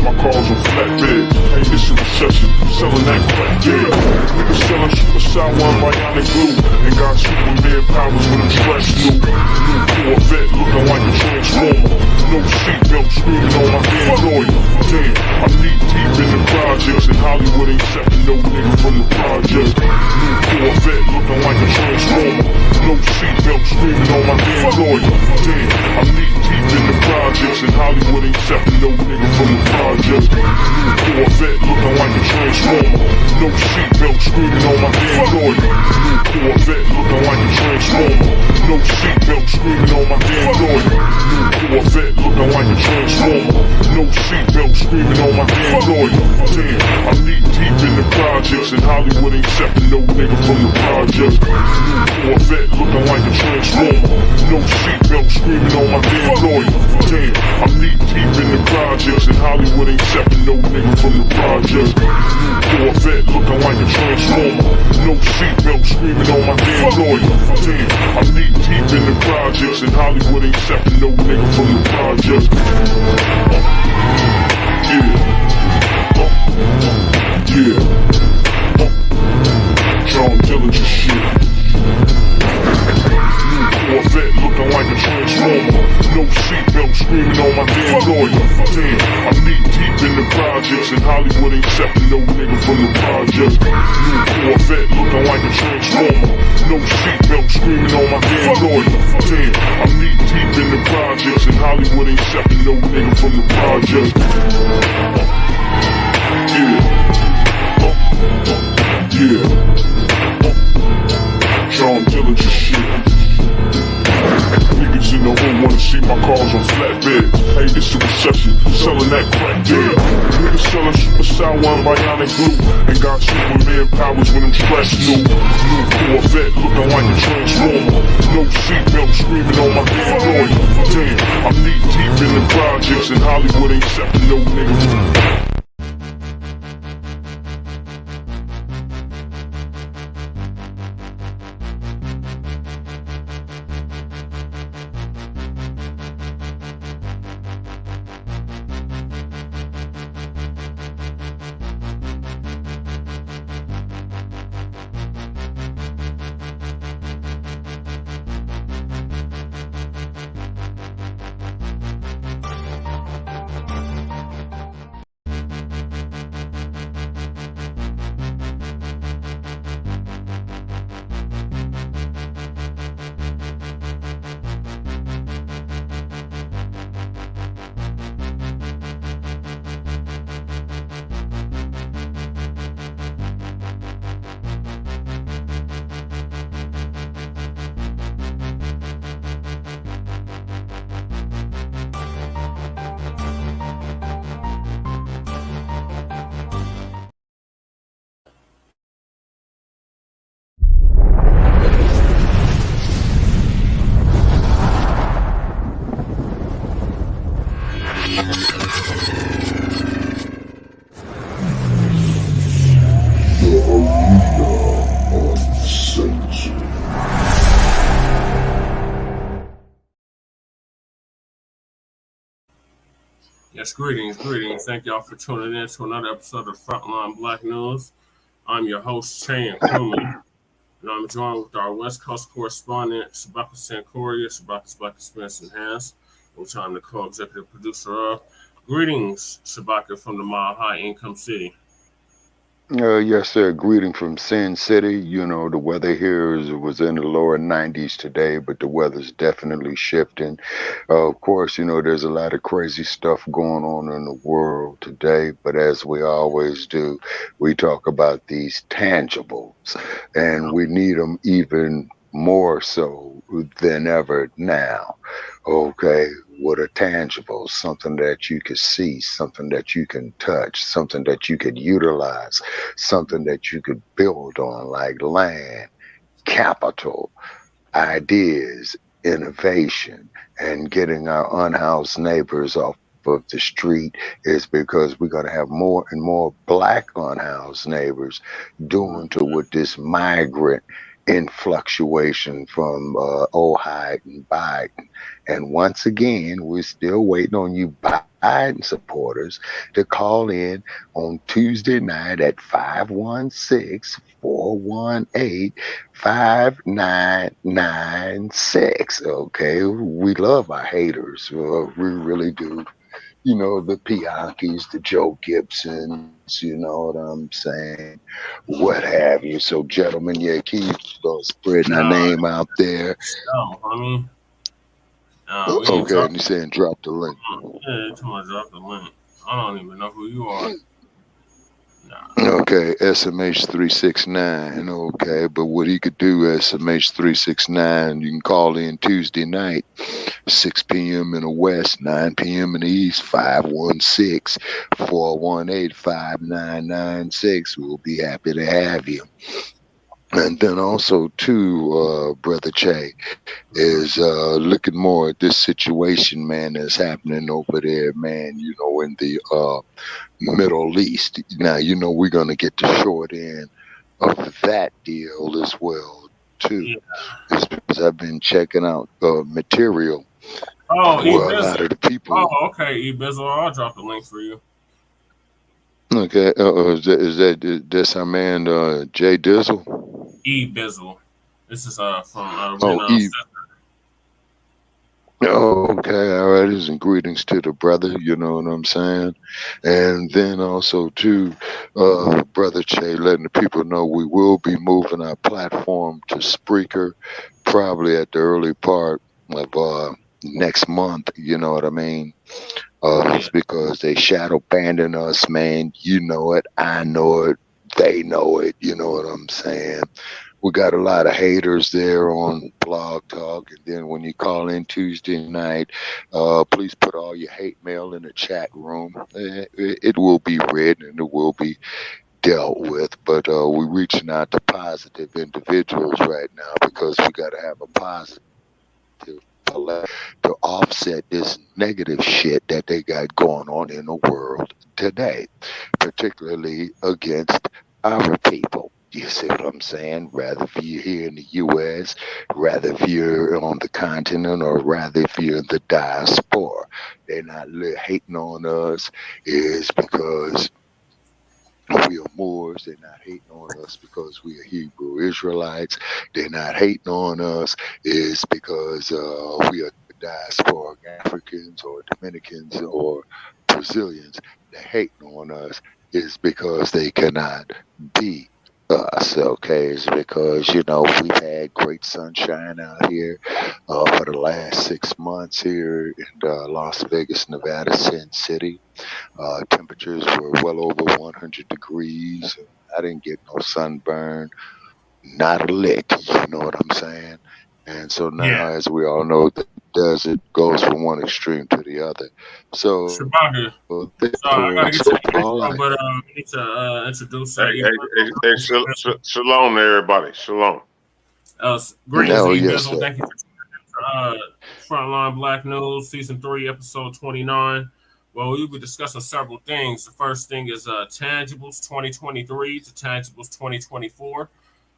my cars on flatbed. Hey, this is recession, selling that crack, yeah. Niggas selling super sour and bionic glue, and got Superman powers when I'm stressed new. New Corvette looking like a transformer. No seatbelt screaming on my damn lawyer. Damn, I'm knee deep in the projects, and Hollywood ain't accepting no nigga from the project. New Corvette looking like a transformer. No seatbelt screaming on my damn lawyer. Damn, I'm knee deep in the projects, and Hollywood ain't accepting no nigga from the project. New Corvette looking like a transformer. No seatbelt screaming on my damn lawyer. New Corvette looking like a transformer. No seatbelt screaming on my damn lawyer. New Corvette looking like a transformer. No seatbelt screaming on my damn lawyer. Damn, I'm knee deep in the projects, and Hollywood ain't accepting no nigga from the project. New Corvette looking like a transformer. No seatbelt screaming on my damn lawyer. Damn, I'm knee deep in the projects, and Hollywood ain't accepting no nigga from the project. New Corvette looking like a transformer. No seatbelt screaming on my damn lawyer. Damn, I'm knee deep in the projects, and Hollywood ain't accepting no nigga from the project. Yeah. John Dillinger shit. Corvette looking like a transformer. No seatbelt screaming on my damn lawyer. Damn, I'm knee deep in the projects, and Hollywood ain't accepting no nigga from the project. New Corvette looking like a transformer. No seatbelt screaming on my damn lawyer. Damn, I'm knee deep in the projects, and Hollywood ain't accepting no nigga from the project. Yeah. John Dillinger shit. Niggas in the hood wanna see my cars on flatbed. Hey, this is recession, selling that crack, yeah. Niggas selling super sour and bionic glue, and got Superman powers when I'm stressed new. New Corvette looking like a transformer. No seatbelt screaming on my damn lawyer. Damn, I'm knee deep in the projects, and Hollywood ain't accepting no nigga. Yes, greetings. Thank y'all for tuning in to another episode of Front Line Blacc News. I'm your host, Chan Crewman, and I'm joined with our West Coast correspondent, Shabaka Sankoria, Shabaka's Black Experience Enhanced, which I'm the co-executive producer of. Greetings, Shabaka, from the Mile High Income City. Yes, sir. Greeting from Sin City. You know, the weather here was in the lower 90s today, but the weather's definitely shifting. Of course, you know, there's a lot of crazy stuff going on in the world today, but as we always do, we talk about these tangibles, and we need them even more so than ever now. Okay, what are tangibles? Something that you could see, something that you can touch, something that you could utilize, something that you could build on, like land, capital, ideas, innovation, and getting our unhoused neighbors off of the street is because we're going to have more and more black unhoused neighbors due to what this migrant in fluctuation from Ohio and Biden. And once again, we're still waiting on you Biden supporters to call in on Tuesday night at 516-418-5996. Okay, we love our haters. We really do. You know, the Piankis, the Joe Gibsons, you know what I'm saying? What have you. So, gentlemen, yeah, keep spreading our name out there. No, I mean, we ain't Okay, and talking. you're saying drop the link. Yeah, too much drop the link. I don't even know who you are. Nah. Okay, SMH 369. Okay, but what he could do, SMH 369, you can call in Tuesday night, 6 p.m. in the West, 9 p.m. in the East, 516-418-5996. We'll be happy to have you. And then also, too, Brother Che, is looking more at this situation, man, that's happening over there, man, you know, in the Middle East. Now, you know, we're going to get the short end of that deal as well, too. Yeah. It's because I've been checking out material Oh, where a lot of the people. Oh, okay, E-Bizzle. I'll drop the link for you. Okay, that's our man Jay Dizzle? E-Bizzle. This is from Oh, okay, all right. And greetings to the brother, you know what I'm saying? And then also to Brother Che, letting the people know we will be moving our platform to Spreaker probably at the early part of next month, you know what I mean? It's because they shadow banding us, man. You know it, I know it, they know it, you know what I'm saying? We got a lot of haters there on Blog Talk. And then when you call in Tuesday night, please put all your hate mail in the chat room. It will be read and it will be dealt with. But we're reaching out to positive individuals right now because we got to have a positive to offset this negative shit that they got going on in the world today, particularly against our people. You see what I'm saying? Rather if you're here in the U.S., rather if you're on the continent, or rather if you're in the diaspora. They're not hating on us is because we are Moors. They're not hating on us because we are Hebrew Israelites. They're not hating on us is because we are diasporic Africans or Dominicans or Brazilians. They're hating on us is because they cannot be us. Okay, it's because, you know, we've had great sunshine out here for the last 6 months here in Las Vegas, Nevada, Sin City. Temperatures were well over 100 degrees. I didn't get no sunburn, not a lick. You know what I'm saying? And so now, as we all know, the desert goes from one extreme to the other. So, Shabaka. So I gotta get to the intro, but I need to introduce. Shalom to everybody. Shalom. Greetings, E-Bizzle. Thank you for tuning in to Front Line Blacc News, Season 3, Episode 29. Well, we'll be discussing several things. The first thing is Tangibles 2023 to Tangibles 2024.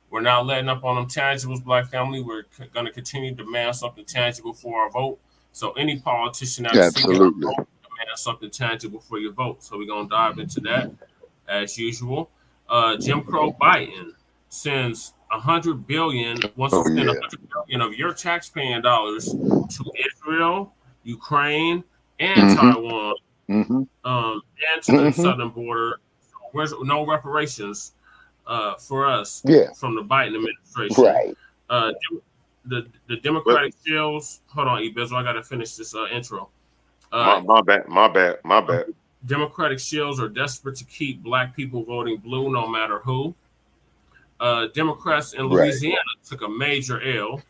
We're not letting up on them tangibles, Black family. We're going to continue to demand something tangible for our vote. So any politician that is seeking our vote, demand something tangible for your vote. So we're going to dive into that as usual. Jim Crow Biden sends $100 billion, wants to spend $100 billion of your taxpaying dollars to Israel, Ukraine, and Taiwan, and to the southern border. Where's no reparations for us from the Biden administration. Right. The Democratic Shrills. Hold on, E-Bizzle. I got to finish this intro. My bad. Democratic Shrills are desperate to keep Black people voting blue no matter who. Democrats in Louisiana took a major L.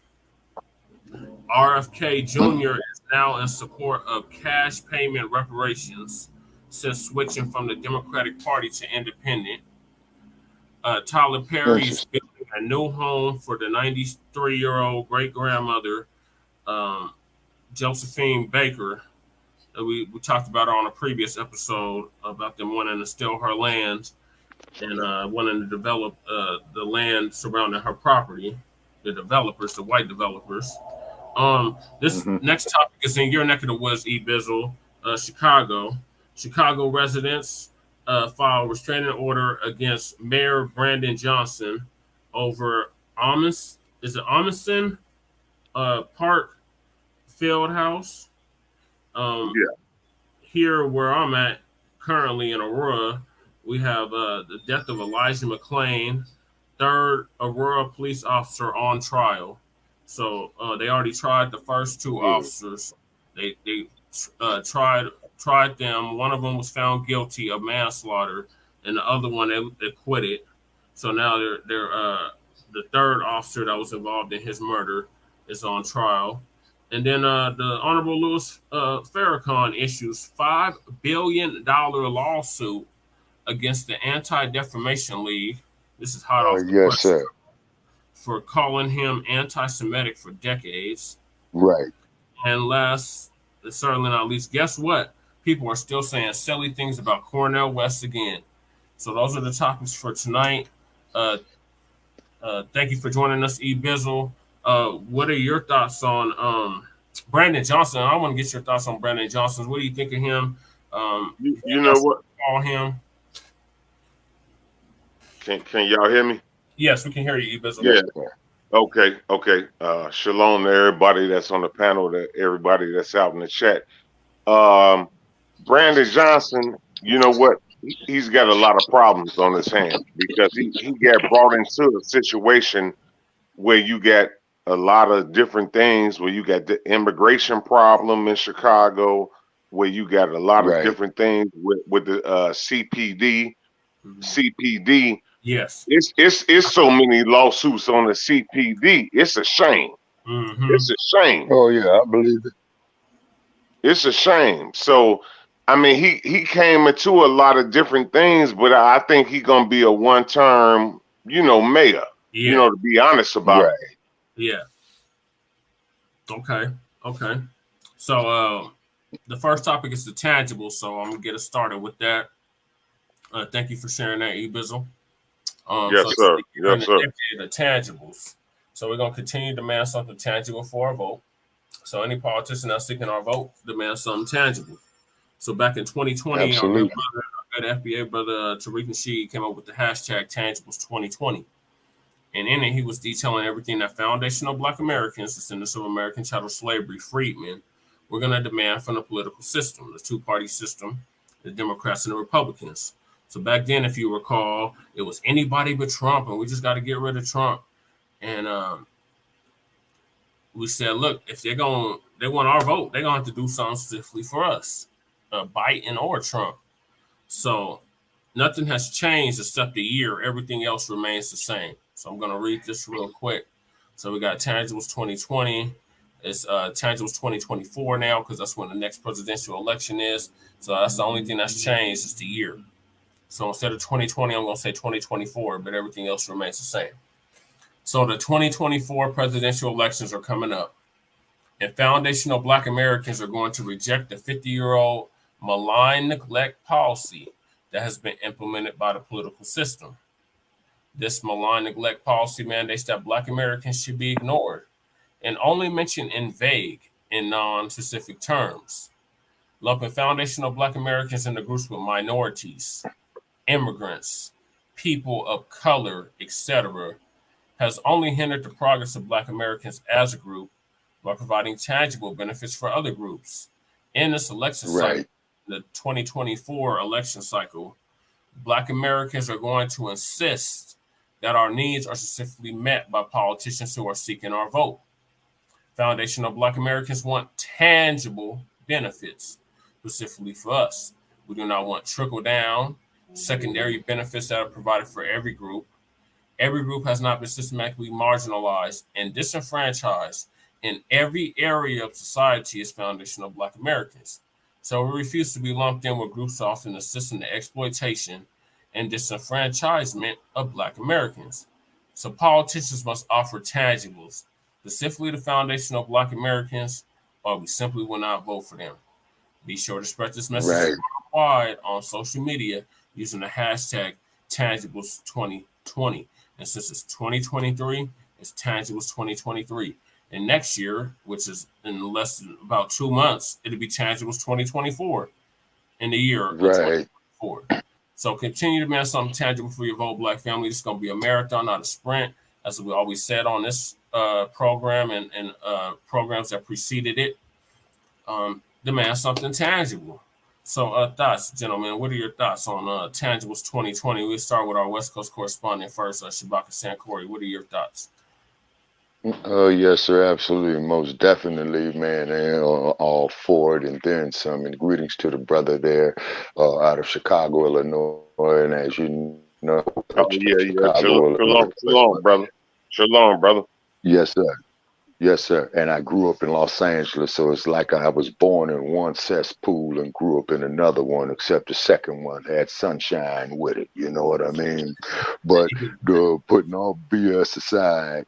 RFK Jr. is now in support of Cash Payment Reparations since switching from the Democratic Party to independent. Tyler Perry's building a new home for the 93-year-old great-grandmother, Josephine Baker. We talked about her on a previous episode about them wanting to steal her land and wanting to develop the land surrounding her property, the developers, the white developers. This next topic is in your neck of the woods, E-Bizzle. Chicago. Chicago residents filed restraining order against Mayor Brandon Johnson over Amundsen Park Fieldhouse. Here where I'm at currently in Aurora, we have the death of Elijah McClain, third Aurora police officer on trial. So they already tried the first two officers. They tried them. One of them was found guilty of manslaughter, and the other one they acquitted. So now they're the third officer that was involved in his murder is on trial. And then the Honorable Louis Farrakhan issues $5 billion lawsuit against the Anti-Defamation League. This is hot off the press. Sir. For calling him anti-Semitic for decades. Right. And last, certainly not least, guess what? People are still saying silly things about Cornel West again. So those are the topics for tonight. Thank you for joining us, E. Bizzle. What are your thoughts on Brandon Johnson? I want to get your thoughts on Brandon Johnson. What do you think of him? You know what? Call him. Can y'all hear me? Yes, we can hear you, E. Bizzle. Yeah. Okay. Shalom to everybody that's on the panel, to everybody that's out in the chat. Brandon Johnson, you know what? He's got a lot of problems on his hands because he got brought into a situation where you got a lot of different things, where you got the immigration problem in Chicago, where you got a lot of different things with the CPD. Yes, it's so many lawsuits on the CPD. It's a shame. It's a shame. Oh yeah, I believe it. It's a shame. So, I mean, he came into a lot of different things, but I think he's gonna be a one-term, mayor. Yeah. To be honest about it. Yeah. Okay. So the first topic is the tangible. So I'm gonna get us started with that. Thank you for sharing that, E. Bizzle. Yes, sir. The tangibles. So we're gonna continue to demand something tangible for our vote. So any politician that's seeking our vote demands something tangible. So back in 2020, our good FBA brother Tariq Nasheed came up with the hashtag Tangibles2020. And in it, he was detailing everything that foundational Black Americans, descendants of American chattel slavery freedmen, were going to demand from the political system, the two-party system, the Democrats and the Republicans. So back then, if you recall, it was anybody but Trump, and we just got to get rid of Trump. And we said, look, if they want our vote, they're going to have to do something specifically for us, Biden or Trump. So nothing has changed except the year. Everything else remains the same. So I'm going to read this real quick. So we got Tangibles 2020. It's Tangibles 2024 now, because that's when the next presidential election is. So that's the only thing that's changed is the year. So instead of 2020, I'm going to say 2024, but everything else remains the same. So the 2024 presidential elections are coming up. And foundational Black Americans are going to reject the 50-year-old malign neglect policy that has been implemented by the political system. This malign neglect policy mandates that Black Americans should be ignored and only mentioned in vague and non-specific terms. Lumping foundational Black Americans into groups with minorities, immigrants, people of color, etc., has only hindered the progress of Black Americans as a group by providing tangible benefits for other groups. In this election cycle, the 2024 election cycle, Black Americans are going to insist that our needs are specifically met by politicians who are seeking our vote. Foundational Black Americans want tangible benefits specifically for us. We do not want trickle-down, secondary benefits that are provided for every group. Every group has not been systematically marginalized and disenfranchised in every area of society as foundational Black Americans. So we refuse to be lumped in with groups often assisting the exploitation and disenfranchisement of Black Americans. So politicians must offer tangibles, specifically to foundational Black Americans, or we simply will not vote for them. Be sure to spread this message wide on social media using the hashtag Tangibles2020. And since it's 2023, it's Tangibles2023. And next year, which is in less than about 2 months, it'll be tangible 2024 in the year of Right. 2024. So continue to make something tangible for your Vote Black family. It's going to be a marathon, not a sprint, as we always said on this program and programs that preceded it. Demand something tangible. So thoughts, gentlemen, what are your thoughts on Tangibles 2020? We'll start with our West Coast correspondent first, Shabaka Sankori. What are your thoughts? Yes, sir, absolutely, most definitely, man, and all for it and then some. And greetings to the brother there out of Chicago, Illinois. And as you know, Oh yeah, yeah. Chicago, Illinois. Shalom, brother. Shalom, brother. Yes, sir. Yes, sir. And I grew up in Los Angeles, so it's like I was born in one cesspool and grew up in another one, except the second one had sunshine with it. You know what I mean? But putting all BS aside,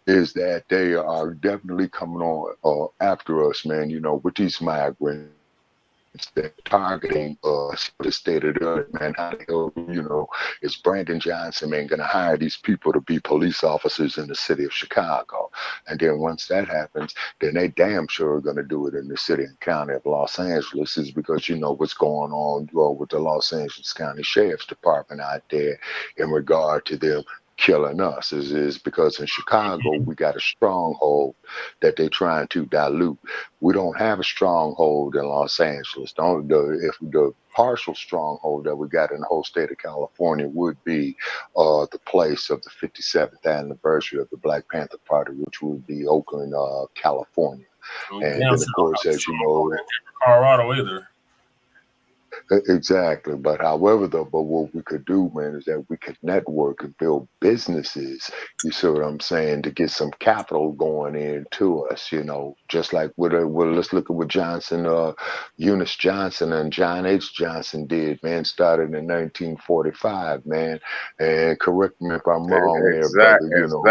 is that they are definitely coming on after us, man. You know, with these migrants. They're targeting the state of the art, man. How the hell, you know, is Brandon Johnson, man, going to hire these people to be police officers in the city of Chicago? And then once that happens, then they damn sure are going to do it in the city and county of Los Angeles, is because you know what's going on with the Los Angeles County Sheriff's Department out there in regard to them killing us is because in Chicago we got a stronghold that they're trying to dilute. We don't have a stronghold in Los Angeles. If the partial stronghold that we got in the whole state of California would be the place of the 57th anniversary of the Black Panther Party, which would be Oakland, California. And then of course, as you know, Colorado either. Exactly. But what we could do, man, is that we could network and build businesses. You see what I'm saying? To get some capital going into us, you know, just like let's look at what Eunice Johnson and John H. Johnson did, man, started in 1945, man. And correct me if I'm wrong there, brother, you know.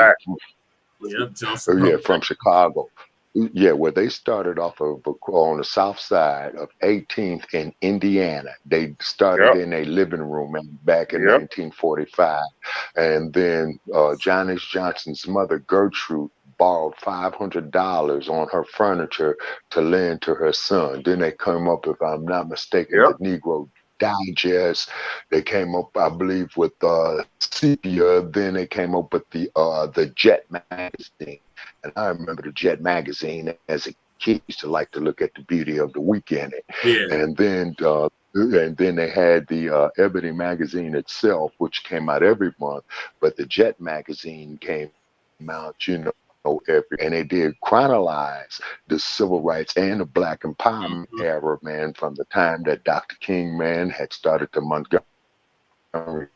Yep, Johnson. Yeah, from Chicago. Yeah, where they started off on the south side of 18th in Indiana. They started in a living room back in 1945. And then John H. Johnson's mother, Gertrude, borrowed $500 on her furniture to lend to her son. Then they come up, if I'm not mistaken, the Negro Digest. They came up, I believe, with Sepia. Then they came up with the Jet magazine. And I remember the Jet magazine as a kid. Used to like to look at the beauty of the week in it. Yeah. And then they had the Ebony magazine itself, which came out every month. But the Jet magazine came out, you know, and they did chronologize the civil rights and the Black empowerment era, man, from the time that Dr. King, man, had started the Montgomery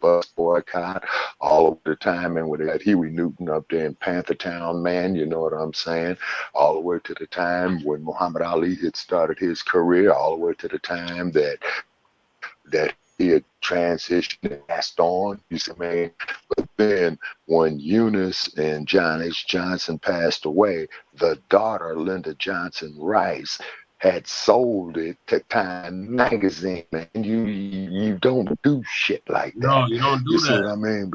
bus boycott, all of the time, and when they had Huey Newton up there in Panthertown, man, you know what I'm saying? All the way to the time when Muhammad Ali had started his career, all the way to the time that he had transitioned and passed on, you see, man. But then when Eunice and John H. Johnson passed away, the daughter, Linda Johnson Rice, had sold it to Time magazine, man. You don't do shit like that. No, you don't do you that. See what I mean?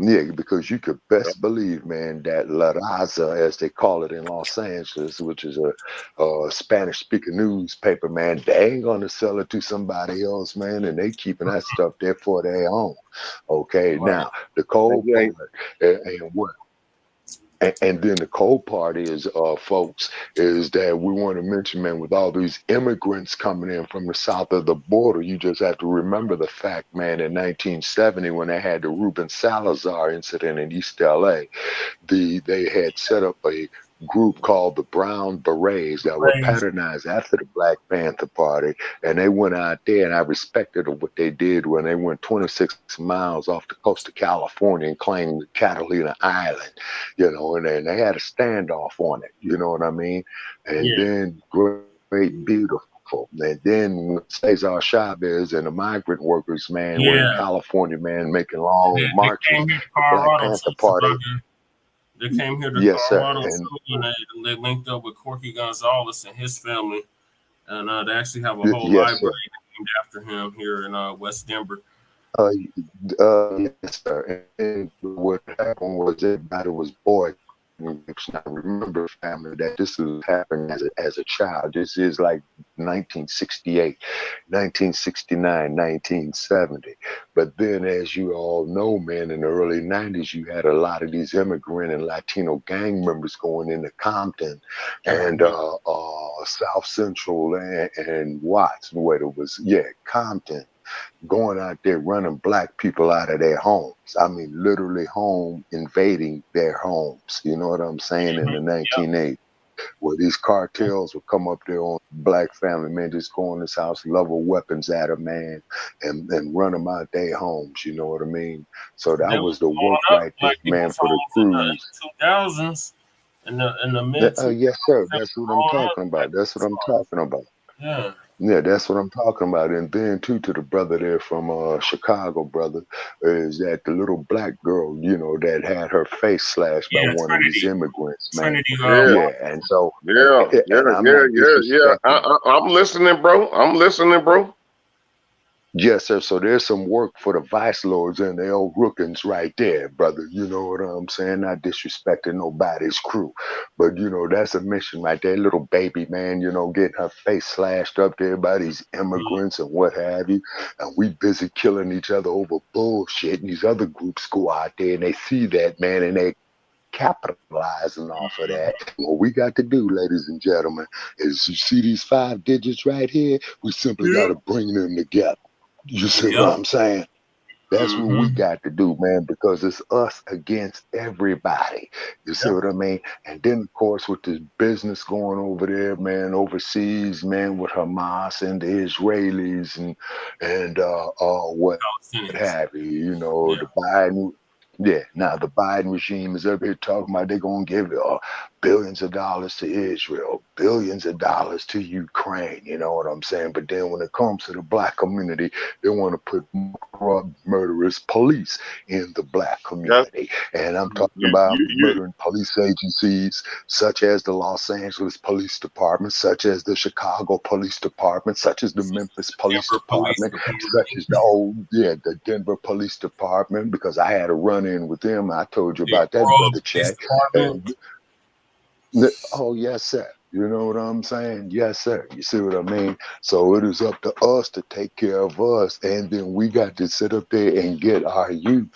Yeah, because you could best believe, man, that La Raza, as they call it in Los Angeles, which is a Spanish-speaking newspaper, man, they ain't gonna sell it to somebody else, man, and they keeping that stuff there for their own. Okay, right. Now the cold part, and what? And then the cold part is, folks, is that we want to mention, man, with all these immigrants coming in from the south of the border, you just have to remember the fact, man, in 1970, when they had the Ruben Salazar incident in East LA, they had set up a group called the Brown Berets that were patternized after the Black Panther Party, and they went out there, and I respected what they did when they went 26 miles off the coast of California and claimed Catalina Island, you know, and they had a standoff on it, you know what I mean? And then great, beautiful. And then Cesar Chavez and the migrant workers, man, were in California, man, making long marches. The Black Panther Party. They came here to Colorado and they linked up with Corky Gonzalez and his family, and they actually have a whole library named after him here in West Denver. Yes, sir. And what happened was everybody was boycotting Now, remember, family, that this was happening as a child. This is like 1968, 1969, 1970. But then, as you all know, man, in the early 90s, you had a lot of these immigrant and Latino gang members going into Compton and South Central and Watts. Wait, it was, Compton, going out there running black people out of their homes. I mean, literally home invading their homes. You know what I'm saying? In the 1980s, where these cartels would come up there on black family, man, just go in this house, level weapons at them, man, and run them out their homes. You know what I mean? So that was the work right there, man, for the crews. 2000s and the mid. Yes, sir. That's what I'm talking about. That's what I'm talking about. Yeah. Yeah, that's what I'm talking about. And then too, to the brother there from Chicago, brother, is that the little black girl, that had her face slashed by one of these immigrants, man. Yeah, and so yeah. I'm listening, bro. Yes, sir. So there's some work for the vice lords and the old rookins right there, brother. You know what I'm saying? Not disrespecting nobody's crew, but that's a mission right there. Little baby, man, getting her face slashed up there by these immigrants and what have you. And we busy killing each other over bullshit. And these other groups go out there and they see that, man, and they capitalizing off of that. What we got to do, ladies and gentlemen, is you see these 5 digits right here, we simply got to bring them together. You see what I'm saying? That's what we got to do, man, because it's us against everybody. You see what I mean? And then, of course, with this business going over there, man, overseas, man, with Hamas and the Israelis and what have you, the Biden. Yeah, now the Biden regime is up here talking about they're going to give billions of dollars to Israel, billions of dollars to Ukraine, you know what I'm saying? But then when it comes to the black community, they want to put corrupt, murderous police in the black community. And I'm talking about murdering police agencies such as the Los Angeles Police Department, such as the Chicago Police Department, such as the Memphis Police Department, such as the Denver Police Department, because I had a run-in with them. I told you about that, Brother Chat. Oh, yes, sir. You know what I'm saying? Yes, sir. You see what I mean? So it is up to us to take care of us. And then we got to sit up there and get our youth,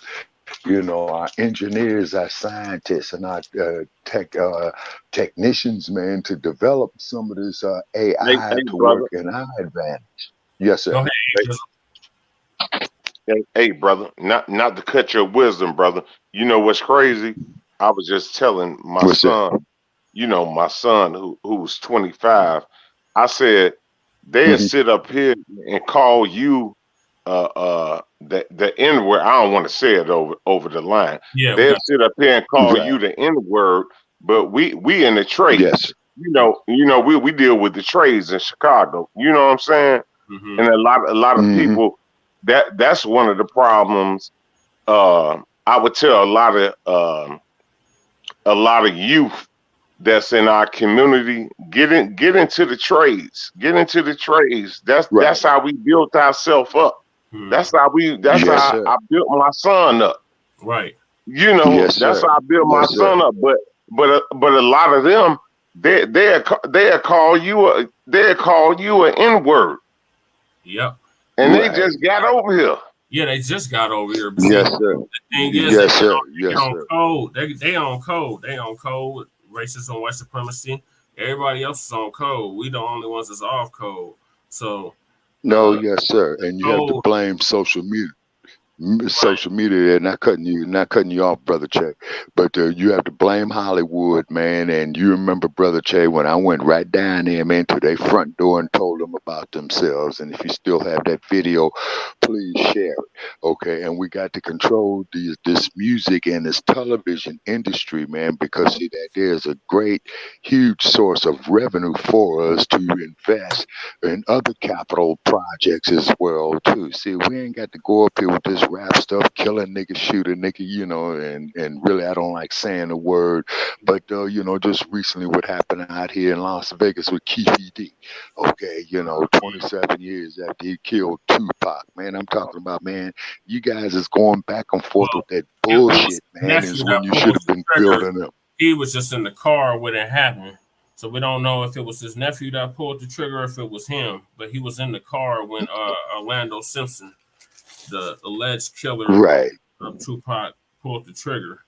our engineers, our scientists, and our technicians, man, to develop some of this AI to work in our advantage. Yes, sir. Hey, brother, not to cut your wisdom, brother. You know what's crazy? I was just telling my son, my son who's 25, I said, they'll sit up here and call you the N-word. I don't want to say it over the line. Yeah, they'll sit up here and call you the N-word, but we in the trades. Yes. We deal with the trades in Chicago. You know what I'm saying? And a lot of people, that's one of the problems. I would tell a lot of youth that's in our community, get into the trades. Get into the trades. That's how we built ourselves up. That's how I built my son up. Right. That's how I built my son up. But a lot of them, they'll call you an N-word. Yep. And they just got over here. Yeah, they just got over here. But yes, sir. The thing is, yes, sir. They on code. They on code. They on code. Racism, white supremacy. Everybody else is on code. We the only ones that's off code. So no, yes, sir. And you have to blame social media. Social media, not cutting you off, Brother Che, but you have to blame Hollywood, man. And you remember, Brother Che, when I went right down there, man, to their front door and told them about themselves. And if you still have that video, please share it, okay? And we got to control this music and this television industry, man, because see that there's a great, huge source of revenue for us to invest in other capital projects as well, too. See, we ain't got to go up here with this rap stuff, killing nigga, shooting nigga, and really I don't like saying the word, but just recently what happened out here in Las Vegas with Keefe D, okay, 27 years after he killed Tupac, man, I'm talking about, man, you guys is going back and forth with that bullshit, man, is when you should have been building them. he was just in the car when it happened. So we don't know if it was his nephew that pulled the trigger or if it was him. But he was in the car when Orlando Simpson, the alleged killer Right. of Tupac, pulled the trigger.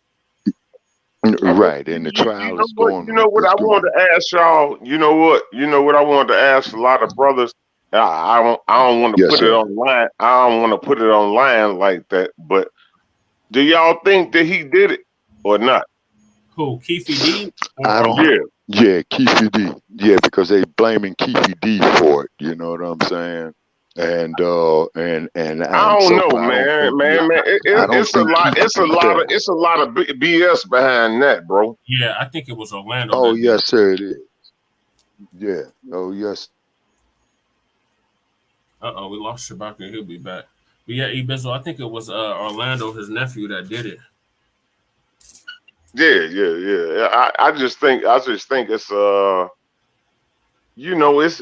Right, and the trial is going. You know what I wanted to ask y'all. You know what I wanted to ask a lot of brothers. I don't want to put it online. I don't want to put it online like that. But do y'all think that he did it or not? Who, Keefe D? I don't. Yeah, Keefe D. Yeah, because they blaming Keefe D for it. You know what I'm saying? And I don't know, man. It's a lot of BS behind that, bro. Yeah, I think it was Orlando. Oh yes, sir, it is. Yeah. Oh yes. We lost Shabaka. He'll be back. But yeah, Ibizo, I think it was Orlando, his nephew, that did it. Yeah. I just think it's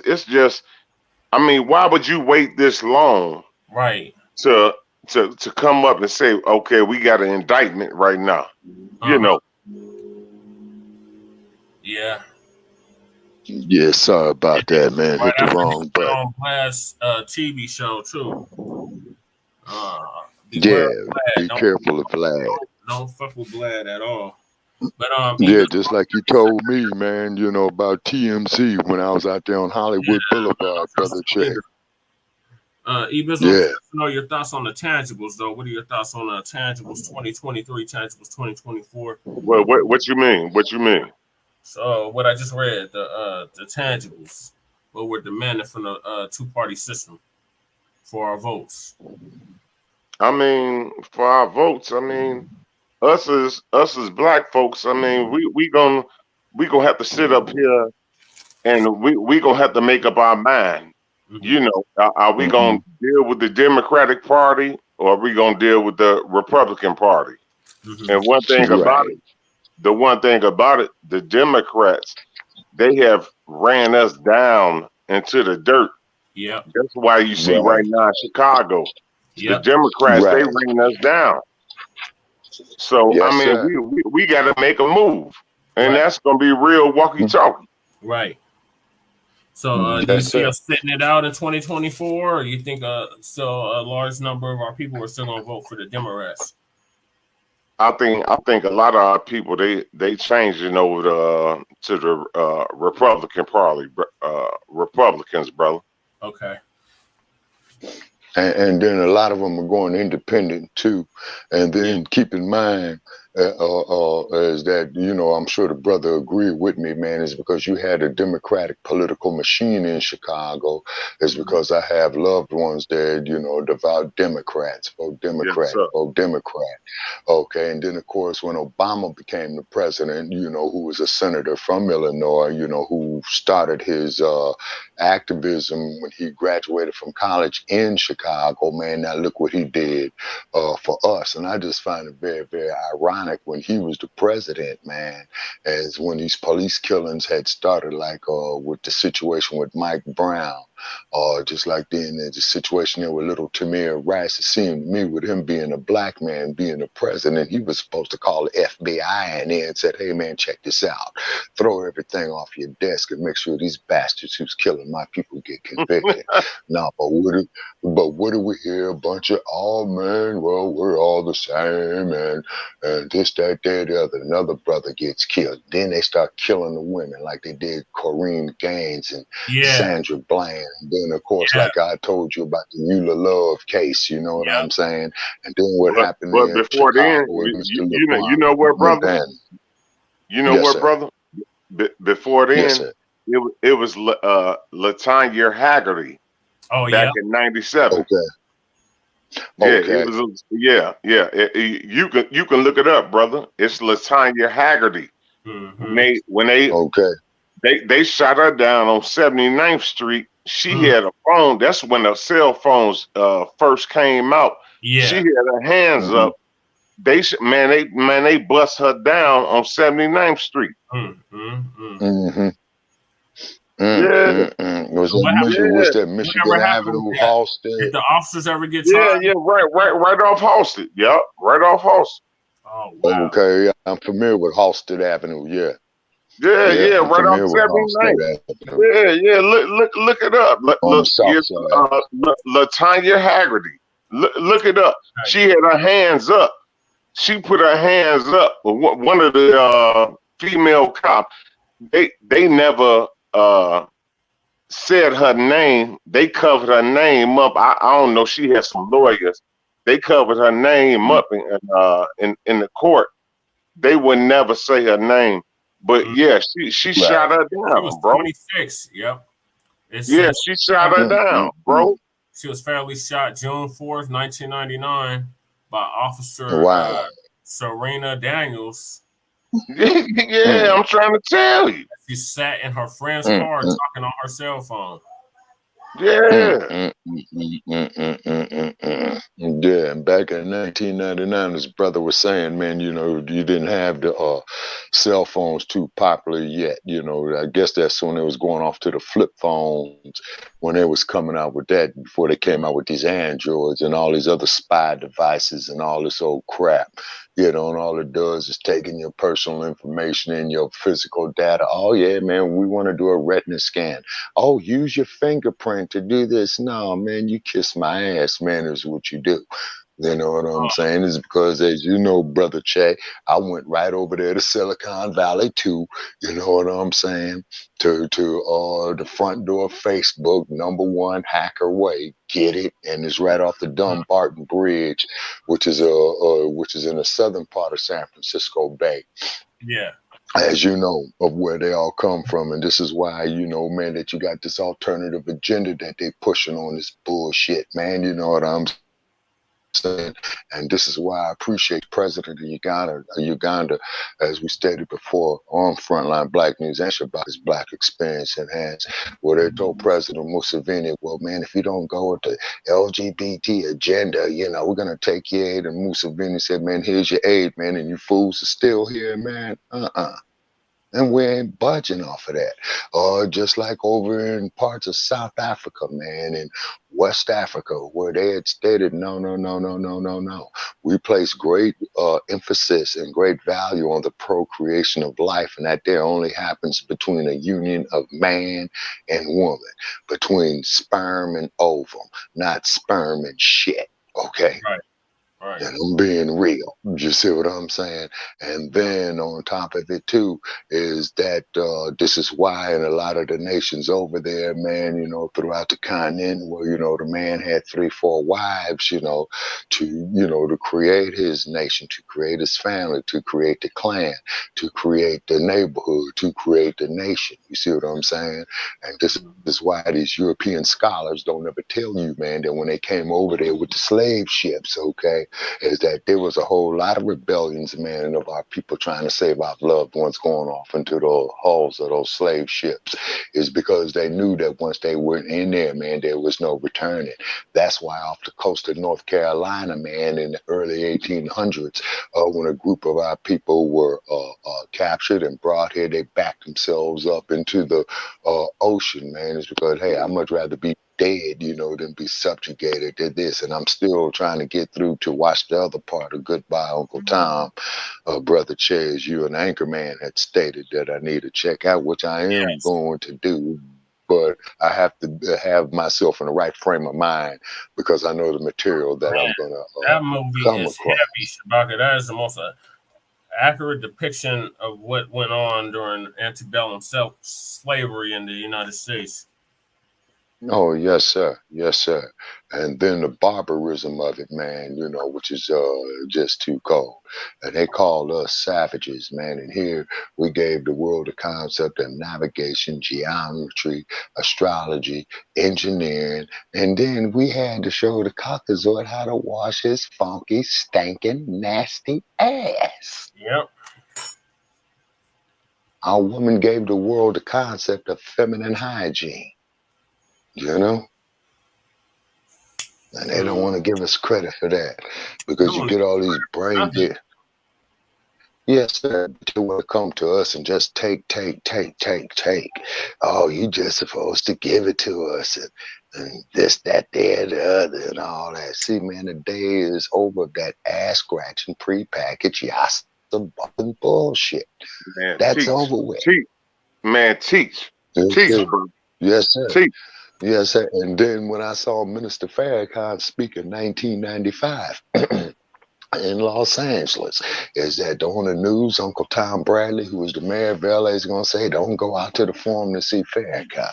it's just. I mean, why would you wait this long, right, to come up and say, okay, we got an indictment right now? You know. Yeah. Yeah, sorry about that, man. Hit the wrong button. On Vlad's TV show too. Be careful of Vlad. Don't fuck with Vlad at all. But yeah, just like you told me, man, you know, about TMZ when I was out there on Hollywood Boulevard, brother Che. Ibizo, know your thoughts on the tangibles, though. What are your thoughts on tangibles 2023, tangibles 2024? What you mean? What you mean? So what I just read, the tangibles, what we're demanding from the two-party system for our votes. I mean, for our votes, I mean, us as black folks, I mean, we gonna have to sit up here and we gonna have to make up our mind. Mm-hmm. You know, are we gonna deal with the Democratic Party or are we gonna deal with the Republican Party? Mm-hmm. And one thing about it, the Democrats, they have ran us down into the dirt. Yeah, that's why you see right now in Chicago, the Democrats they ran us down. So I mean, we got to make a move, and that's gonna be real walkie-talkie. Right. So do you see us sitting it out in 2024, or you think still a large number of our people are still gonna vote for the Democrats? I think a lot of our people they changing over to the Republican Party, Republicans, brother. Okay. And then a lot of them are going independent too. And then keep in mind is that, you know, I'm sure the brother agreed with me, man, is because you had a democratic political machine in Chicago. It's because I have loved ones that, you know, devout Democrats, vote Democrat, vote Democrat. Okay. And then, of course, when Obama became the president, you know, who was a senator from Illinois, you know, who started his activism when he graduated from college in Chicago, man, now look what he did for us. And I just find it very, very ironic when he was the president, man, as when these police killings had started, like with the situation with Mike Brown, just like then there's a situation there with little Tamir Rice. It seemed to me with him being a black man, being the president, he was supposed to call the FBI in there and said, hey, man, check this out. Throw everything off your desk and make sure these bastards who's killing my people get convicted. No, but what do we hear? A bunch of, oh, man, well, we're all the same, and this, that, that, the other. Another brother gets killed. Then they start killing the women like they did Corrine Gaines and Sandra Bland. And then, of course, like I told you about the Eula Love case, you know what I'm saying? And then what happened but before then, you know what, brother? You know what, brother? Before then, it was Latanya Haggerty. Oh, back in '97. Okay. It was. You can look it up, brother. It's Latanya Haggerty. Mm-hmm. When they shot her down on 79th Street. She had a phone. That's when the cell phones first came out. Yeah. She had her hands up. They bust her down on 79th Street. Was that Michigan Avenue, Halsted? Did the officers ever get charged? Right off Halsted. Yeah, right off Halsted. Oh wow. Okay, I'm familiar with Halsted Avenue. Yeah, Yeah, yeah, yeah, I'm right off familiar with Halsted 79. Avenue Yeah, yeah. Look it up. Look, on the look, south it's, side. Latanya Haggerty. Look it up. Right. She had her hands up. She put her hands up. But one of the female cops, they never said her name. They covered her name up. I don't know. She had some lawyers. They covered her name up in the court. They would never say her name. But Mm. yeah, she Right. shot her She was down, bro. 26. Yep. It Yeah, says she shot her down, bro. she was fatally shot June 4th, 1999, by Officer Wow. Serena Daniels. Yeah, Mm, I'm trying to tell you. She sat in her friend's mm, car mm. talking on her cell phone. Mm, Yeah. mm, mm, mm, mm, mm, mm, mm, mm. Yeah, and back in 1999, his brother was saying, man, you didn't have the cell phones too popular yet. I guess that's when it was going off to the flip phones when they was coming out with that before they came out with these Androids and all these other spy devices and all this old crap. And all it does is taking your personal information and your physical data. Oh, yeah, man, we want to do a retina scan. Oh, use your fingerprint to do this. No, man, you kiss my ass, man, is what you do. You know what I'm Oh, saying? It's because, as you know, Brother Che, I went right over there to Silicon Valley too. You know what I'm saying? To the front door of Facebook, #1 hacker way. Get it? And it's right off the Dumbarton Bridge, which is in the southern part of San Francisco Bay, yeah. as you know, of where they all come from. And this is why, man, that you got this alternative agenda that they pushing on this bullshit, man. You know what I'm saying? And this is why I appreciate President of Uganda, as we stated before, on Frontline Black News and about his Black experience enhanced, where they told President Museveni, well, man, if you don't go with the LGBT agenda, we're going to take your aid. And Museveni said, man, here's your aid, man, and you fools are still here, man. And we ain't budging off of that. Or just like over in parts of South Africa, man, and West Africa, where they had stated, no, no, no, no, no, no, no. We place great emphasis and great value on the procreation of life, and that there only happens between a union of man and woman, between sperm and ovum, not sperm and shit. Okay. Right. Right. And I'm being real. You see what I'm saying? And then on top of it too is that this is why in a lot of the nations over there, man, throughout the continent, where the man had 3, 4 wives, to create his nation, to create his family, to create the clan, to create the neighborhood, to create the nation. You see what I'm saying? And this is why these European scholars don't ever tell you, man, that when they came over there with the slave ships, okay, is that there was a whole lot of rebellions, man, of our people trying to save our loved ones going off into the hulls of those slave ships, is because they knew that once they were in there, man, there was no returning. That's why off the coast of North Carolina, man, in the early 1800s, when a group of our people were captured and brought here, they backed themselves up into the ocean, man. It's because, hey, I'd much rather be dead, than be subjugated to this. And I'm still trying to get through to watch the other part of Goodbye, Uncle Tom. Brother Che, as you and Anchorman had stated that I need to check out, which I am Yes. going to do. But I have to have myself in the right frame of mind because I know the material that Man, I'm going to that movie come is across. heavy, Shabaka. That is the most accurate depiction of what went on during antebellum slavery in the United States. Oh, yes, sir. Yes, sir. And then the barbarism of it, man, which is just too cold. And they called us savages, man. And here we gave the world the concept of navigation, geometry, astrology, engineering. And then we had to show the Caucasoid how to wash his funky, stinking, nasty ass. Yep. Our woman gave the world the concept of feminine hygiene, you know? And they don't want to give us credit for that because you No, get all these brain nothing. dead. Yes, sir. But you want to come to us and just take. Oh, you just supposed to give it to us and this, that, there, the other, and all that. See, man, the day is over. That ass scratching prepackaged yassa fucking bullshit. Man, That's teach, over with. teach, man, teach, Yes, teach, sir. bro, Yes, sir. teach. Yes, sir. And then when I saw Minister Farrakhan speak in 1995. In Los Angeles, is that on the news, Uncle Tom Bradley, who was the mayor of LA, is going to say, don't go out to the forum to see Farrakhan.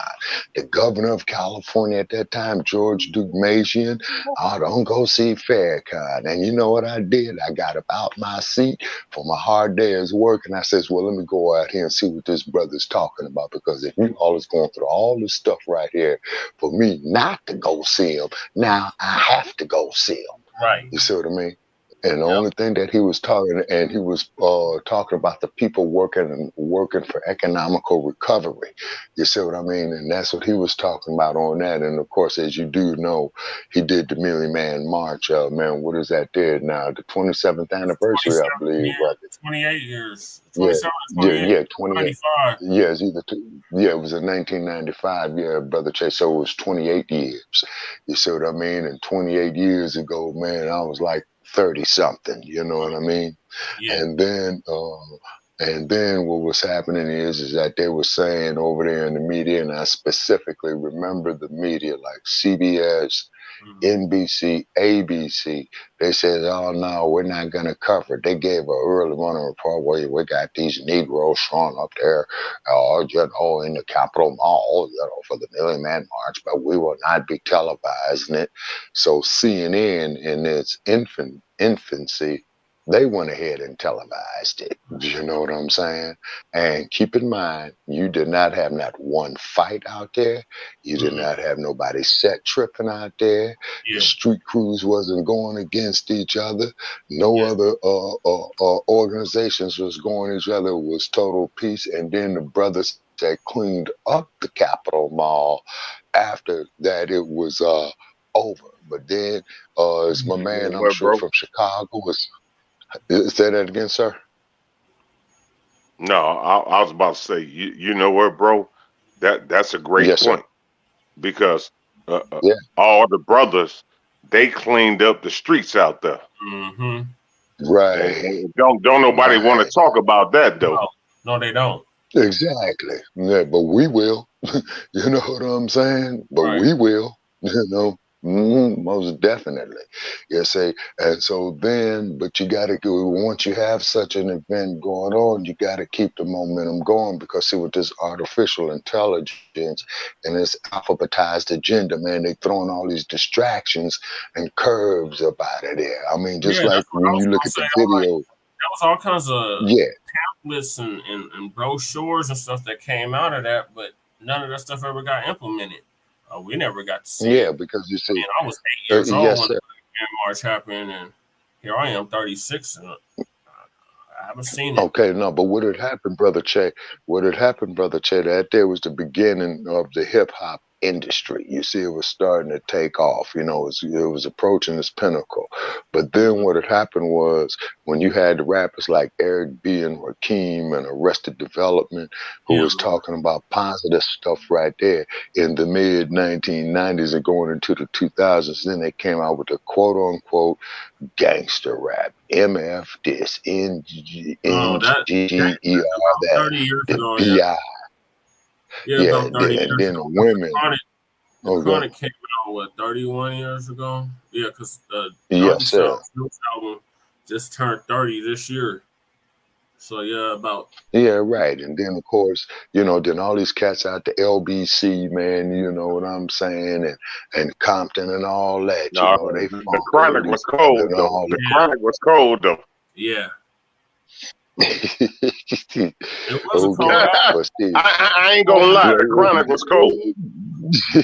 The governor of California at that time, George Duke Majian, oh, don't go see Farrakhan. And you know what I did? I got up out my seat for my hard day's work, and I says, well, let me go out here and see what this brother's talking about, because if you all is going through all this stuff right here for me not to go see him, now I have to go see him. Right. You see what I mean? And the Yep. only thing that he was talking, and he was talking about the people working for economical recovery. You see what I mean? And that's what he was talking about on that. And of course, as you do know, he did the Million Man March. Man, what is that there now? The 27th anniversary, I 27 believe. years, 28 years, Yeah, 27, 28, 28. 95. Yeah, it's either it was in 1995. Yeah, Brother Chase. So it was 28 years. You see what I mean? And 28 years ago, man, I was like 30 something. You know what I mean? Yeah. And then what was happening is that they were saying over there in the media, and I specifically remember the media like CBS, NBC, ABC, they said, oh no, we're not going to cover it. They gave an early running report where we got these Negroes showing up there, in the Capitol Mall, for the Million Man March, but we will not be televising it. So CNN in its infancy, they went ahead and televised it. You know what I'm saying? And keep in mind, you did not have not one fight out there. You did not have nobody set tripping out there. Yeah. The street crews wasn't going against each other. No other organizations was going each other. It was total peace. And then the brothers that cleaned up the Capitol Mall after that, it was over. But then, as my man, I'm What, sure bro? from Chicago, was say that again, sir. No, I was about to say, you know what, bro? That's a great Yes, sir. point, because Yeah. all the brothers, they cleaned up the streets out there. Mm-hmm. Right. And don't nobody want to talk about that though. No, they don't. Exactly. Yeah, but we will. You know what I'm saying? But we will. You know. Most definitely. Yes, and so then, but you got to go, once you have such an event going on, you got to keep the momentum going, because see, with this artificial intelligence and this alphabetized agenda, man, they throwing all these distractions and curves up out of there. I mean, just like when you look at the video. That was all kinds of Yeah. pamphlets and brochures and stuff that came out of that, but none of that stuff ever got implemented. We never got to see it. Because you see, I was 8 years old yes, when sir. the March happened, and here I am, 36, and I haven't seen it. Okay, no, but what had happened, Brother Che? That there was the beginning of the hip hop industry. You see, it was starting to take off. You know, it was approaching its pinnacle. But then what had happened was, when you had the rappers like Eric B. and Rakim and Arrested Development, who was talking about positive stuff right there in the mid 1990s and going into the 2000s, then they came out with the quote unquote gangster rap, MF this, NGER that, 30 years the ago, BI. Yeah, about 30 years and then ago. the women. The Chronic came out, 31 years ago? Yeah, because yes, sir. Snoop's album just turned 30 this year. So, yeah, about. Yeah, right. And then, of course, then all these cats out the LBC, man, you know what I'm saying, and Compton and all that. No, they the Chronic was cold, though. The Chronic was cold, though. Yeah. It was a cold album. I ain't gonna lie, the Chronic was cold.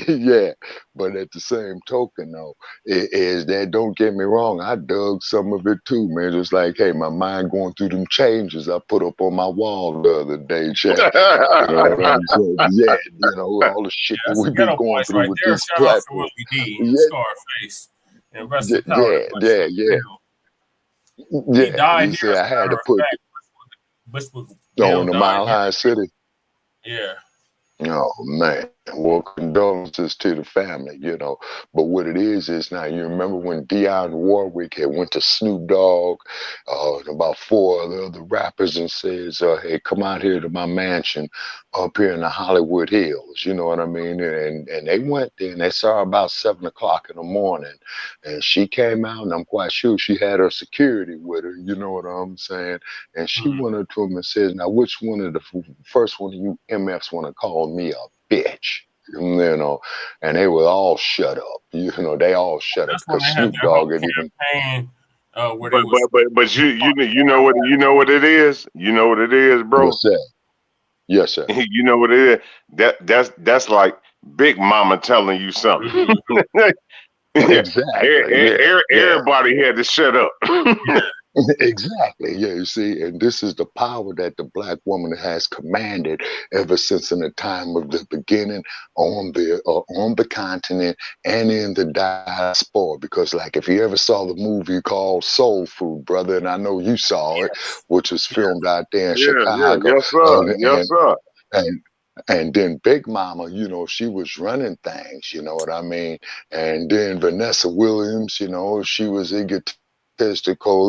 Yeah, but at the same token, though, is that, don't get me wrong, I dug some of it too, man. Just like, hey, my mind going through them changes I put up on my wall the other day, check. You know what I'm saying? Yeah, all the shit that we've been going through right with there. this platform. Scarface and rest in power. Yeah. He died. I had to put. Bushwick Oh, Bill in the died. Mile High City. Yeah. Oh man, well, condolences to the family, But what it is now, you remember when Dionne Warwick had went to Snoop Dogg, and about four of the other rappers and says, "Hey, come out here to my mansion up here in the Hollywood Hills." You know what I mean? And they went there and they saw her about 7 o'clock in the morning, and she came out, and I'm quite sure she had her security with her. You know what I'm saying? And she went up to him and says, "Now, which one of the first one of you MFs want to call me a bitch?" And they were all shut up. They all shut up That's when because they had Snoop their whole Dogg had even. campaign where they But was. you know what it is. You know what it is, bro. What's that? Yes, sir. You know what it is. That's like Big Mama telling you something. Exactly. Yeah. Everybody had to shut up. Exactly. Yeah, you see, and this is the power that the black woman has commanded ever since in the time of the beginning on the continent and in the diaspora. Because, like, if you ever saw the movie called Soul Food, brother, and I know you saw it, Yes. which was filmed out there in Yeah, Chicago, yes sir, yes sir. and and then Big Mama, she was running things, you know what I mean? And then Vanessa Williams, she was egotistical.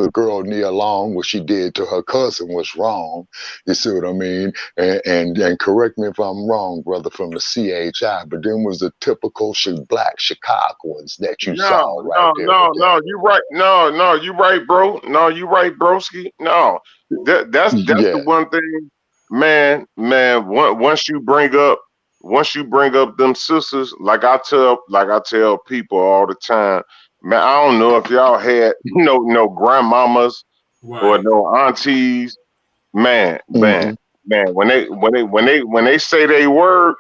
The girl Nia Long, what she did to her cousin was wrong. You see what I mean? And correct me if I'm wrong, brother, from the CHI, but then was the typical black Chicagoans that you saw right there with that. No, you right. No, you right, bro. No, you right, broski. No, that's the Yeah. one thing, man. Once you bring up them sisters, like I tell people all the time, man. I don't know if y'all had no grandmamas or Right. no aunties, man, Hmm. man. When they say they word,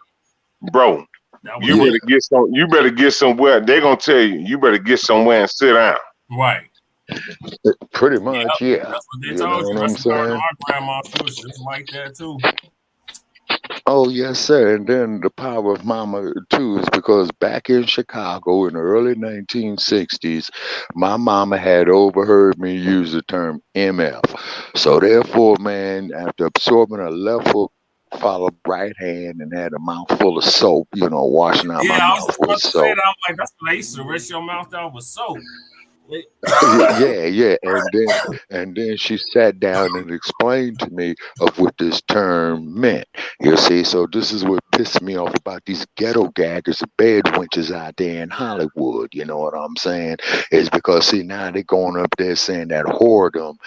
bro. That was You Yeah. it. better get some. You better get somewhere. They're gonna tell you. You better get somewhere and sit down. Right. Pretty Yep. much, yeah. That's what they You know told you. what I'm That's what saying? my grandma, she was just like that too. Oh, yes, sir. And then the power of mama, too, is because back in Chicago in the early 1960s, my mama had overheard me use the term MF. So, therefore, man, after absorbing a left hook, followed right hand and had a mouthful of soap, washing out my Yeah, I was mouth just with about to say soap. that. I'm like, that's what they used to rinse your mouth out with soap. Yeah, and then she sat down and explained to me of what this term meant. You see, so this is what pissed me off about these ghetto gaggers and bed wenches out there in Hollywood. You know what I'm saying? Is because see now they're going up there saying that whoredom,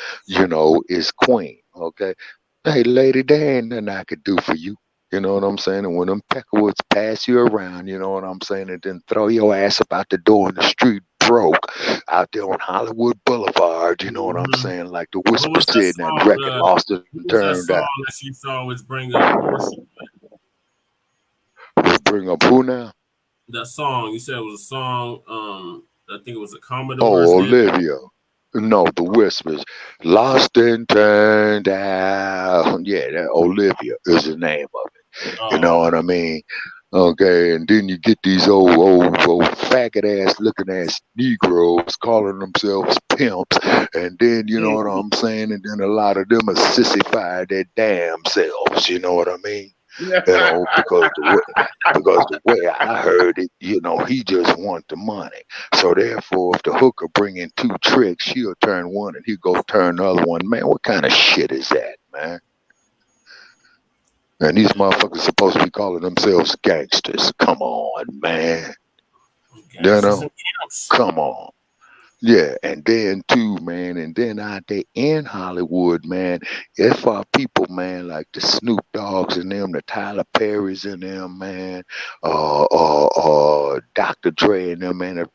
is queen. Okay, hey lady, there ain't nothing I could do for you. You know what I'm saying? And when them peckerwoods pass you around, you know what I'm saying, and then throw your ass up out the door in the street broke out there on Hollywood Boulevard, you know what I'm Mhm. saying? Like the What whisper was that said in that song? record, lost it What and was that turned out. song that she used to always bring up? Portia. Let's bring up who now? That song you said it was a song. I think it was a Commodore's Oh, hit. Olivia. No, the whispers. Lost and turned out. Yeah, that Olivia is the name of it. You know Oh, what I mean? Okay, and then you get these old faggot ass looking ass Negroes calling themselves pimps, and then you know what I'm saying, and then a lot of them are sissified their damn selves. You know what I mean? Because the way I heard it, he just want the money. So therefore, if the hooker bring in two tricks, she'll turn one and he go turn the other one. Man, what kind of shit is that, man? And these motherfuckers supposed to be calling themselves gangsters. Come on, man. You gangsters know, and pimps. come on. Yeah, and then too, man, and then out there in Hollywood, man, if our people, man, like the Snoop Dogs and them, the Tyler Perrys and them, man, Dr. Dre and them, man, if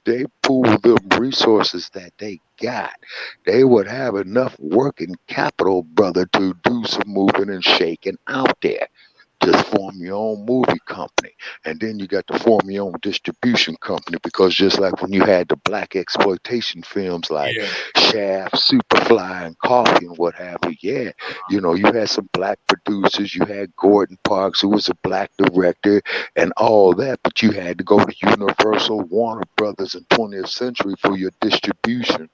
they pool them resources that they got, they would have enough working capital, brother, to do some moving and shaking out there. Just form your own movie company, and then you got to form your own distribution company, because just like when you had the black exploitation films like Yeah. Shaft, Superfly, and Coffee and what have you, yeah, you had some black producers. You had Gordon Parks, who was a black director, and all that, but you had to go to Universal, Warner Brothers, and 20th Century for your distribution.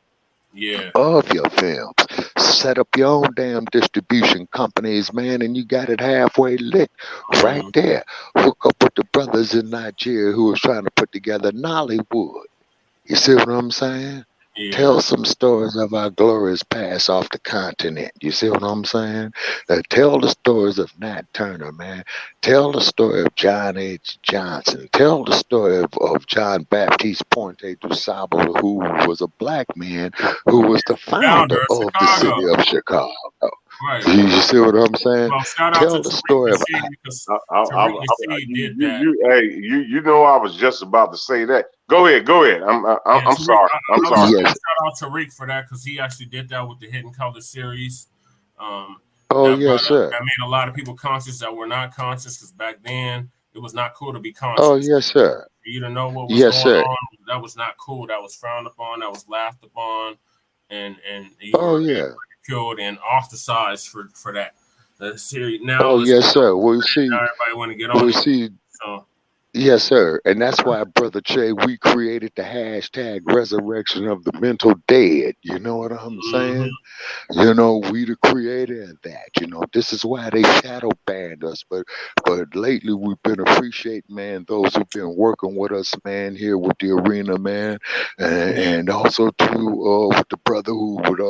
of your films. Set up your own damn distribution companies, man, and you got it halfway lit right there. Hook up with the brothers in Nigeria who was trying to put together Nollywood. You see what I'm saying? Tell some stories of our glorious past off the continent. You see what I'm saying? Tell the stories of Nat Turner, man. Tell the story of John H. Johnson. Tell the story of John Baptiste Pointe du Sable, who was a black man who was the founder of the city of Chicago. Right. You see what I'm saying? Well, shout out Tell to the story of you know I was just about to say that. Go ahead. I'm sorry. I was sorry. shout out to Rick for that because he actually did that with the Hidden Color series. Yes, sir. That made a lot of people conscious that were not conscious because back then it was not cool to be conscious. Oh, yes, sir. For you to know what was going on, that was not cool. That was frowned upon. That was laughed upon, and you were ridiculed and ostracized for that. The series now. Yes, sir. We see. Everybody want to get on. So. Yes, sir. And that's why, Brother Che, we created the hashtag resurrection of the mental dead. You know what I'm saying? You know, we the creator of that. You know, this is why they shadow banned us. But lately we've been appreciating, man, those who've been working with us, man, here with the arena, man. And also, too, with the brother who would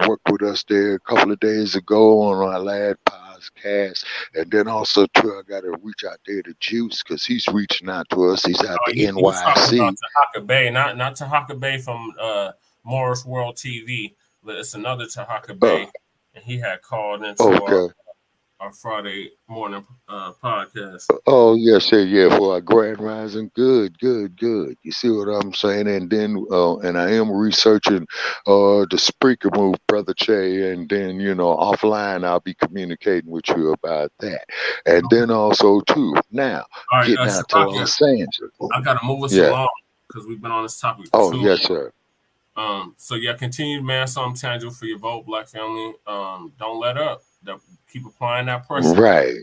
work with us there a couple of days ago on our last podcast. And then also, too, I got to reach out there to Juice because he's reaching out to us. He's out the NYC. Tahaka Bay, not Tahaka Bay from Morris World TV, but it's another Tahaka Bay, and he had called into our Friday morning podcast. Oh, yes, sir. Yeah, for our Grand Rising. Good. You see what I'm saying? And then, and I am researching the Spreaker move, Brother Che. And then, you know, offline, I'll be communicating with you about that. And then also, too, now, getting out to Los Angeles. I got to move us along because we've been on this topic. Yes, sir. So, continue, man, something tangible for your vote, Black family. Don't let up. Keep applying that pressure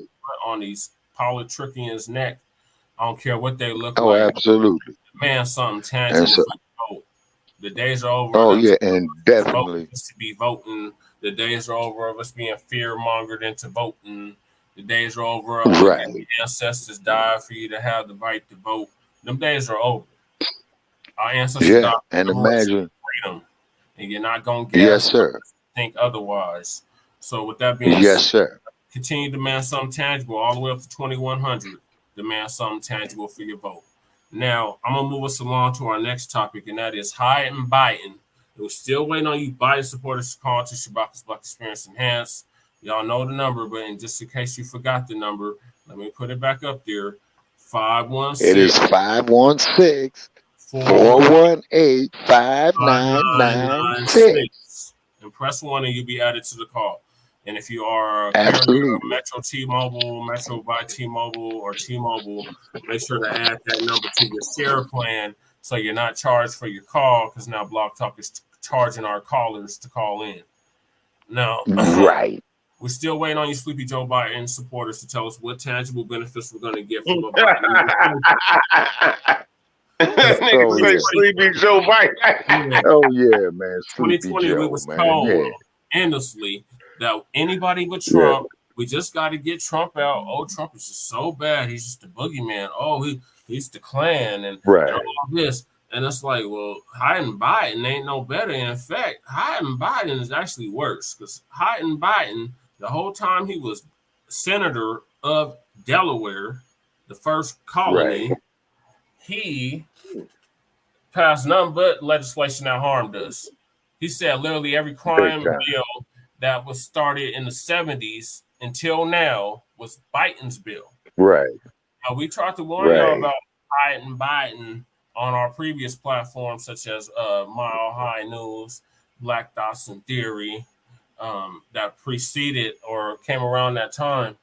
on these politricians' neck. I don't care what they look like. Oh, absolutely. Man, something tangible for your vote. The days are over. Oh, yeah, and definitely. To be voting. The days are over of us being fear-mongered into voting. The days are over of letting ancestors die for you to have the right to vote. Them days are over. Our ancestors died and imagine freedom. And you're not going to think otherwise. So with that being said, continue to demand something tangible all the way up to 2100. Demand something tangible for your vote. Now, I'm going to move us along to our next topic, and that is hiding Biden. We're still waiting on you Biden supporters to call to Shabaka's Black Experience Enhanced. Y'all know the number, but just in case you forgot the number, let me put it back up there. 516. It is 516-418-5996. And press 1 and you'll be added to the call. And if you are a carrier of Metro T-Mobile, Metro by T-Mobile, or T-Mobile, make sure to add that number to your share plan so you're not charged for your call because now Blog Talk is charging our callers to call in. Now, we're still waiting on you Sleepy Joe Biden supporters to tell us what tangible benefits we're going to get from a Biden. Nigga say Sleepy Joe Biden. Oh, yeah, man. 2020, we was told endlessly that anybody but Trump, we just got to get Trump out. Oh, Trump is just so bad. He's just the boogeyman. Oh, he's the Klan and all this. And it's like, well, hiding Biden ain't no better. In fact, hiding Biden is actually worse because hiding Biden, the whole time he was senator of Delaware, the first colony, he passed none but legislation that harmed us. He said literally every crime bill that was started in the 70s until now was Biden's bill. Right. Now, we tried to warn y'all about Biden on our previous platforms, such as Mile High News, Black Dots and Theory, that preceded or came around that time.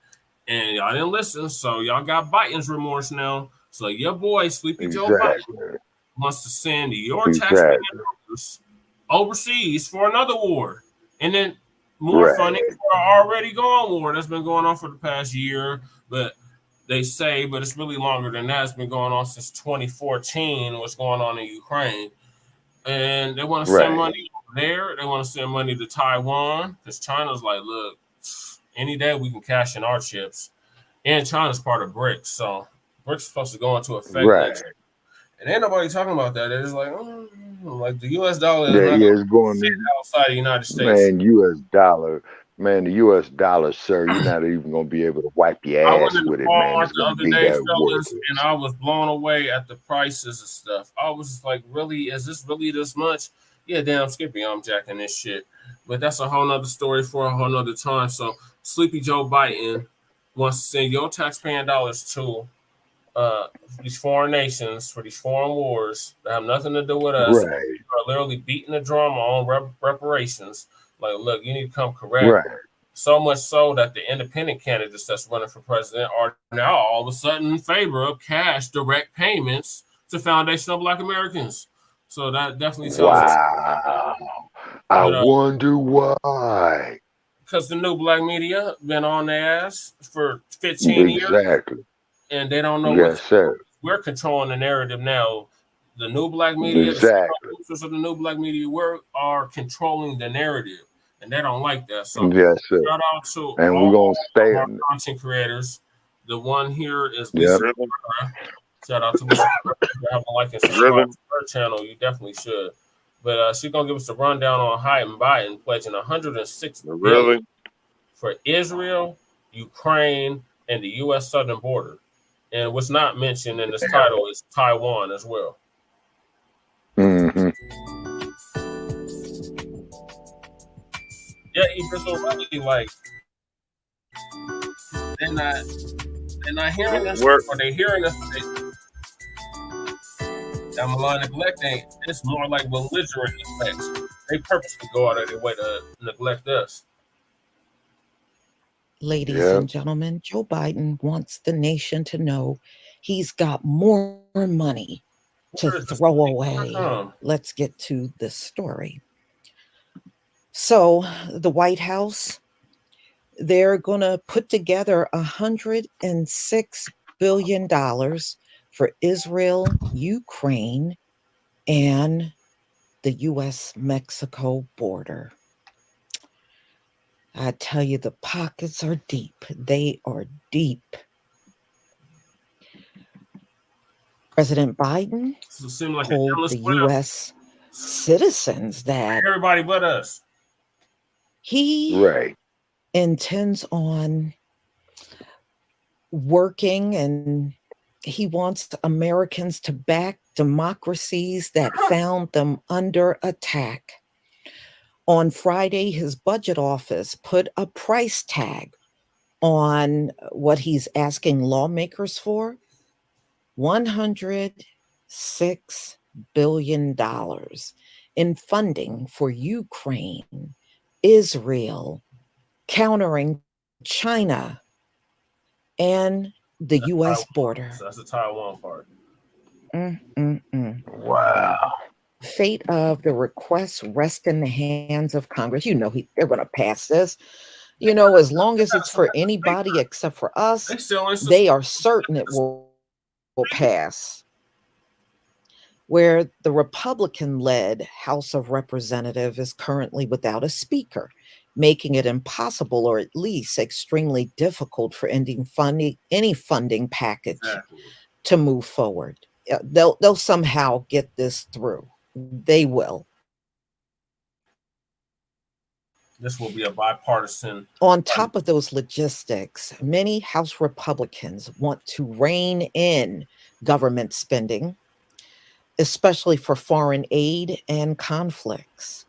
And y'all didn't listen, so y'all got Biden's remorse now. So your boy, Sleepy Joe Biden, wants to send your taxpayer dollars overseas for another war. And then more funding for our already gone war that's been going on for the past year. But they say, but it's really longer than that. It's been going on since 2014, what's going on in Ukraine. And they want to send money over there. They want to send money to Taiwan because China's like, look, any day we can cash in our chips. And China's part of BRICS, so BRICS is supposed to go into effect Right. next year. And ain't nobody talking about that. They're just like the U.S. dollar is Yeah, not yeah, going it's going to sit outside the United States. man, US dollar. Man, the US dollar, sir, you're not even gonna be able to wipe your I went ass into with it, man. Walmart It's the gonna other be day, that fellas, and worthless. I was blown away at the prices and stuff. I was just like, really? Is this really this much? Yeah, damn, Skippy, I'm jacking this shit. But that's a whole nother story for a whole nother time. So, Sleepy Joe Biden wants to send your taxpaying dollars to these foreign nations for these foreign wars that have nothing to do with us. Right, Are literally beating the drum on reparations. Like, look, you need to come correct. right. So much so that the independent candidates that's running for president are now all of a sudden in favor of cash direct payments to Foundation of Black Americans. So that definitely tells us, Wow. I but wonder why. because the new black media been on their ass for 15 years Exactly. and they don't know what Yes, to do. sir. We're controlling the narrative now. The new black media, the Exactly. producers of the new black media, we are controlling the narrative, and they don't like that. So Yes, sir. shout out to And we're gonna all stay of our in it. content creators. The one here is Yep. Lisa. Shout out to Lisa. If you haven't liked and subscribed to her channel, you definitely should. But she's gonna give us a rundown on Biden pledging 106 billion for Israel, Ukraine, and the U.S. southern border. And what's not mentioned in this title is Taiwan as well. Mm-hmm. Yeah, even so really like they're not hearing us or they're hearing us. That malign neglect ain't. It's more like belligerent neglect. They purposely go out of their way to neglect us. Ladies and gentlemen, Joe Biden wants the nation to know he's got more money to throw away. Let's get to the story. So, the White House, they're going to put together $106 billion for Israel, Ukraine, and the U.S.-Mexico border. I tell you, the pockets are deep. They are deep. President Biden told the U.S. citizens that everybody but us. He intends on working and he wants Americans to back democracies that found them under attack. On Friday, his budget office put a price tag on what he's asking lawmakers for. $106 billion in funding for Ukraine, Israel, countering China, and the U.S. border. So that's the Taiwan part. Wow. Fate of the request rests in the hands of Congress. You know, they're going to pass this. You know, as long as it's for anybody except for us, they are certain it will pass. Where the Republican-led House of Representatives is currently without a speaker, making it impossible or at least extremely difficult for any funding package to move forward. They'll somehow get this through. They will. This will be a bipartisan. On top of those logistics, many House Republicans want to rein in government spending, especially for foreign aid and conflicts.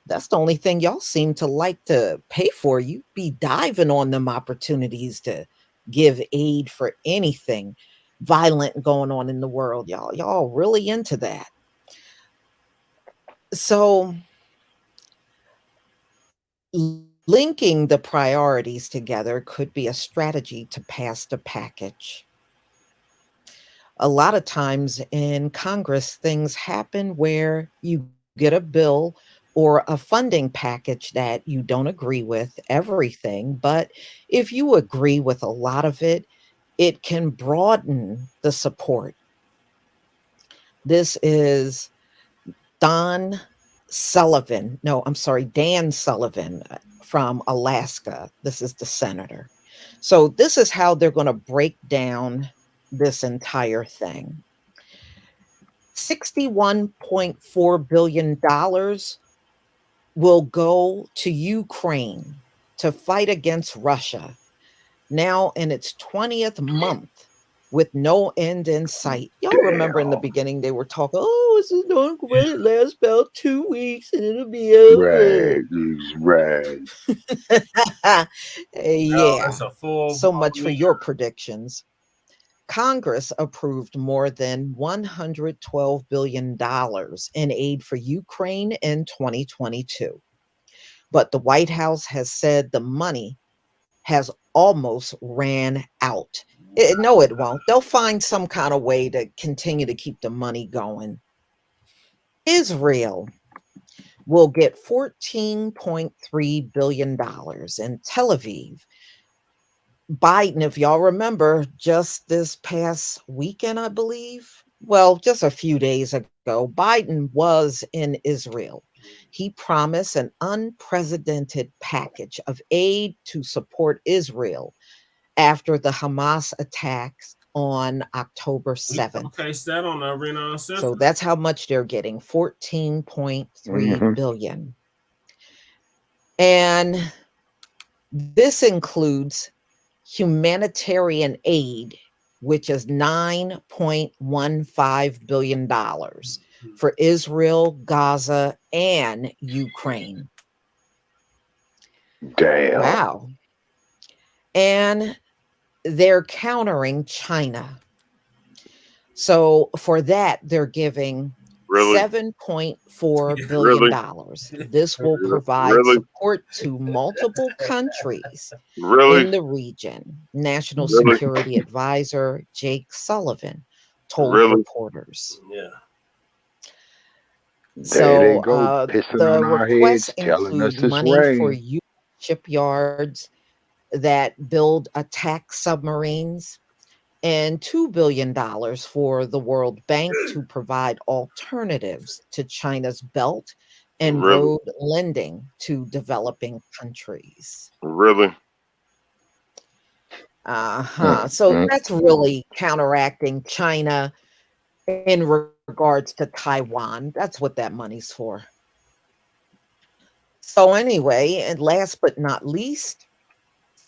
That's the only thing y'all seem to like to pay for. You be diving on them opportunities to give aid for anything violent going on in the world. Y'all really into that. So linking the priorities together could be a strategy to pass the package. A lot of times in Congress, things happen where you get a bill or a funding package that you don't agree with everything, but if you agree with a lot of it, it can broaden the support. This is Don Sullivan, no, I'm sorry, Dan Sullivan from Alaska. This is the senator. So this is how they're going to break down this entire thing. $61.4 billion will go to Ukraine to fight against Russia, now in its 20th month with no end in sight. Y'all remember in the beginning they were talking, oh, this is doing great, last about 2 weeks and it'll be over. Right. Yeah. So much for your predictions. Congress approved more than $112 billion in aid for Ukraine in 2022. But the White House has said the money has almost ran out. No, it won't. They'll find some kind of way to continue to keep the money going. Israel will get $14.3 billion, and Tel Aviv, Biden, if y'all remember, just this past weekend, I believe, well, just a few days ago, Biden was in Israel. He promised an unprecedented package of aid to support Israel after the Hamas attacks on October 7th. Okay, set on Arena. So that's how much they're getting, 14.3 billion. And this includes humanitarian aid, which is $9.15 billion for Israel, Gaza, and Ukraine. Damn. Wow. And they're countering China. So for that, they're giving $7.4 billion. This will provide support to multiple countries in the region. National Security Advisor Jake Sullivan told reporters. Yeah. So pissing the on our requests heads, telling us include it's money rain. for U shipyards that build attack submarines, and $2 billion for the World Bank to provide alternatives to China's Belt and Road lending to developing countries. Really? So that's really counteracting China in regards to Taiwan. That's what that money's for. So anyway, and last but not least,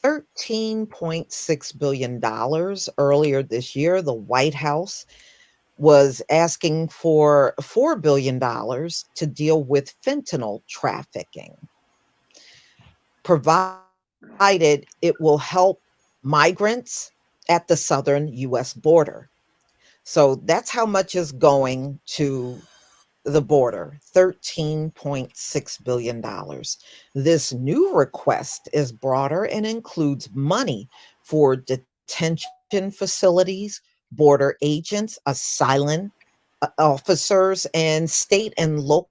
$13.6 billion earlier this year, the White House was asking for $4 billion to deal with fentanyl trafficking, provided it will help migrants at the southern U.S. border. So that's how much is going to the border, $13.6 billion. This new request is broader and includes money for detention facilities, border agents, asylum officers, and state and local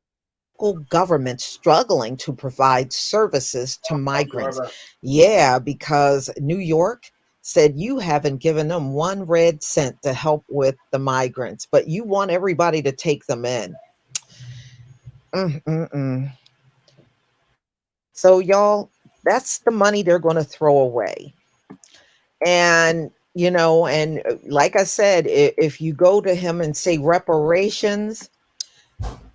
governments struggling to provide services to migrants. Yeah, because New York said you haven't given them one red cent to help with the migrants, but you want everybody to take them in. So y'all, that's the money they're going to throw away. And, you know, and like I said, if you go to him and say reparations,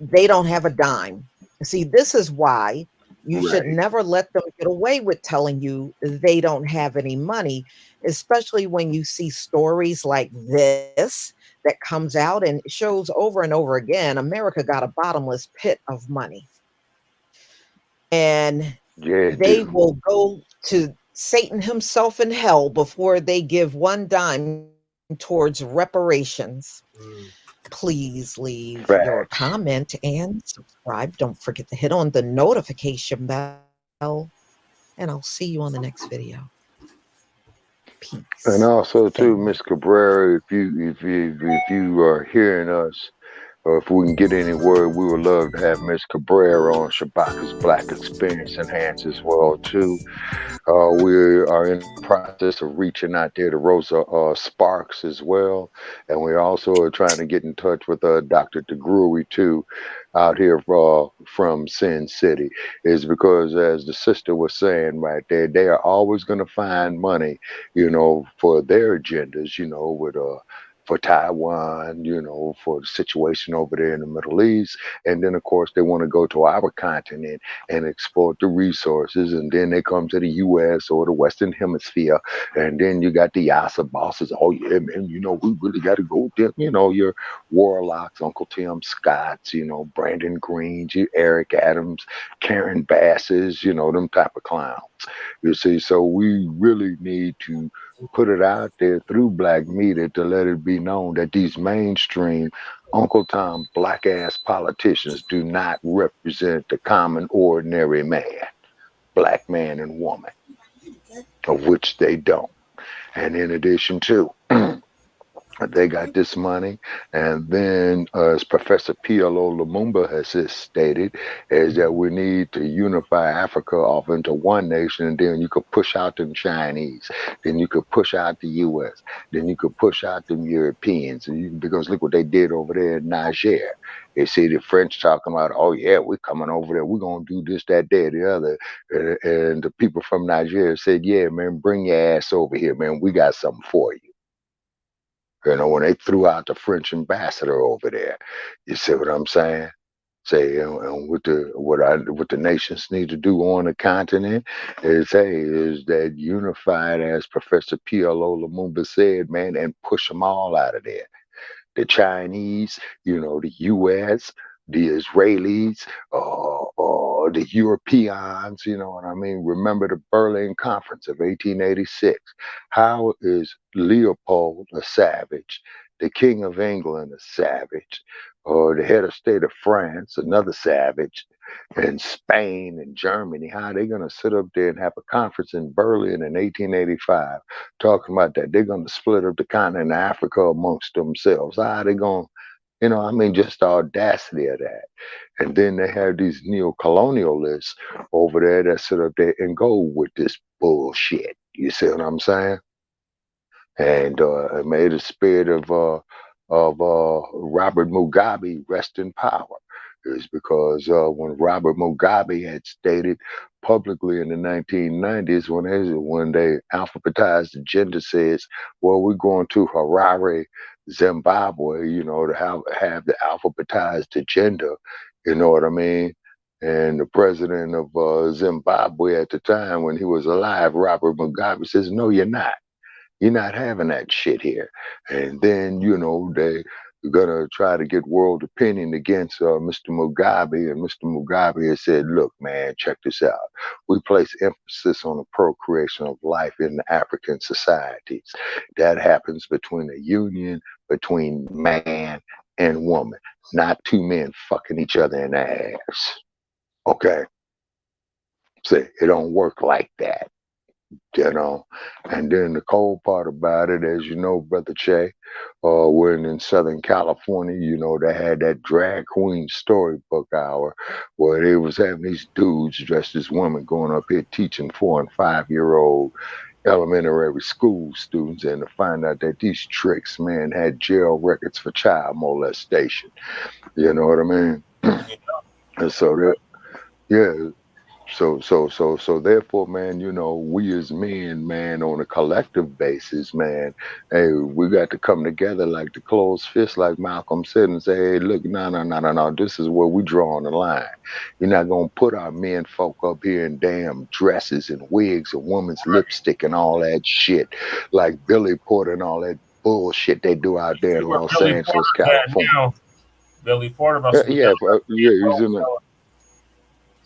they don't have a dime. See, this is why you should never let them get away with telling you they don't have any money, especially when you see stories like this that comes out and shows over and over again, America got a bottomless pit of money. And they will go to Satan himself in hell before they give one dime towards reparations. Please leave your comment and subscribe. Don't forget to hit on the notification bell, and I'll see you on the next video. Peace. And also too, Miss Cabrera, if you are hearing us, If we can get any word, we would love to have Miss Cabrera on Shabaka's Black Experience Enhanced as well too. We are in the process of reaching out there to Rosa Sparks as well, and we also are trying to get in touch with Dr. DeGruy too, out here from Sin City. Is because, as the sister was saying right there, they are always going to find money, for their agendas, with for Taiwan, for the situation over there in the Middle East. And then, of course, they want to go to our continent and exploit the resources. And then they come to the U.S. or the Western Hemisphere. And then you got the Yasa bosses. Oh, yeah, man, we really got to go with them. Your Warlocks, Uncle Tim Scotts, Brandon Greens, you Eric Adams, Karen Basses, them type of clowns. You see, so we really need to put it out there through black media to let it be known that these mainstream Uncle Tom black ass politicians do not represent the common ordinary man, black man and woman, of which they don't. And in addition to, they got this money, and then as Professor P.L.O. Lumumba has just stated, is that we need to unify Africa off into one nation, and then you could push out them Chinese, then you could push out the U.S., then you could push out them Europeans, because look what they did over there in Niger. They see the French talking about, oh yeah, we're coming over there, we're going to do this, that, there, the other, and the people from Nigeria said, yeah, man, bring your ass over here, man, we got something for you. When they threw out the French ambassador over there, you see what I'm saying? Say, and what the nations need to do on the continent is that unified, as Professor P.L.O. Lumumba said, man, and push them all out of there. The Chinese, the U.S., the Israelis, the Europeans, you know what I mean? Remember the Berlin Conference of 1886. How is Leopold a savage? The King of England a savage? Or the head of state of France, another savage? And Spain and Germany, how are they going to sit up there and have a conference in Berlin in 1885 talking about that? They're going to split up the continent of Africa amongst themselves. How are they going to, just the audacity of that. And then they have these neo-colonialists over there that sit up there and go with this bullshit. You see what I'm saying? And may the spirit of Robert Mugabe rest in power. Is because when Robert Mugabe had stated publicly in the 1990s, when they alphabetized the agenda, says, well, we're going to Harare, Zimbabwe, to have the alphabetized agenda, you know what I mean? And the president of Zimbabwe at the time, when he was alive, Robert Mugabe, says, no, you're not. You're not having that shit here. And then, they're going to try to get world opinion against Mr. Mugabe. And Mr. Mugabe has said, look, man, check this out. We place emphasis on the procreation of life in the African societies. That happens between a union between man and woman, not two men fucking each other in the ass. Okay? See, it don't work like that. And then the cold part about it, as you know, Brother Che, when in Southern California, they had that drag queen storybook hour where they was having these dudes dressed as women going up here teaching 4- and 5-year-old elementary school students, and to find out that these tricks, man, had jail records for child molestation. You know what I mean? And so that, yeah. So therefore, man, we as men, man, on a collective basis, man, hey, we got to come together like the closed fist, like Malcolm said, and say, hey, look, no, this is where we draw on the line. You're not going to put our men folk up here in damn dresses and wigs and women's lipstick and all that shit, like Billy Porter and all that bullshit they do out there in Los Angeles, California. Billy Porter, he's in the...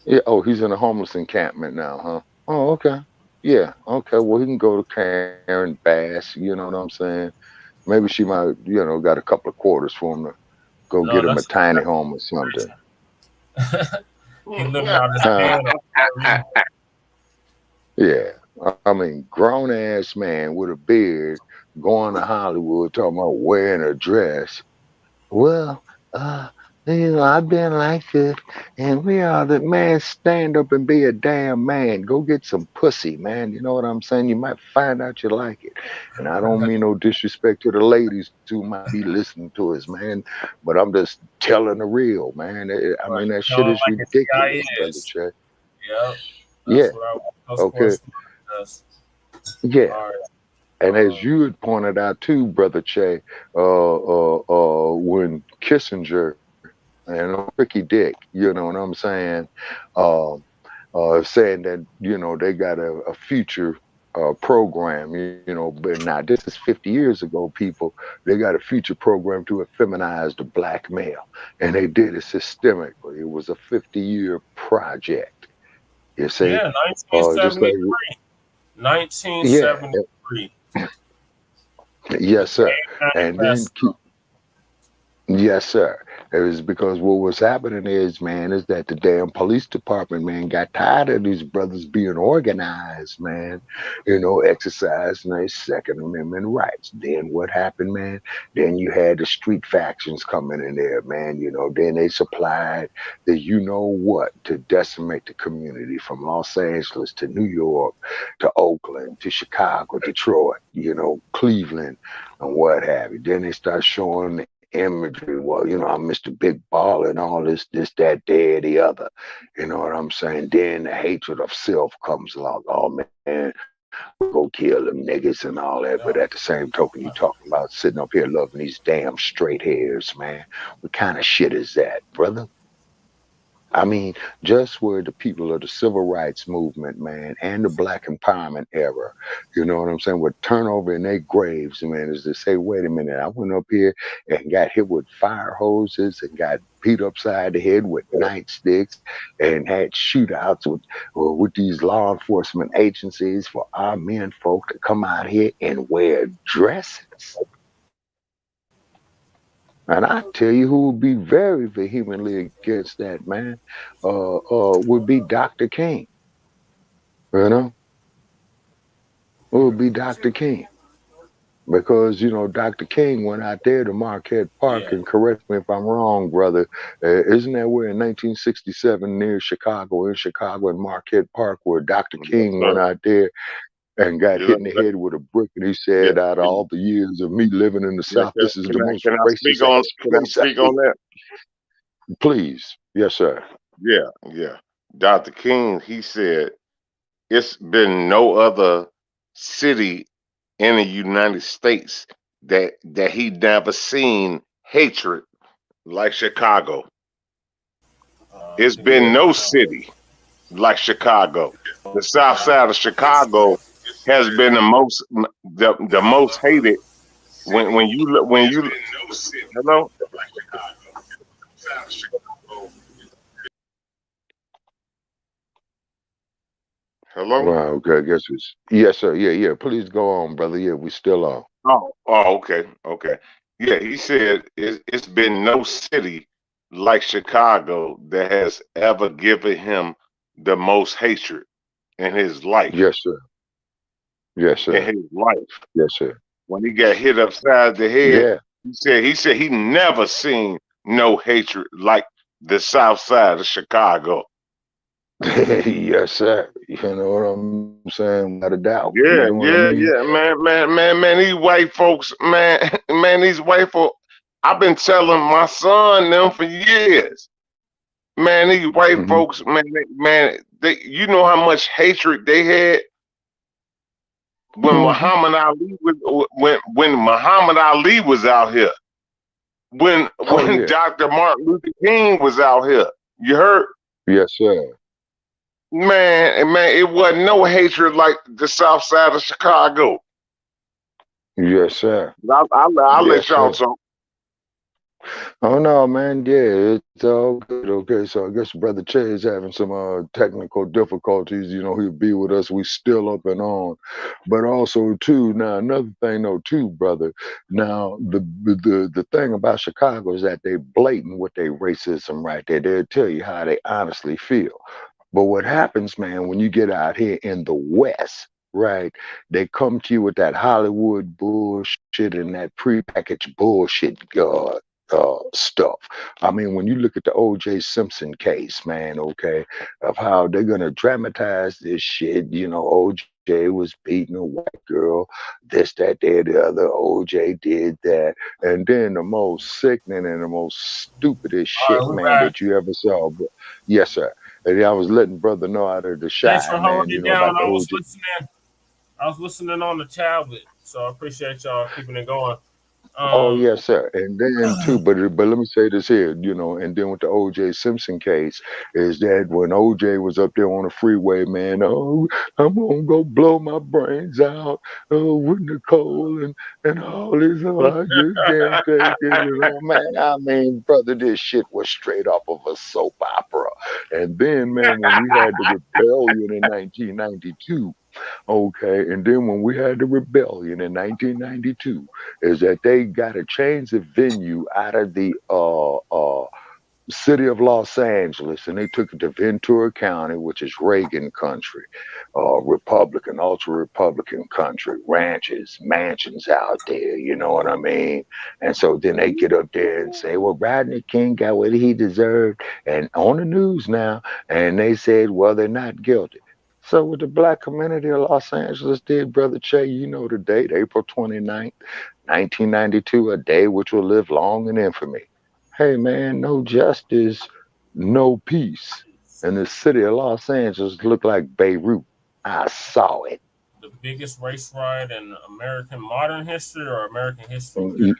Yeah, oh, he's in a homeless encampment now, huh? Oh, okay. Yeah, okay. Well, he can go to Karen Bass, you know what I'm saying? Maybe she might, got a couple of quarters for him to go get him a tiny home or something. He living out his hand. Yeah. Grown ass man with a beard going to Hollywood talking about wearing a dress. Well, uh, I've been like this, and we are the man. Stand up and be a damn man. Go get some pussy, man. You know what I'm saying? You might find out you like it. And I don't mean no disrespect to the ladies who might be listening to us, man. But I'm just telling the real, man. I mean, that shit is Like it's ridiculous, brother is. Chet. Yep. Yeah. That's what our West Coast Okay. correspondent does. Yeah. All right. And as you had pointed out too, brother Che, when Kissinger and Ricky Dick, you know what I'm saying, saying that they got a future program, but now this is 50 years ago. People, they got a future program to feminize the black male, and they did it systemically. It was a 50-year project. You see, Yeah, just like 1973. yes, sir, and then. Yes, sir. It was because what was happening is, man, is that the damn police department, man, got tired of these brothers being organized, man, exercising their Second Amendment rights. Then what happened, man? Then you had the street factions coming in there, man, then they supplied the what to decimate the community from Los Angeles to New York to Oakland to Chicago, Detroit, Cleveland, and what have you. Then they start showing imagery. Well, I'm Mr. Big Ball and all this, that, there, the other. You know what I'm saying? Then the hatred of self comes along. Oh man, we go kill them niggas and all that. But at the same token, you talking about sitting up here loving these damn straight hairs, man. What kind of shit is that, brother? I mean, just where the people of the civil rights movement, man, and the black empowerment era, you know what I'm saying, would turn over in their graves, man, is to say, wait a minute, I went up here and got hit with fire hoses and got beat upside the head with nightsticks and had shootouts with these law enforcement agencies for our men folk to come out here and wear dresses. And I tell you who would be very vehemently against that, man, would be Dr. King. It would be Dr. King. Because, Dr. King went out there to Marquette Park, and correct me if I'm wrong, brother, isn't that where in 1967 near Chicago, in Marquette Park, where Dr. King went out there and got hit in the head with a brick, and he said, out of all the years of me living in the South, this is the most racist place. Can I speak on that? Please. Yes, sir. Yeah. Dr. King, he said, it's been no other city in the United States that he never seen hatred like Chicago. It's been no city like Chicago. The South Side of Chicago has been the most hated. When you hello. Hello? Wow, okay, I guess it's yes, sir. Yeah. Please go on, brother. Yeah, we still on. Okay. Yeah, he said it's been no city like Chicago that has ever given him the most hatred in his life. Yes, sir. Yes, sir. In his life. Yes, sir. When he got hit upside the head, he said he never seen no hatred like the South Side of Chicago. Yes, sir. You know what I'm saying? Without a doubt. Yeah, you know yeah. Man. These white folks, man. These white folks. I've been telling my son them for years. Man, these white folks, they, you know how much hatred they had when Muhammad Ali was when Muhammad Ali was out here. When Dr. Martin Luther King was out here. You heard? Yes, sir. Man, it wasn't no hatred like the South Side of Chicago. Yes, sir. I'll let y'all talk. Oh no, man. Yeah, it's all good. Okay, so I guess Brother Che is having some technical difficulties. He'll be with us. We still up and on, but also too. Now another thing though too, brother. Now the thing about Chicago is that they blatant with their racism right there. They'll tell you how they honestly feel. But what happens, man, when you get out here in the West, right? They come to you with that Hollywood bullshit and that prepackaged bullshit, God. stuff. I mean, when you look at the O.J. Simpson case, man, okay, of how they're gonna dramatize this shit. You know, O.J. was beating a white girl, this, that, there, the other. O.J. did that, and then the most sickening and the most stupidest All shit, right, we're man, back. that you ever saw. Yes, sir. And I was letting brother know out of the Thanks shy, for man. holding You it know down. about the I was O.J. listening. I was listening on the tablet, so I appreciate y'all keeping it going. Oh yes, sir. And then too, but let me say this here, you know, and then with the O.J. Simpson case, is that when O.J. was up there on the freeway, man, oh, I'm gonna go blow my brains out, oh, with Nicole and all this, oh, I just can't take it, you know, man. I mean, brother, this shit was straight off of a soap opera. And then, man, when we had the rebellion in 1992. Okay, and then when we had the rebellion in 1992, is that they got to change the venue out of the city of Los Angeles, and they took it to Ventura County, which is Reagan country, Republican, ultra Republican country, ranches, mansions out there, you know what I mean? And so then they get up there and say, well, Rodney King got what he deserved, and on the news now, and they said, well, they're not guilty. So what the black community of Los Angeles did, Brother Che, you know the date, April 29th, 1992, a day which will live long in infamy. Hey man, no justice, no peace. And the city of Los Angeles looked like Beirut. I saw it. The biggest race riot in American modern history or American history Y-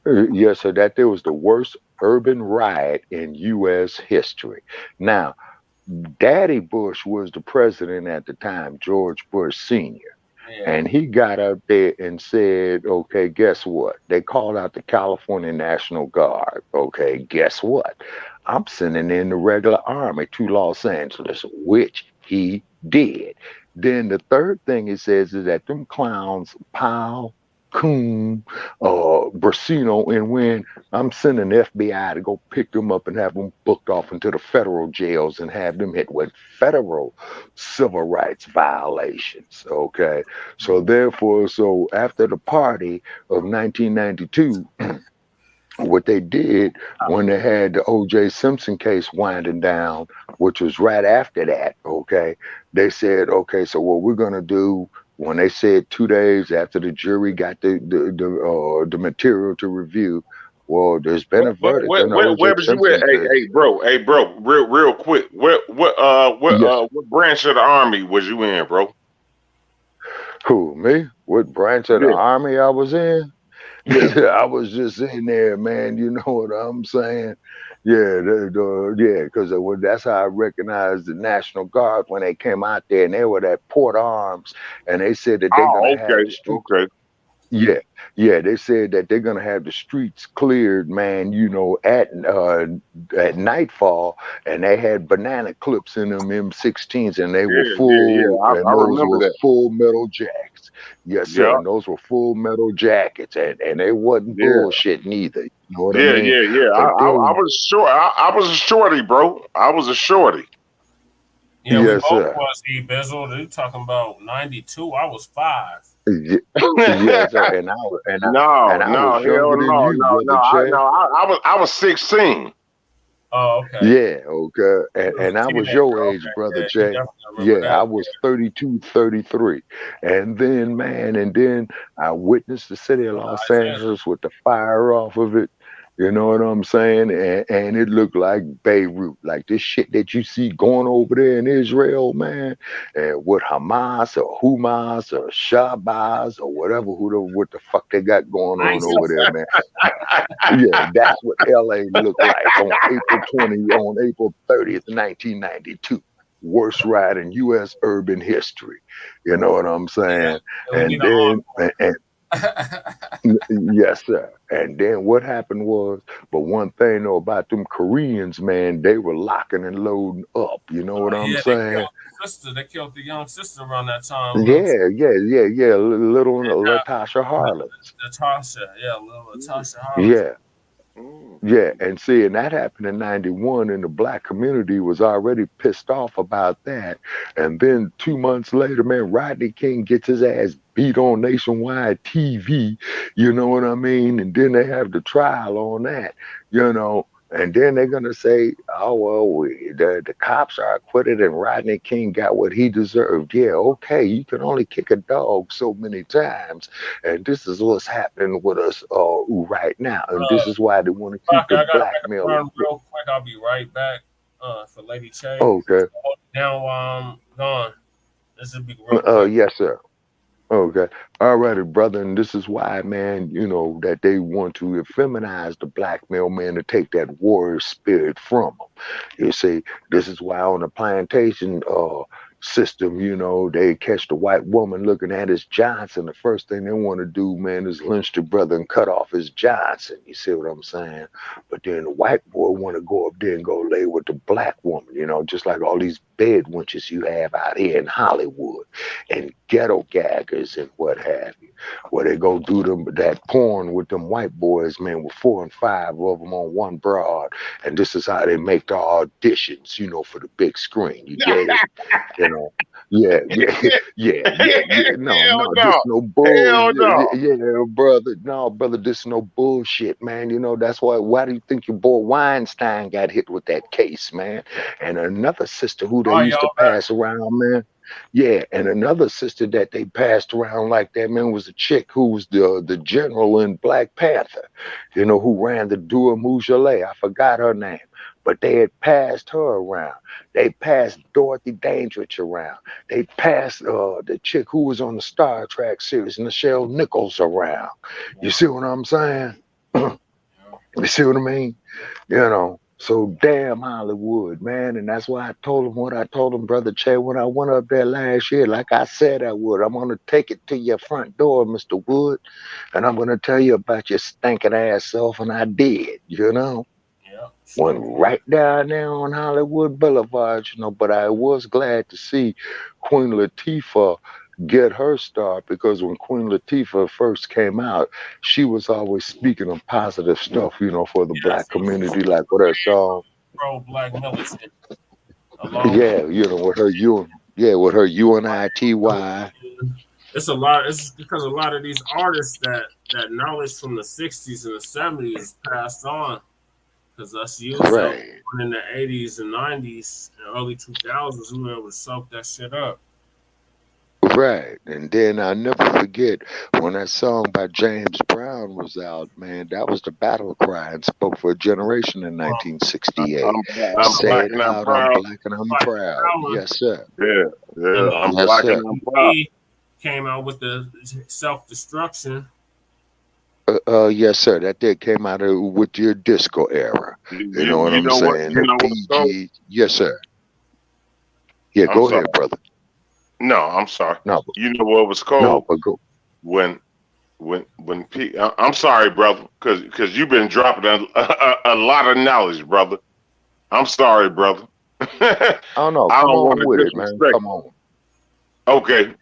period? Yes, so that there was the worst urban riot in U.S. history. Now, Daddy Bush was the president at the time, George Bush Sr. Yeah. And he got up there and said, okay, guess what? They called out the California National Guard. Okay, guess what? I'm sending in the regular army to Los Angeles, which he did. Then the third thing he says is that them clowns, Powell, Coon, Brasino, and Wynn, I'm sending the FBI to go pick them up and have them booked off into the federal jails and have them hit with federal civil rights violations. Okay. So therefore, so after the party of 1992, what they did when they had the O.J. Simpson case winding down, which was right after that, okay, they said, okay, so what we're gonna do when they said 2 days after the jury got the material to review, well, there's been a verdict in the O.J. Where was you at? Simpson case. Hey, bro, real quick. Yes. What branch of the army was you in, bro? Who, me? What branch of the Yeah, army I was in? yeah. I was just in there, man. You know what I'm saying? Yeah, yeah, because that's how I recognized the National Guard when they came out there and they were at Port Arms, and they said that they're gonna Oh, have okay, the streets. okay. Yeah, yeah, they said that they're gonna have the streets cleared, man. You know, at nightfall, and they had banana clips in them M16s, and they were Yeah. full, and I those remember were that. full metal jacks. Yes, sir, Yeah, and those were full metal jackets, and they wasn't yeah, bullshit neither. You know what I mean? yeah. But I then, was short. I was a shorty, bro. I was a shorty. Yeah, we yes, both sir. was E Bizzle. They talking about 92. I was 5. Yes, sir. And I was Hell younger than you, brother Che. I was 16. Oh, okay. Yeah, okay. He was And a I was teenager. your age, Okay, brother yeah, he Jay. definitely remember Yeah, I that. was 32, 33. And then, man, and then I witnessed the city of Los Isaiah. Angeles with the fire off of it. You know what I'm saying? And it looked like Beirut, like this shit that you see going over there in Israel, man. And with Hamas or Humas or Shabazz or whatever, what the fuck they got going on over ISIS. there, man. Yeah, that's what LA looked like on April 30th, 1992. Worst ride in U.S. urban history. You know what I'm Yeah, saying? and we need And an then, encore. yes, sir. And then what happened was, but one thing though about them Koreans, man, they were locking and loading up. You know what I'm Yeah, they saying? killed the sister. They killed the young sister around that time. Yeah. Little And, Latasha Harlins. Natasha. Yeah, little Natasha Harless. Yeah. Mm. Yeah, and see, and that happened in '91, and the black community was already pissed off about that. And then 2 months later, man, Rodney King gets his ass beat on nationwide TV, you know what I mean? And then they have the trial on that, you know. And then they're gonna say, "Oh well, the cops are acquitted, and Rodney King got what he deserved." Yeah, okay, you can only kick a dog so many times, and this is what's happening with us right now, and this is why they want to keep the I gotta make a blackmail. run real quick. I'll be right back. For Lady Che. Okay. Hold it down while I'm gone. This will be real quick. Yes, sir. Okay. All righty, brother. And this is why, man, you know, that they want to feminize the black male man to take that warrior spirit from them. You see, this is why on the plantation system, you know, they catch the white woman looking at his Johnson. The first thing they want to do, man, is lynch the brother and cut off his Johnson. You see what I'm saying? But then the white boy want to go up there and go lay with the black woman, you know, just like all these bed wenches you have out here in Hollywood and ghetto gaggers and what have you, where they go do them that porn with them white boys, man, with 4 and 5 of them on one broad, and this is how they make the auditions, you know, for the big screen. You get it? You know? Yeah. No, this no bullshit. Yeah, brother. No, brother, this no bullshit, man. You know, that's why do you think your boy Weinstein got hit with that case, man? And another sister who they used to pass around, man. Yeah, and another sister that they passed around like that, man, was a chick who was the general in Black Panther, you know, who ran the Dua Mujale. I forgot her name, but they had passed her around. They passed Dorothy Dandridge around. They passed the chick who was on the Star Trek series, Nichelle Nichols, around. You see what I'm saying? You see what I mean? You know. So damn Hollywood, man. And that's why I told him what I told him, Brother Che, when I went up there last year. Like I said I would. I'm going to take it to your front door, Mr. Wood. And I'm going to tell you about your stinking ass self. And I did, you know. Yeah. Went right down there on Hollywood Boulevard, you know. But I was glad to see Queen Latifah get her start, because when Queen Latifah first came out, she was always speaking of positive stuff, you know, for the black community, like with her song. Pro-black militant. Yeah, you know, with her UNITY. It's a lot. It's because a lot of these artists that knowledge from the 60s and the 70s passed on. Because us youth in the 80s and 90s and early 2000s, we were able to soak that shit up. Right. And then I'll never forget when that song by James Brown was out, man, that was the battle cry and spoke for a generation in 1968. I'm Say black it out, I'm black and I'm proud. Yes, sir. Yeah, I'm black and I'm proud. He came out with the self-destruction. Yes, sir. That did came out with your disco era. You know what I'm saying? The yes, sir. Yeah, go ahead, brother. No, I'm sorry. No, you know what was cold? No, but go. When I'm sorry, brother, because you've been dropping a lot of knowledge, brother. I'm sorry, brother. Oh no, I come don't on with it, man. Come on. Okay,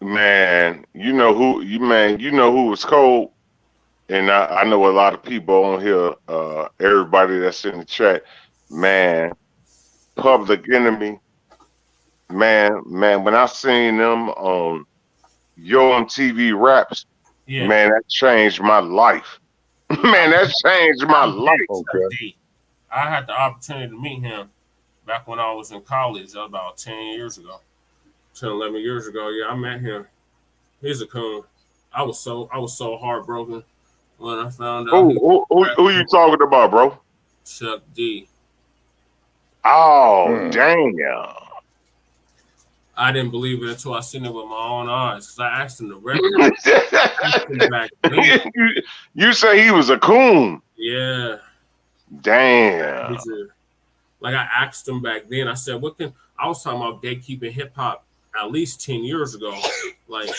man. You know who was cold, and I know a lot of people on here. Everybody that's in the chat, man. Public Enemy. Man, when I seen them on Yo MTV Raps, man, that changed my life. Man, that changed my life. Okay. I had the opportunity to meet him back when I was in college, about 10 years ago. 10, 11 years ago. Yeah, I met him. He's a coon. I was so heartbroken when I found out. Who you talking about, bro? Chuck D. Oh, damn. I didn't believe it until I seen it with my own eyes, because I asked him the record. Back then. You say he was a coon? Yeah. Damn. Like I asked him back then. I said, I was talking about gatekeeping hip hop at least 10 years ago. Like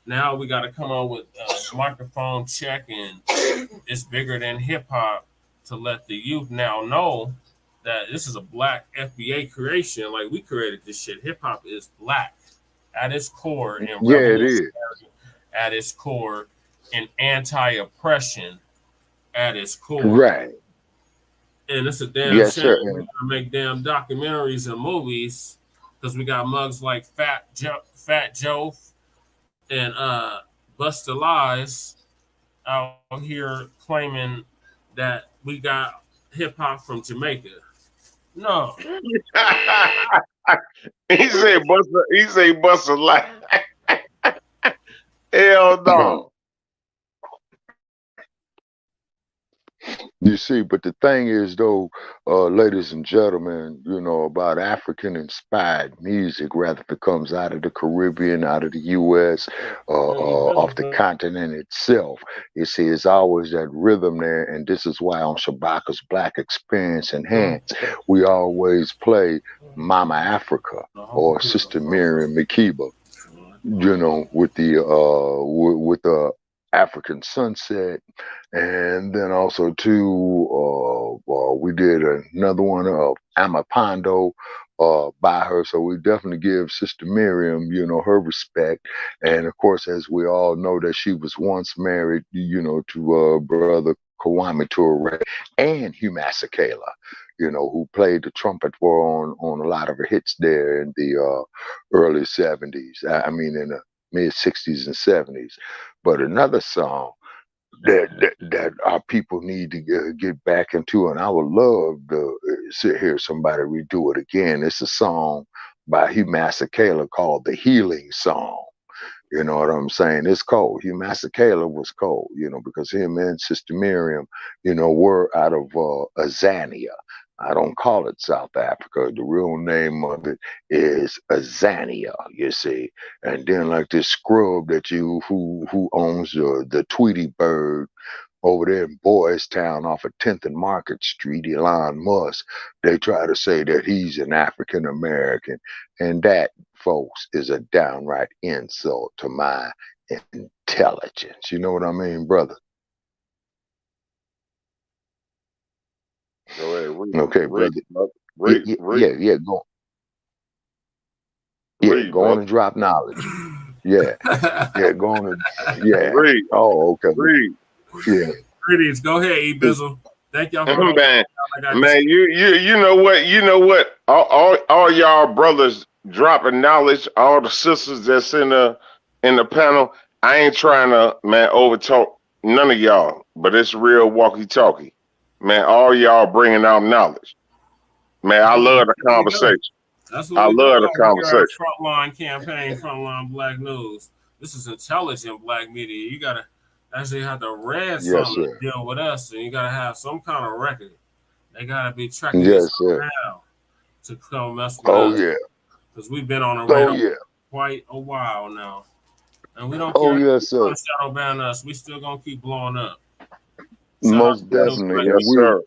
now we got to come on with a microphone check, and it's bigger than hip hop to let the youth now know that this is a black FBA creation. Like we created this shit. Hip hop is black at its core, and it is at its core, and anti-oppression, at its core. Right. And it's a damn Yes, shame sir. we gotta make damn documentaries and movies because we got mugs like Fat Joe and Busta Lies out here claiming that we got hip hop from Jamaica. No. He said Busta Lies. Hell no. You see, but the thing is, though, ladies and gentlemen, about African-inspired music, rather if it comes out of the Caribbean, out of the U.S., off the continent itself, you see, it's always that rhythm there, and this is why on Shabaka's Black Experience Enhanced, we always play Mama Africa or Sister Miriam Makeba, with the African Sunset. And then also too, we did another one of Amapondo by her. So we definitely give Sister Miriam, her respect. And of course, as we all know, that she was once married, to Brother Kwame Ture and Hugh Masekela, who played the trumpet on a lot of her hits there in the early 70s. I mean, in the mid 60s and 70s. But another song that our people need to get back into, and I would love to hear somebody redo it again. It's a song by Hugh Masekela called "The Healing Song." You know what I'm saying? It's cold. Hugh Masekela was cold, because him and Sister Miriam, were out of Azania. I don't call it South Africa. The real name of it is Azania, you see. And then like this scrub that who owns the Tweety Bird over there in Boys Town off of 10th and Market Street, Elon Musk, they try to say that he's an African American. And that, folks, is a downright insult to my intelligence. You know what I mean, brother? Go ahead, read, okay, read, brother. Read, Yeah, go. Yeah, read, go bro. on and drop knowledge. Yeah, go on and Read. Oh, okay. Read. Yeah. Greetings. Go ahead, E Bizzle. Thank y'all for Man, you know what? All y'all brothers dropping knowledge, all the sisters that's in the panel. I ain't trying to overtalk none of y'all, but it's real walkie-talkie. Man, all y'all bringing out knowledge. Man, I love the conversation. That's what I love the conversation. Frontline campaign, Frontline Black News. This is intelligent black media. You gotta actually have to read something to deal with us, and you gotta have some kind of record. They gotta be tracking us down to come mess with us. Oh yeah, because we've been on a radar quite a while now, and we don't care. Oh yes, sir. Shadow ban us. We still gonna keep blowing up. Most definitely, yes, sir.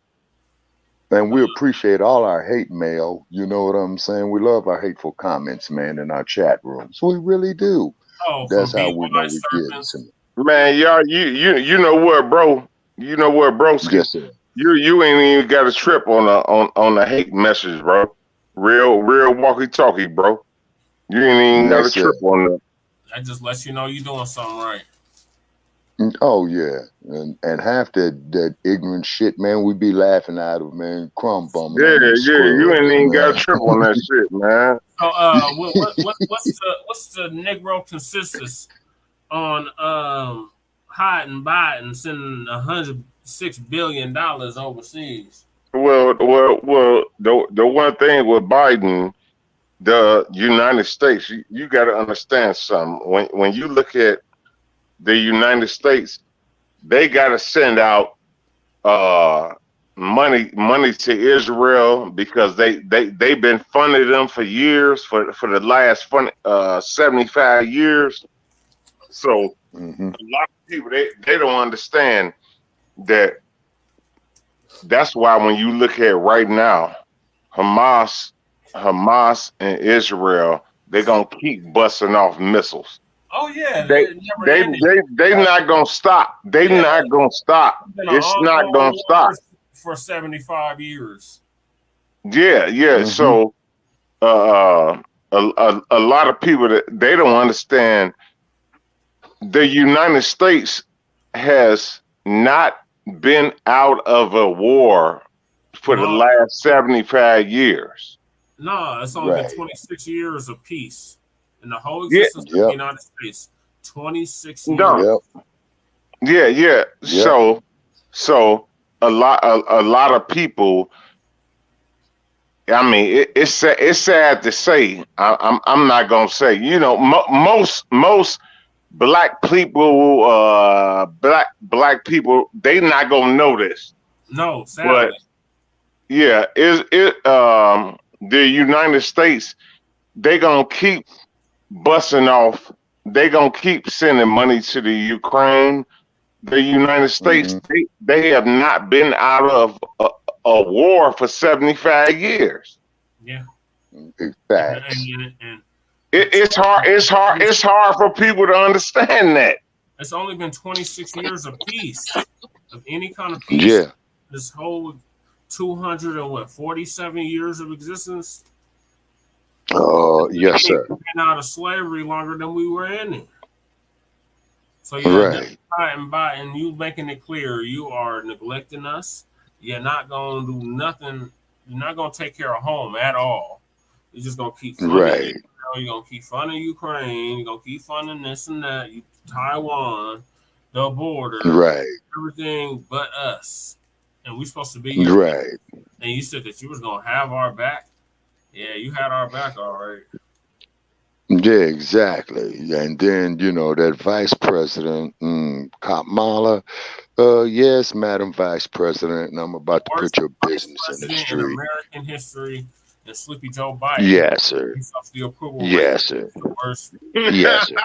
And we appreciate all our hate mail. You know what I'm saying? We love our hateful comments, man, in our chat rooms. We really do. Oh, that's how we know we get some. Man, y'all, you know what, bro? You know what, bro? Yes, sir. You ain't even got a trip on the hate message, bro. Real walkie-talkie, bro. You ain't even got a trip on that. That just lets you know you're doing something right. Oh yeah, and half that ignorant shit, man, we be laughing at of, man. Crumb bum. Yeah, you ain't even got a trip on that shit, man. What's the Negro consensus on hiding Biden sending $106 billion overseas? Well, the one thing with Biden, the United States, you got to understand something. When you look at the United States, they got to send out money to Israel because they've been funding them for years, for the last 75 years. So a lot of people they don't understand that. That's why when you look at right now, Hamas and Israel, they're gonna keep busting off missiles. Oh yeah, they not gonna stop. They not gonna stop. It's not gonna stop for 75 years. Yeah. So a lot of people that they don't understand. The United States has not been out of a war for the last 75 years. No, it's only been 26 years of peace in the whole existence of the United States. 26 years. No. Yeah. So a lot of people. I mean, it's sad to say. I'm not gonna say. You know, most black people, black people, they not gonna know this. No, sadly. But yeah, the United States, they gonna keep busting off. They gonna keep sending money to the Ukraine. The United States, they have not been out of a war for 75 years. Yeah. Exactly. It's hard for people to understand that. It's only been 26 years of peace, of any kind of peace. Yeah. This whole 247 years of existence. Yes, sir. We've been out of slavery longer than we were in it. So and you making it clear you are neglecting us. You're not gonna do nothing. You're not gonna take care of home at all. You're just gonna keep funding. Right. You're gonna keep funding Ukraine. You're gonna keep funding this and that. Taiwan, the border, right? Everything but us. And we're supposed to be right. And you said that you was gonna have our back. Yeah, you had our back, all right. Yeah, exactly. And then, you know, that Vice President, Kamala, yes, Madam Vice President, and I'm about to put your business in the street. In American history, and Sleepy Joe Biden. Yes, sir. Yes, sir. Yes, sir.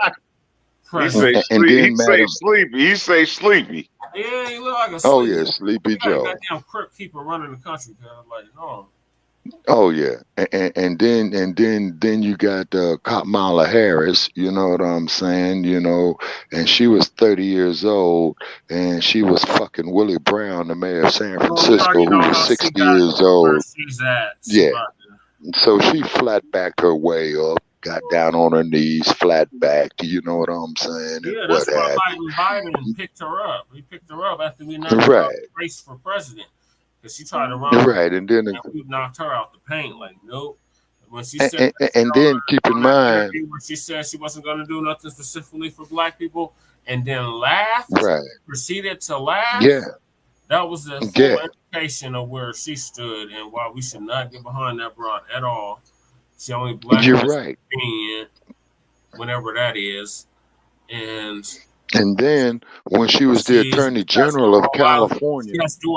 He say sleepy. Yeah, he look like a sleepy. Oh, yeah, Sleepy Joe. Goddamn crypt keeper running the country, like, no. Oh yeah, and then you got Kamala Harris. You know what I'm saying? You know, and she was 30 years old, and she was fucking Willie Brown, the mayor of San Francisco, who was 60 years old. Yeah, so she flat backed her way up, got down on her knees, flat backed. You know what I'm saying? Yeah, that's why Biden picked her up. He picked her up after we knocked her out the race for president. Because she tried to run, right, and then we knocked her out the paint. Like, nope. When she said, and then keep in mind, when she said she wasn't going to do nothing specifically for black people, and then laughed, proceeded to laugh. Yeah, that was the full indication of where she stood and why we should not get behind that broad at all. She only black. You're right. Whenever that is, and then when she was the Attorney General of California, she has to do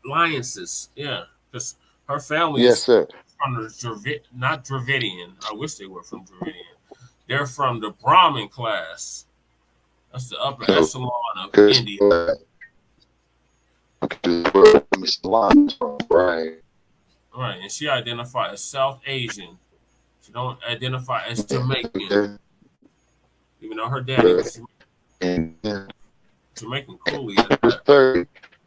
alliances. Yeah, because her family is from the not Dravidian. I wish they were from Dravidian. They're from the Brahmin class. That's the upper echelon of India. Right, and she identified as South Asian. She don't identify as Jamaican, even though her daddy was Jamaican Cooley.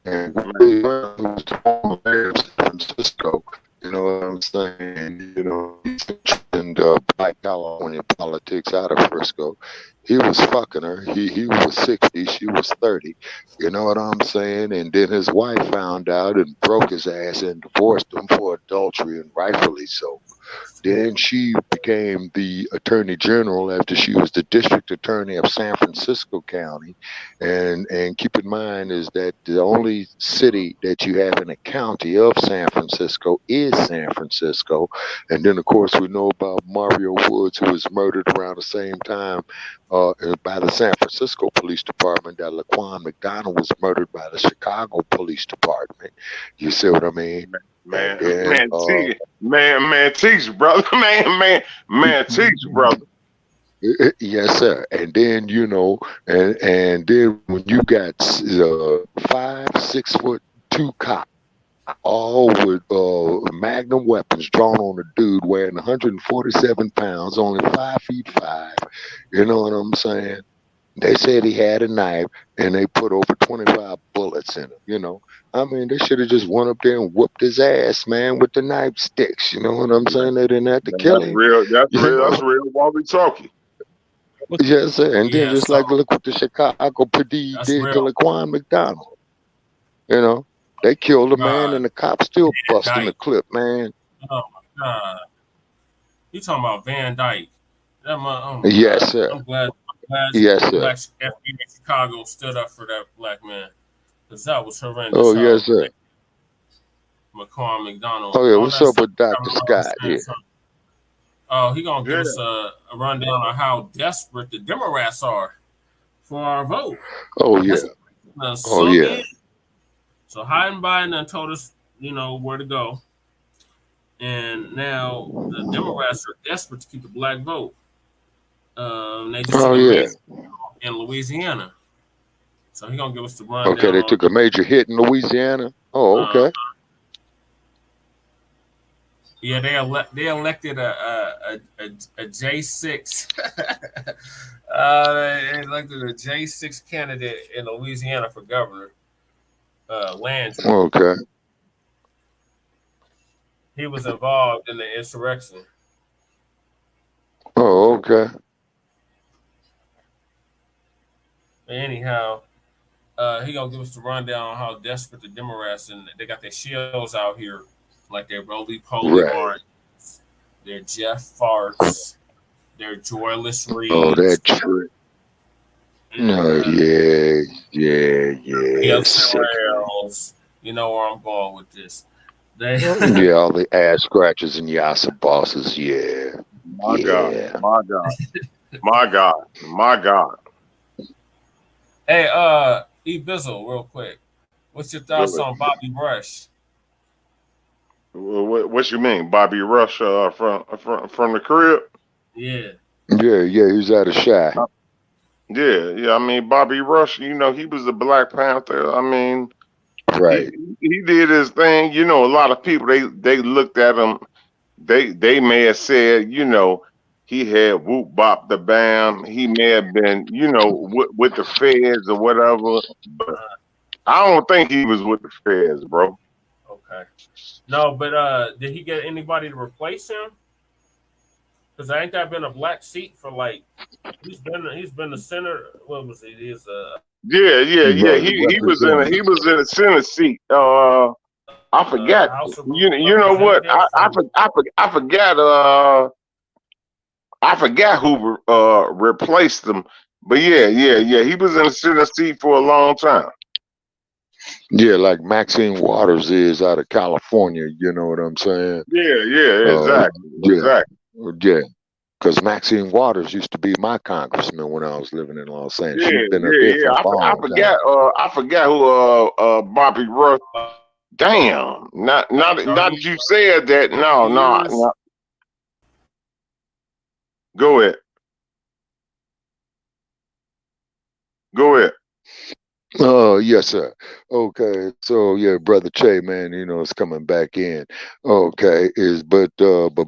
And Willie Brown, who was the former mayor of San Francisco, you know what I'm saying? You know, he's in black California politics out of Frisco. He was fucking her. He was 60, she was 30. You know what I'm saying? And then his wife found out and broke his ass and divorced him for adultery, and rightfully so. Then she became the Attorney General after she was the District Attorney of San Francisco County. And keep in mind is that the only city that you have in a county of San Francisco is San Francisco. And then, of course, we know about Mario Woods, who was murdered around the same time by the San Francisco Police Department. That Laquan McDonald was murdered by the Chicago Police Department. You see what I mean? Man, teach, brother. Man, teach, brother. Yes, sir. And then, you know, and then when you got 5'6" 2" cops, all with magnum weapons drawn on a dude weighing 147 pounds, only 5'5". You know what I'm saying? They said he had a knife, and they put over 25 bullets in him. You know, I mean, they should have just went up there and whooped his ass, man, with the knife sticks. You know what I'm saying? They didn't have to kill him. That's real. While we talking. Yes, sir. And then just like look what the Chicago PD did to Laquan McDonald. You know, they killed a man God, and the cops still Van busting the Dyke. clip, man. Oh my God, you talking about Van Dyke? Oh my Yes, God, sir. I'm glad Yes, sir. Black FBI Chicago stood up for that black man because that was horrendous. Oh, How yes, sir. McCall McDonald, Oh, yeah. all What's that up stuff with Dr. coming out of Scott here? Oh, he gonna give Yeah. us a rundown on how desperate the Democrats are for our vote. Oh, yeah. That's Oh, sunk yeah. in. So Biden Biden told us, where to go, and now the Democrats are desperate to keep the black vote. They just Oh, took a yeah. major in Louisiana, so he gonna give us the Okay, rundown they on. took a major hit in Louisiana. Oh, Uh, okay. yeah, they elected a J6. They elected a J6 candidate in Louisiana for governor. Landry. Okay. He was involved in the insurrection. Oh, okay. Anyhow, he gonna give us the rundown on how desperate the Democrats and they got their shields out here, like their roly poly Right. Martins, their Jeff Farts, their joyless Oh, Reeds, that true. and No, yeah, yeah, yeah. F. Sick. Rails. You know where I'm going with this. They Yeah, all the ass scratchers and Yasa bosses. Yeah, My God, yeah. my God, my God, my God. Hey, E Bizzle, real quick. What's your thoughts Go on Bobby Rush? What you mean, Bobby Rush from the crib? Yeah. Yeah, yeah, he was out of Shy. Yeah, yeah. I mean, Bobby Rush. He was the Black Panther. I mean, he Right. he did his thing. A lot of people they looked at him. They may have said, he had whoop bop the bam. He may have been, with the feds or whatever. But I don't think he was with the feds, bro. Okay. No, but did he get anybody to replace him? Because ain't that been a black seat for like he's been the center. What was he? He's Yeah, yeah, yeah. Right, He was in a Senate seat. I forgot. House of You know what? Representatives. I forgot. I forgot who replaced him. But yeah, yeah, yeah. He was in the Senate seat for a long time. yeah, like Maxine Waters is out of California. You know what I'm saying? Yeah, yeah, Uh, exactly, yeah, exactly. yeah. Because Maxine Waters used to be my congressman when I was living in Los Angeles. Yeah, She's been up yeah, there for yeah. a I long time. forgot. I forgot who Bobby Rush. Damn. Not that you said that. No, no, Years. no. Go ahead. Go ahead. Oh, yes, sir. Okay, so yeah, brother Che, man, it's coming back in. Okay, but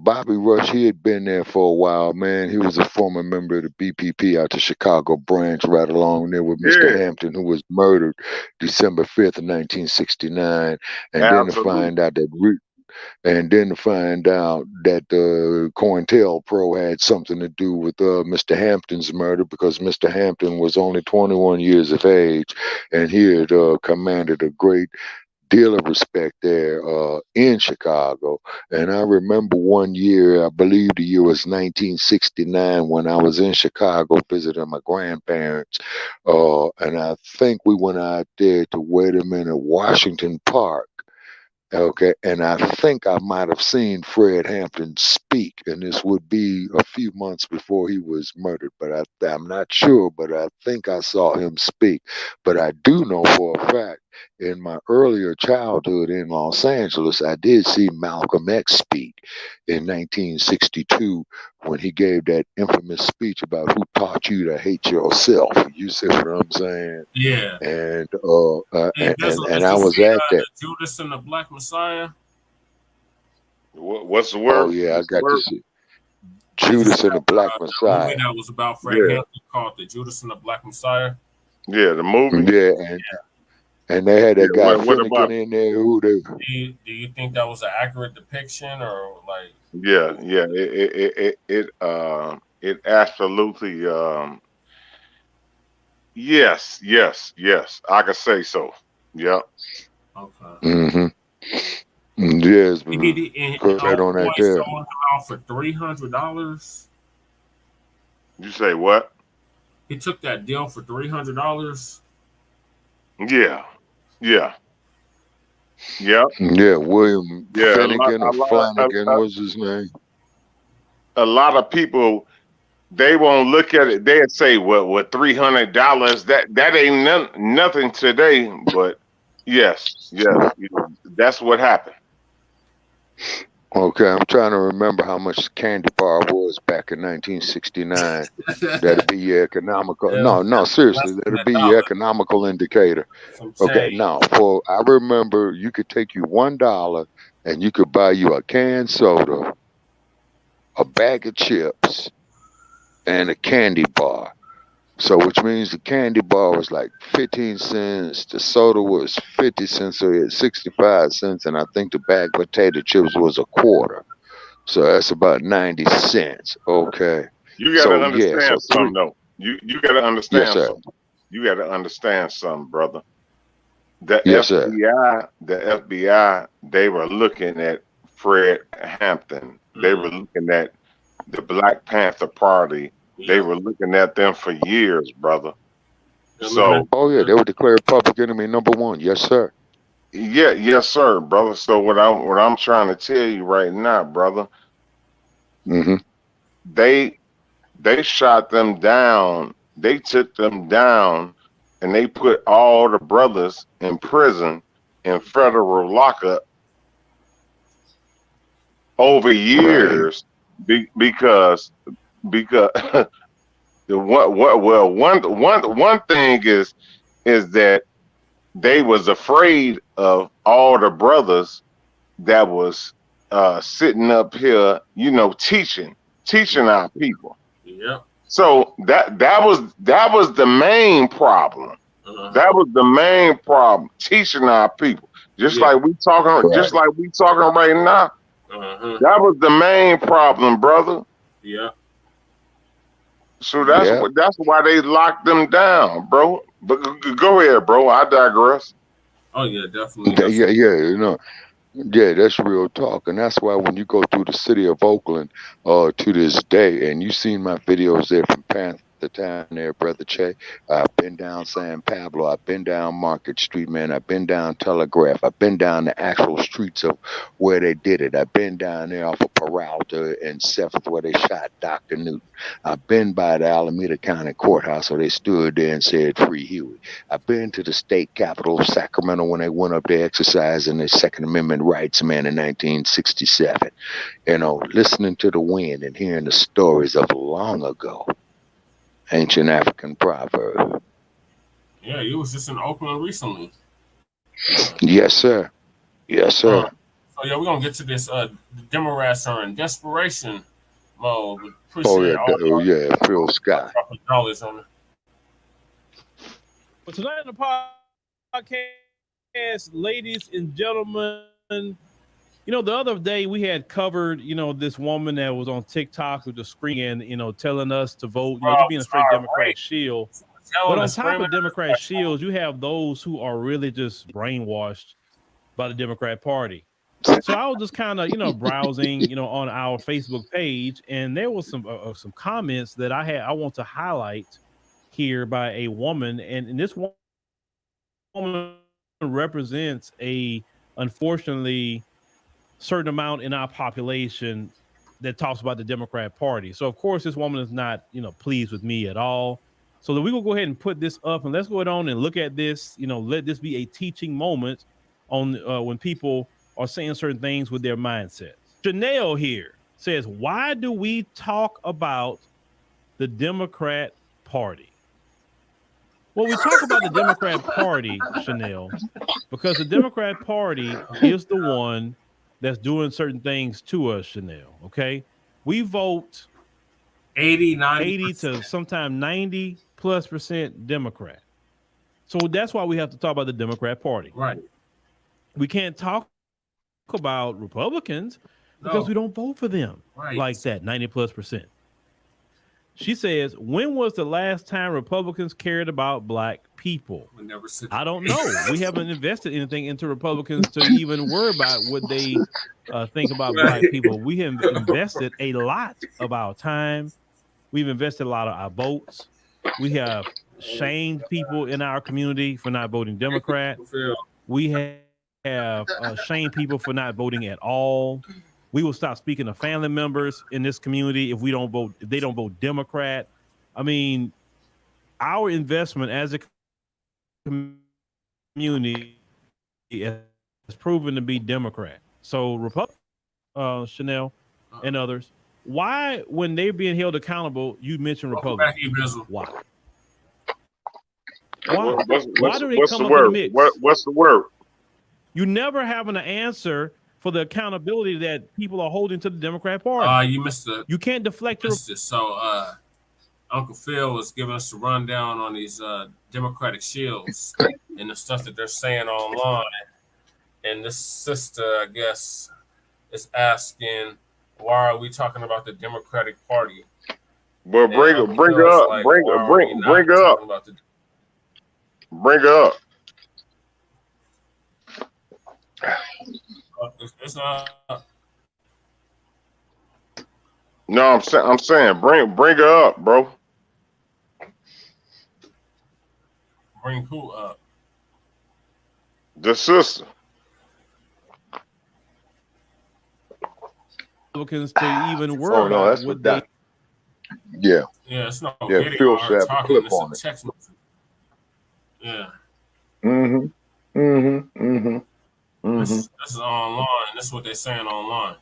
Bobby Rush, he had been there for a while, man. He was a former member of the BPP out the Chicago branch, right along there with Mr. Yeah, Hampton, who was murdered December 5th, 1969, and then to absolutely. find out that the COINTELPRO had something to do with Mr. Hampton's murder because Mr. Hampton was only 21 years of age, and he had commanded a great deal of respect there in Chicago. And I remember one year, I believe the year was 1969, when I was in Chicago visiting my grandparents, and I think we went out there to wait a minute, Washington Park. Okay, and I think I might have seen Fred Hampton speak, and this would be a few months before he was murdered, but I'm not sure, but I think I saw him speak. But I do know for a fact, in my earlier childhood in Los Angeles, I did see Malcolm X speak in 1962 when he gave that infamous speech about who taught you to hate yourself. You see what I'm saying? Yeah. And Hey, Bizzle, and did I you was see at that. the Judas and the Black Messiah? What's the Oh word? yeah, I What's the got to word? see Did you see Judas and the Black that movie Messiah. that was about Fred Yeah, Hampton called the Judas and the Black Messiah? yeah. The movie. Yeah, and they had Yeah. that guy What Finnegan about? in there who they. Do you think that was an accurate depiction or like? Yeah, yeah. It absolutely. Yes, yes, yes. I can say so. Yeah. Okay. Mm-hmm. Yes, Old on boy that there. sold him out for $300. You say what? He took that deal for $300. Yeah. Yeah. Yep. Yeah, William Yeah. Finnegan or Flanagan was his name. A lot of people, they won't look at it. They'll say, "Well, with $300, that ain't nothing today." But yes, that's what happened. Okay, I'm trying to remember how much the candy bar was back in 1969. That'd be your economical. Yeah. No, seriously, that'd be your economical indicator. Okay, now I remember you could take you $1 and you could buy you a canned soda, a bag of chips, and a candy bar. So which means the candy bar was like 15 cents, the soda was 50 cents, so it's 65 cents, and I think the bag of potato chips was a quarter. So that's about 90 cents. Okay. You got to understand something, though. You got to understand yes, sir. something. You got to understand something, brother. The yes, FBI, they were looking at Fred Hampton. They were looking at the Black Panther Party. They were looking at them for years, brother. So, they were declared public enemy #1. Yes, sir. Yeah, yes, sir, brother. So what I'm trying to tell you right now, brother, they shot them down. They took them down, and they put all the brothers in prison in federal lockup over years because the one thing is that they was afraid of all the brothers that was sitting up here, teaching our people. Yeah. So that was the main problem. That was the main problem, teaching our people. Just like we talking right now. That was the main problem, brother. Yeah. So that's why they locked them down, bro. But go ahead, bro. I digress. Oh yeah, definitely. Yeah, that's real talk. And that's why when you go through the city of Oakland to this day, and you've seen my videos there from Panther Town there, Brother Che, I've been down San Pablo, I've been down Market Street, man, I've been down Telegraph, I've been down the actual streets of where they did it. I've been down there off of Peralta and 7th where they shot Dr. Newton. I've been by the Alameda County Courthouse where they stood there and said Free Huey. I've been to the state capitol of Sacramento when they went up there exercising their Second Amendment rights, man, in 1967. Listening to the wind and hearing the stories of long ago. Ancient African proverb. Yeah, you was just in Oakland recently. Yes, sir. Yes, sir. So yeah, we're gonna get to this. The Democrats are in desperation mode. Appreciate Phil Scott. Dollars on it. But tonight on the podcast, ladies and gentlemen, the other day we had covered, this woman that was on TikTok with the screen and, telling us to vote, just being a straight Democrat shield. But on top of Democrat shields, you have those who are really just brainwashed by the Democrat Party. So I was just kind of, browsing, on our Facebook page, and there was some comments that I want to highlight here by a woman, and this woman represents unfortunately, certain amount in our population that talks about the Democrat Party. So of course this woman is not, pleased with me at all. So that we will go ahead and put this up and let's go on and look at this, let this be a teaching moment on when people are saying certain things with their mindsets. Chanel here says, why do we talk about the Democrat Party? Well, we talk about the Democrat Party, Chanel, because the Democrat Party is the one that's doing certain things to us, Chanel. Okay, we vote 80 to sometimes 90+% Democrat. So that's why we have to talk about the Democrat Party. Right. We can't talk about Republicans because we don't vote for them like that 90+%. She says, when was the last time Republicans cared about black people? I don't know. We haven't invested anything into Republicans to even worry about what they think about black people. We have invested a lot of our time. We've invested a lot of our votes. We have shamed people in our community for not voting Democrat. We have shamed people for not voting at all. We will stop speaking to family members in this community if they don't vote Democrat. I mean, our investment as a community has proven to be Democrat. So Chanel and others, why, when they're being held accountable, you mention Republicans? Why? Why do they come up in the mix? What's the word? You never having an answer for the accountability that people are holding to the Democrat Party. You missed it. You can't deflect your. So Uncle Phil was giving us a rundown on these Democratic Shrills and the stuff that they're saying online. And this sister, I guess, is asking, why are we talking about the Democratic Party? Well, bring her up. Like, bring her up. Bring her up. It's not. No, I'm saying bring her up, bro. Bring who up? The sister. Republicans to even worry. Oh no, that's what that. Yeah. Yeah, it's not. Yeah, Phil should have a clip on it. Text message. Yeah. This is online. This is what they're saying online.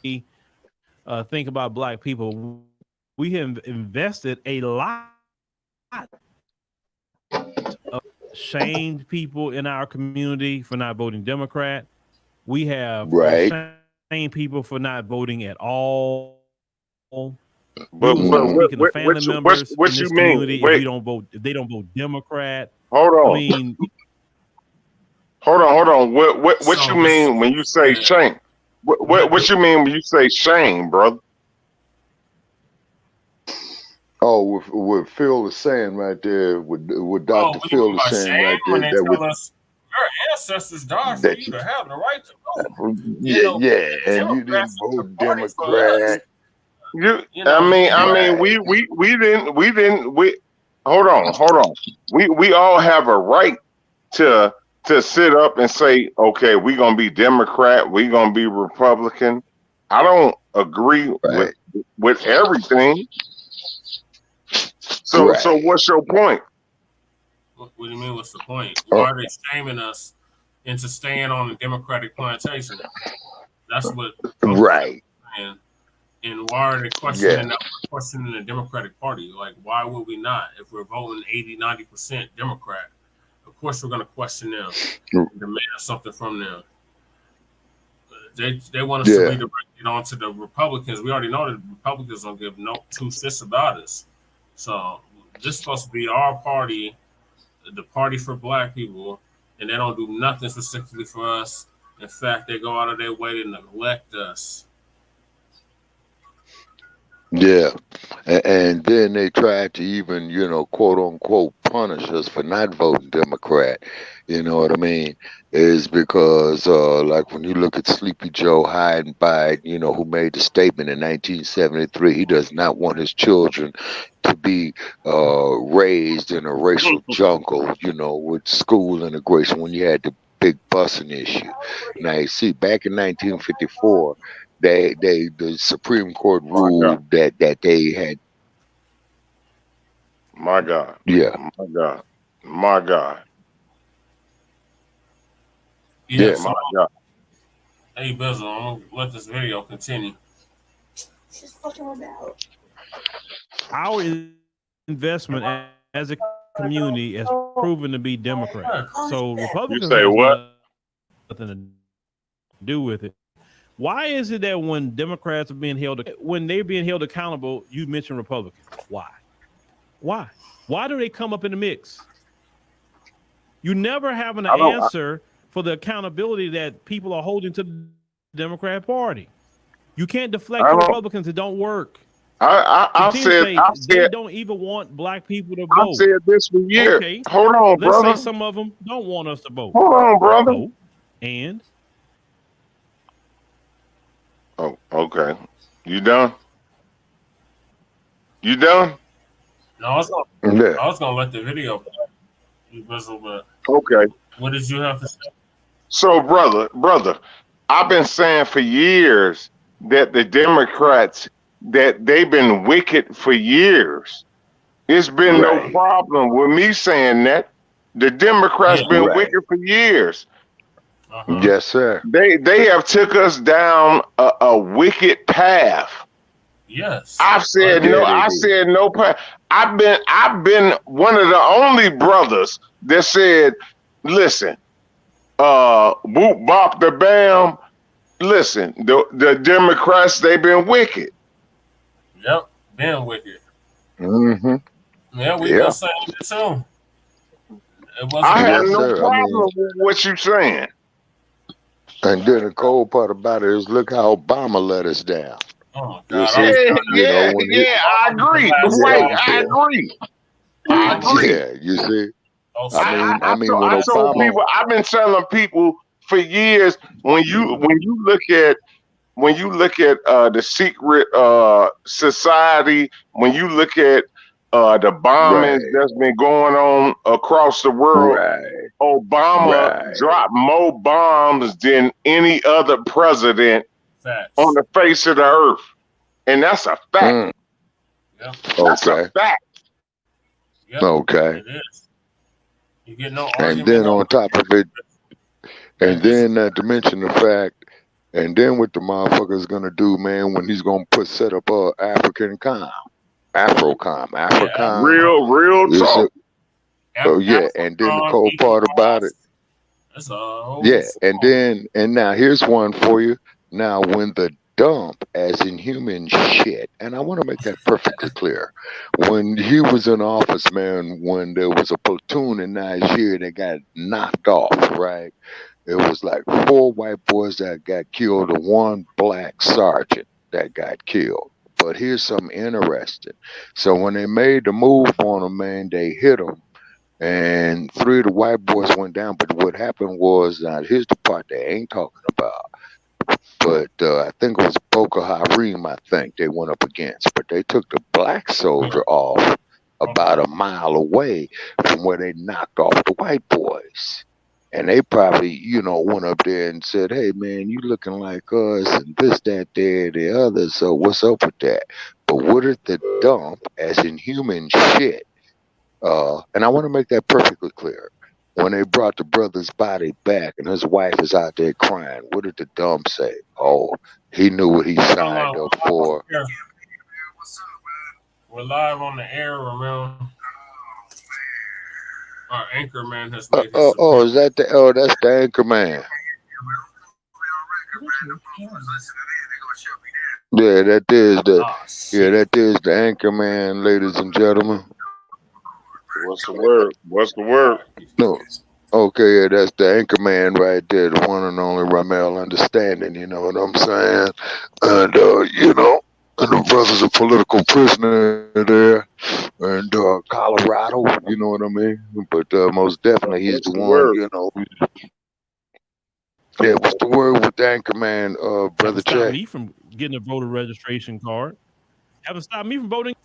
Think about black people. We have invested a lot of shamed people in our community for not voting Democrat. We have shamed people for not voting at all. But what you mean? Wait. If they don't vote Democrat. Hold on. I mean, hold on. What you mean when you say shame? What you mean when you say shame, brother? Oh, what Phil is saying right there, what Dr. Phil is saying right there, that tell us your ancestors died for you to have the right to vote. Yeah, and you didn't vote Democrat. We didn't. Hold on. We all have a right to sit up and say, okay, we're gonna be Democrat, we're gonna be Republican. I don't agree with everything. So what's your point? What do you mean? What's the point? Why are they shaming us into staying on the Democratic plantation? That's what. Right. And why are they questioning the Democratic Party? Like, why would we not? If we're voting 80-90% Democrat, of course we're going to question them, demand something from them. They want us to redirect it onto the Republicans. We already know that the Republicans don't give no two shits about us. So this is supposed to be our party, the party for black people, and they don't do nothing specifically for us. In fact, they go out of their way to neglect us. Yeah, and then they tried to even, quote unquote, punish us for not voting Democrat. You know what I mean? Is because, like when you look at Sleepy Joe Hyde-Bide, who made the statement in 1973, he does not want his children to be raised in a racial jungle, with school integration when you had the big busing issue. Now, you see, back in 1954, the Supreme Court ruled that they had. My God. Yeah. My God. Yeah. My God. Hey, Bizzle, I'm gonna let this video continue. She's fucking about. Our investment as a community has proven to be Democrat. So Republicans say what? Nothing to do with it. Why is it that when Democrats are when they're being held accountable, you mention Republicans? Why? Why do they come up in the mix? You never have an answer for the accountability that people are holding to the Democrat Party. You can't deflect the Republicans. It don't work. I said they don't even want black people to I vote. said this for years. Okay, hold on, let's brother. say some of them don't want us to vote. Hold on, brother. Oh, and oh, okay. You done? You done? No, I was gonna let the video play. Okay. What did you have to say? So, brother, I've been saying for years that the Democrats, that they've been wicked for years. It's been no problem with me saying that. The Democrats been wicked for years. Yes, sir. They have took us down a wicked path. Yes. I've said no. I said no path. I've been one of the only brothers that said, listen, whoop bop the bam. Listen, the Democrats, they've been wicked. Yep, been wicked. Mm-hmm. Yeah, we've been saying it too. I have no problem with what you're saying. And then the cold part about it is look how Obama let us down. Oh my God! I agree. I agree. Yeah, you see. I mean, when Obama, I've been telling people for years, when you look at the secret society, when you look at the bombings that's been going on across the world, Obama dropped more bombs than any other president on the face of the earth, and that's a fact. That's a fact. Okay. It is. You get no and then on top of it, and then to mention the fact, and then what the motherfucker's gonna do, man, when he's gonna set up Africom, real talk. Oh yeah, and then the cold part about it. And now here's one for you. Now, when the dump, as in human shit, and I want to make that perfectly clear. When he was in office, man, when there was a platoon in Nigeria that got knocked off, right? It was like 4 white boys that got killed and 1 black sergeant that got killed. But here's something interesting. So when they made the move on them, man, they hit them. And 3 of the white boys went down. But what happened was, here's the part they ain't talking about. But I think it was Boko Haram, I think they went up against. But they took the black soldier off about a mile away from where they knocked off the white boys. And they probably, went up there and said, hey, man, you looking like us and this, that, there, the other. So what's up with that? But what if the dump, as in human shit, and I want to make that perfectly clear. When they brought the brother's body back and his wife is out there crying, what did the dump say? Oh, he knew what he signed up for. We're live on the air, remember? Our anchor man has made his is that that's the anchor man. Yeah, that is the anchor man, ladies and gentlemen. What's the word? No. Okay, yeah, that's the anchor man right there, the one and only Ramel Understanding, you know what I'm saying? And, and the brother's a political prisoner there in Colorado, you know what I mean? But most definitely he's the one, Yeah, what's the word with the anchor man, Brother Chet? Stop me from getting a voter registration card. Haven't stopped me from voting.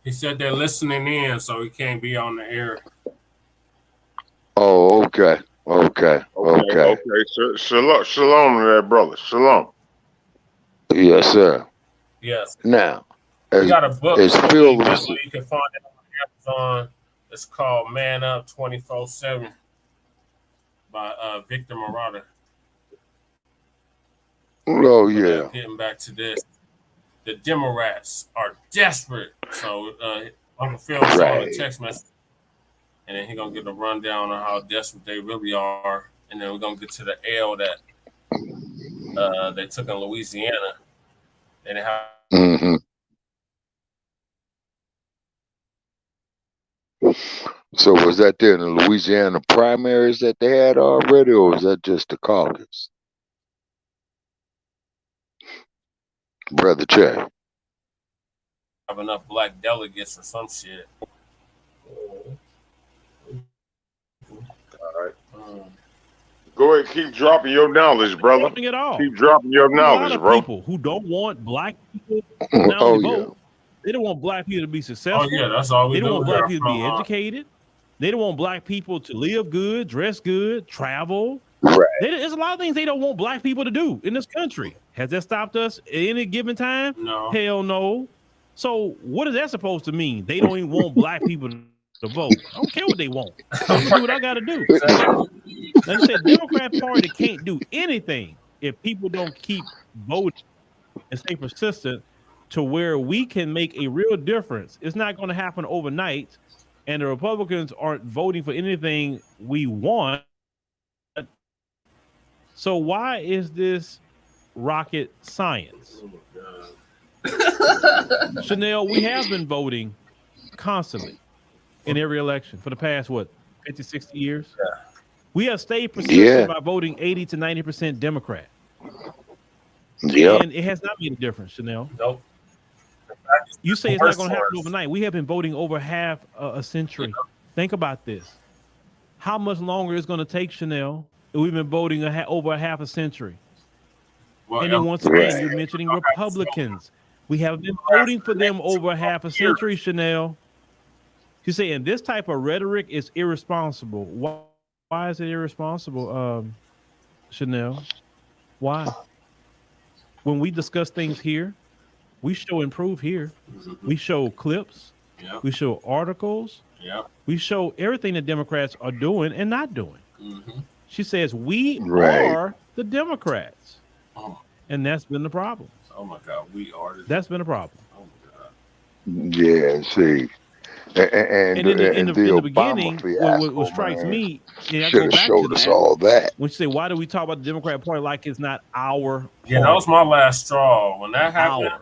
He said they're listening in, so he can't be on the air. Oh, okay. Shalom to that brother. Shalom. Yes, sir. Yes. Now, we got a book. You can find it on Amazon. It's called Man Up 24/7 by Victor Marauder. Oh, yeah. Getting back to this. The Democrats are desperate. So Uncle Phil saw the text message, and then he's gonna get a rundown on how desperate they really are, and then we're gonna get to the L that they took in Louisiana, and how. So was that there in the Louisiana primaries that they had already, or was that just the caucus? Brother Chet. have enough black delegates or some shit. All right. Go ahead, keep dropping your knowledge, brother. At all. Keep dropping your knowledge, a lot of bro. people who don't want black people to not only vote, they don't want black people to be successful. Oh yeah, that's all we They do. don't want black people to be educated. They don't want black people to live good, dress good, travel. Right. There's a lot of things they don't want black people to do in this country. Has that stopped us at any given time? No. Hell no. So what is that supposed to mean? They don't even want black people to vote. I don't care what they want. I'm gonna do what I gotta do. Like I said, Democrat Party can't do anything if people don't keep voting and stay persistent to where we can make a real difference. It's not going to happen overnight, and the Republicans aren't voting for anything we want. So why is this rocket science? Chanel, we have been voting constantly in every election for the past, 50, 60 years? Yeah. We have stayed persistent by voting 80 to 90% Democrat. Yeah. And it has not made a difference, Chanel. Nope. You say it's not going to happen overnight. We have been voting over half a century. Think about this. How much longer it's going to take, Chanel? We've been voting over half a century. Well, and then once again, you're mentioning Republicans. We have been voting for them over half a century, Chanel. You say, and this type of rhetoric is irresponsible. Why is it irresponsible, Chanel? Why? When we discuss things here, we show improve here. We show clips. Yep. We show articles. Yep. We show everything that Democrats are doing and not doing. Mm-hmm. She says, we are the Democrats. Oh. And that's been the problem. Oh, my God. We are. That's been a problem. Oh, my God. Yeah, see. And in the Obama beginning, fiasco, what strikes me, should have showed us all that. When you say, why do we talk about the Democrat Party like it's not our party? Yeah, that was my last straw. When that happened.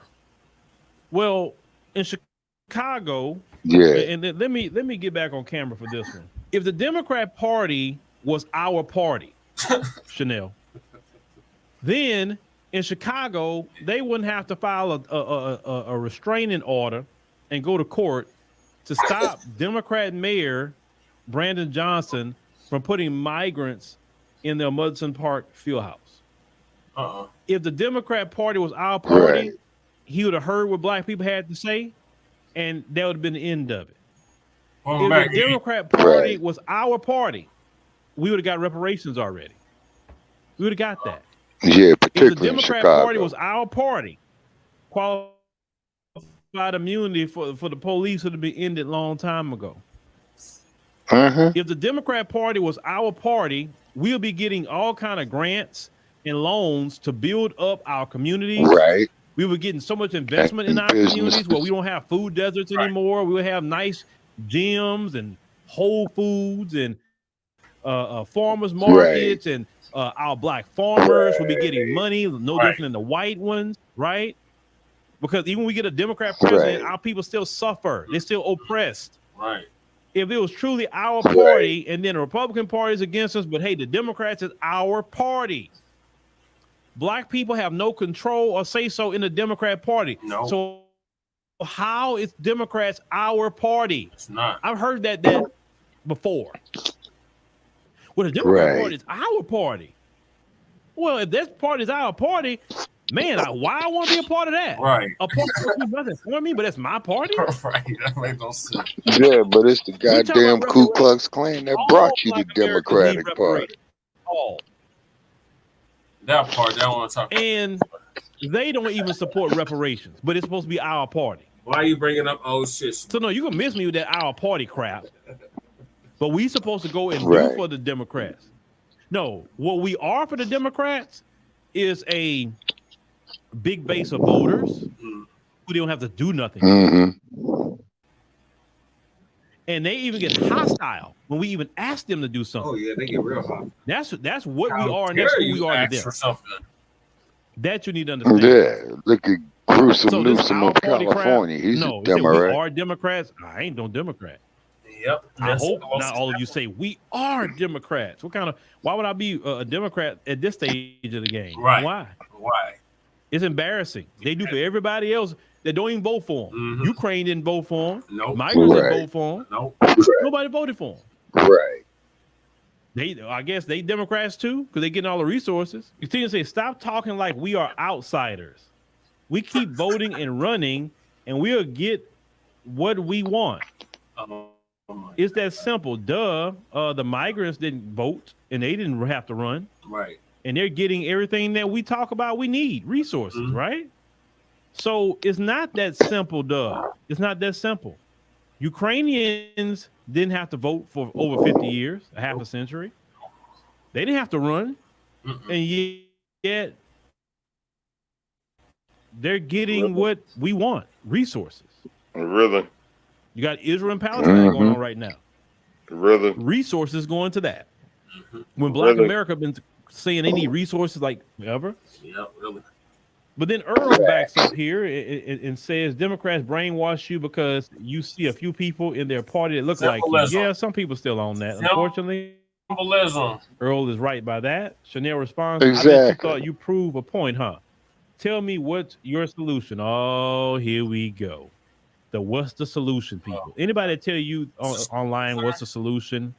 Well, in Chicago, and let me get back on camera for this one. If the Democrat Party was our party, Chanel, then in Chicago, they wouldn't have to file a restraining order and go to court to stop Democrat Mayor Brandon Johnson from putting migrants in the Amundsen Park Fieldhouse. If the Democrat Party was our party, he would have heard what black people had to say, and that would have been the end of it. If the Democrat Party was our party, we would have got reparations already. We would have got that. Yeah, particularly if the Democrat Party was our party, qualified immunity for the police would have been ended a long time ago. If the Democrat Party was our party, we'll be getting all kind of grants and loans to build up our communities. Right. We were getting so much investment in our communities where we don't have food deserts anymore. We will have nice gyms and Whole Foods and farmers markets, and our black farmers will be getting money, no different than the white ones, right? Because even when we get a Democrat president, our people still suffer. They're still oppressed. Right. If it was truly our party and then the Republican Party is against us, but hey, the Democrats is our party. Black people have no control or say so in the Democrat Party. No. So how is Democrats our party? It's not. I've heard that before. Well, the Democrat Party is our party. Well, if this party is our party, man, why I want to be a part of that? Right. A party doesn't for me, but that's my party. Right. That makes no sense. Yeah, but it's the goddamn Ku Klux Klan that brought you the Democratic Party. All. That part, I want to talk about. And they don't even support reparations, but it's supposed to be our party. Why are you bringing up old shit? So no, you can miss me with that our party crap. But we supposed to go and do for the Democrats. No, what we are for the Democrats is a big base of voters who don't have to do nothing. And they even get hostile when we even ask them to do something. Oh yeah, they get real hot. That's what we are, and that's who we are to them. That you need to understand. Yeah, look at Gruesome Newsom of California. He's a Democrat. We are Democrats. I ain't no Democrat. Yep. I hope not all of you say we are Democrats. Why would I be a Democrat at this stage of the game? Right. Why? Why? It's embarrassing. They do for everybody else. that don't even vote for him. Mm-hmm. Ukraine didn't vote for him. Nope. Migrants Right. didn't vote for him. Nope. Nobody voted for him. Right. I guess they Democrats too, because they getting all the resources. You see, say, stop talking like we are outsiders. We keep voting and running, and we'll get what we want. It's that simple. Duh. The migrants didn't vote, and they didn't have to run. Right. And they're getting everything that we talk about we need, resources, right? So it's not that simple, duh. It's not that simple. Ukrainians didn't have to vote for over 50 years, a half a century. They didn't have to run. And yet they're getting what we want, resources. Really? You got Israel and Palestine going on right now. Really? Resources going to that. When Black America been saying they need resources like ever. Yeah, really. But then Earl backs up here and says Democrats brainwash you because you see a few people in their party that look like you. Yeah, some people still on that. Unfortunately, Earl is right by that. Chanel responds, Exactly. I bet you thought you prove a point, huh? Tell me what's your solution. Oh, here we go. What's the solution, people? Anybody that tell you online what's the solution,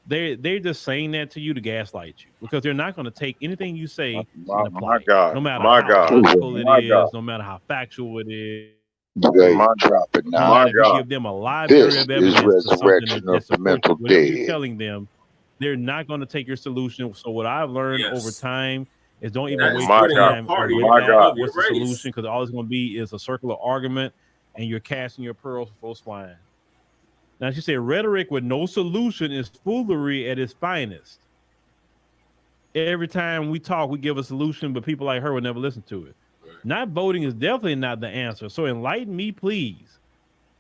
they're just saying that to you to gaslight you, because they're not going to take anything you say and apply it. No matter how logical it is, no matter how factual it is. Drop it now. If you give them a library of evidence is resurrection of the mental dead. You're telling them, they're not going to take your solution. So what I've learned over time is don't even waste your time with that. What's the solution? Because all it's going to be is a circular argument, and you're casting your pearls before swine. Now, she said, rhetoric with no solution is foolery at its finest. Every time we talk, we give a solution, but people like her will never listen to it. Not voting is definitely not the answer. So enlighten me, please.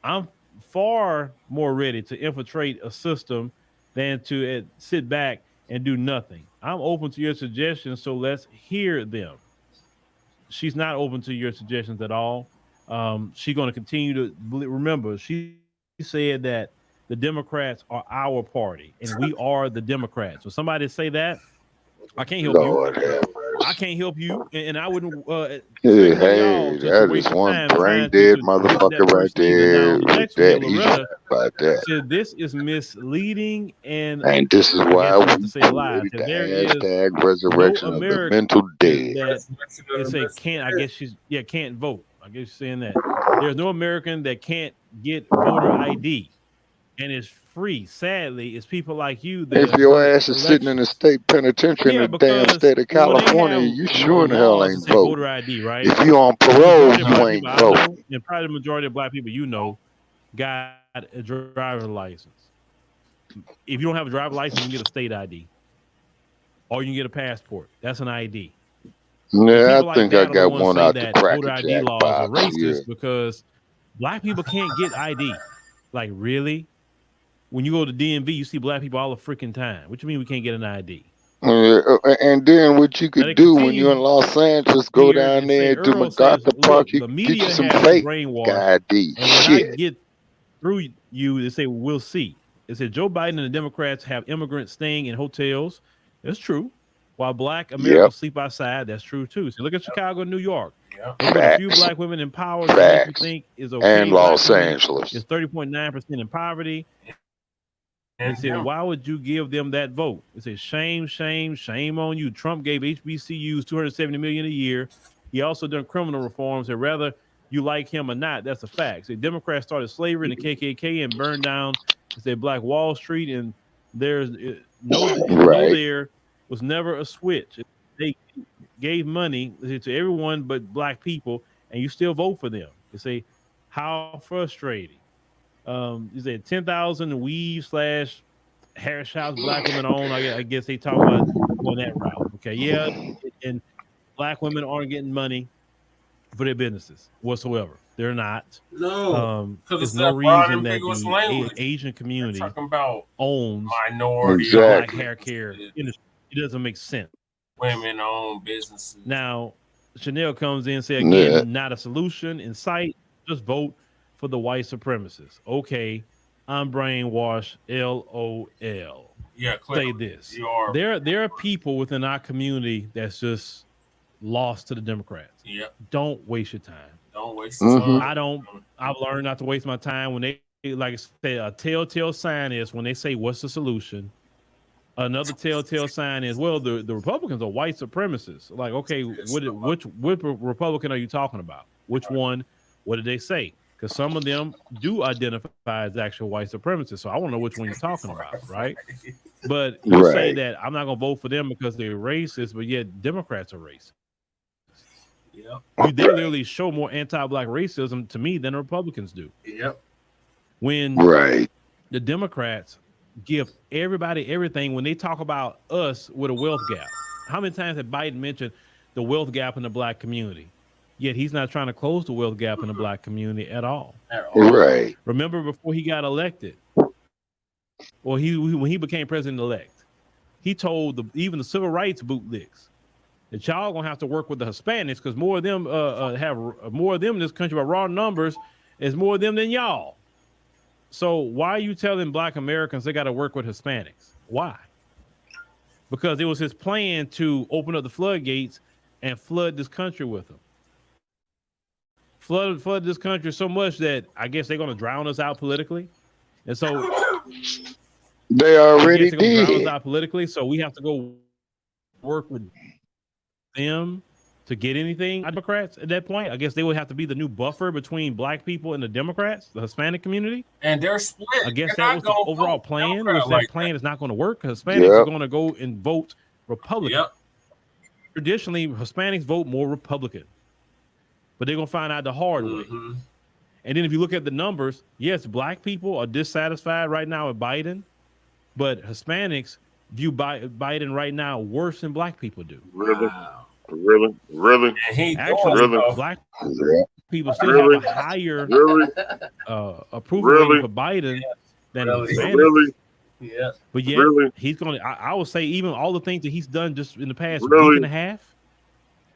I'm far more ready to infiltrate a system than to sit back and do nothing. I'm open to your suggestions, so let's hear them. She's not open to your suggestions at all. She's going to continue to remember. She said that the Democrats are our party, and we are the Democrats. So somebody say that, I can't help you. I can't help you, and I wouldn't. Hey, that is one brain dead motherfucker right there. That. So this is misleading, and this is why I want to say a lie. There is resurrection of the mental dead. I guess she's can't vote. I guess she's saying that there's no American that can't get voter ID, and it's free. Sadly, it's people like you that if your ass is sitting in a state penitentiary in the damn state of California, you sure in the hell ain't voting. Voter ID, right? If you on parole, you ain't voting. And probably the majority of Black people got a driver's license. If you don't have a driver's license, you can get a state ID, or you can get a passport. That's an ID. Yeah, I think I got one out the crack voter ID laws are racist because Black people can't get ID. Like, really? When you go to DMV, you see Black people all the freaking time. What you mean we can't get an ID? And then what you could do when you're in Los Angeles, go down there to MacArthur Park, you get you some fake ID. And when I get through you, they say, we'll see. They said Joe Biden and the Democrats have immigrants staying in hotels. That's true. While Black Americans sleep outside, that's true too. So look at Chicago and New York. A few Black women in power that you think is okay. And Los Angeles is 30.9% in poverty. And they said, why would you give them that vote? They said, shame, shame, shame on you. Trump gave HBCUs $270 million a year. He also done criminal reforms. And whether you like him or not, that's a fact. So Democrats started slavery in the KKK and burned down, Black Wall Street. And there's there was never a switch. They gave money to everyone but Black people, and you still vote for them. They say, how frustrating. You said 10,000 weave / hair shops Black women own. I guess they talk about going that route. Okay, yeah, and Black women aren't getting money for their businesses whatsoever. They're not. No, there's no reason that the Asian community owns minority Black hair care industry. It doesn't make sense. Women own businesses. Now, Chanel comes in and says again, not a solution in sight. Just vote for the white supremacists. Okay, I'm brainwashed. LOL. Yeah, clearly. Say this. There are people within our community that's just lost to the Democrats. Yeah. Don't waste your time. Don't waste time. I've learned not to waste my time when they, like I say, a telltale sign is when they say, what's the solution? Another telltale sign is, well, the Republicans are white supremacists. Like, okay, which Republican are you talking about? Which one? What did they say? Because some of them do identify as actual white supremacists. So I want to know which one you're talking about, right? But you say that I'm not going to vote for them because they're racist, but yet Democrats are racist. Yep. They literally show more anti-black racism to me than the Republicans do. Yep. When the Democrats give everybody everything, when they talk about us with a wealth gap. How many times have Biden mentioned the wealth gap in the black community? Yet he's not trying to close the wealth gap in the black community at all. Right. Remember before he got elected, or when he became president-elect, he told even the civil rights bootlicks that y'all gonna have to work with the Hispanics because more of them have more of them in this country by raw numbers is more of them than y'all. So why are you telling black Americans they got to work with Hispanics? Why? Because it was his plan to open up the floodgates and flood this country with them. Flood this country so much that I guess they're going to drown us out politically. And so they already did. Drown us out politically, so we have to go work with them to get anything. Democrats at that point, I guess they would have to be the new buffer between black people and the Democrats, the Hispanic community. And they're split. I guess that was the overall plan. That plan is not going to work. Hispanics are going to go and vote Republican. Yep. Traditionally, Hispanics vote more Republican, but they're going to find out the hard way. And then if you look at the numbers, yes, black people are dissatisfied right now with Biden, but Hispanics view Biden right now worse than black people do. Really? Actually, black people still have a higher approval rating for Biden than Hispanics. Yeah. But yet, he's going to, I would say, even all the things that he's done just in the past week and a half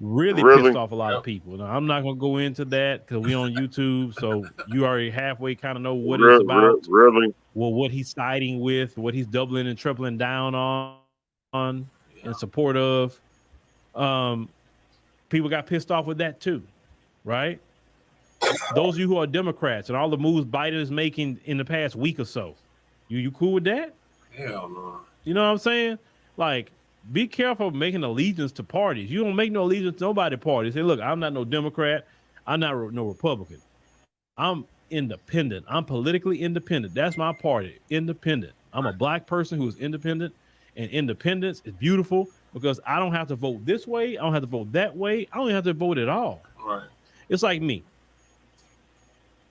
really pissed off a lot of people. Now, I'm not going to go into that because we're on YouTube, so you already halfway kind of know what it's about. Well, what he's siding with, what he's doubling and tripling down on in support of. People got pissed off with that too, right? Those of you who are Democrats and all the moves Biden is making in the past week or so, you cool with that? Hell no. You know what I'm saying? Like, be careful of making allegiance to parties. You don't make no allegiance to nobody party. Say, look, I'm not no Democrat. I'm not no Republican. I'm independent. I'm politically independent. That's my party. Independent. I'm a black person who is independent, and independence is beautiful because I don't have to vote this way. I don't have to vote that way. I don't have to vote at all. Right. It's like me.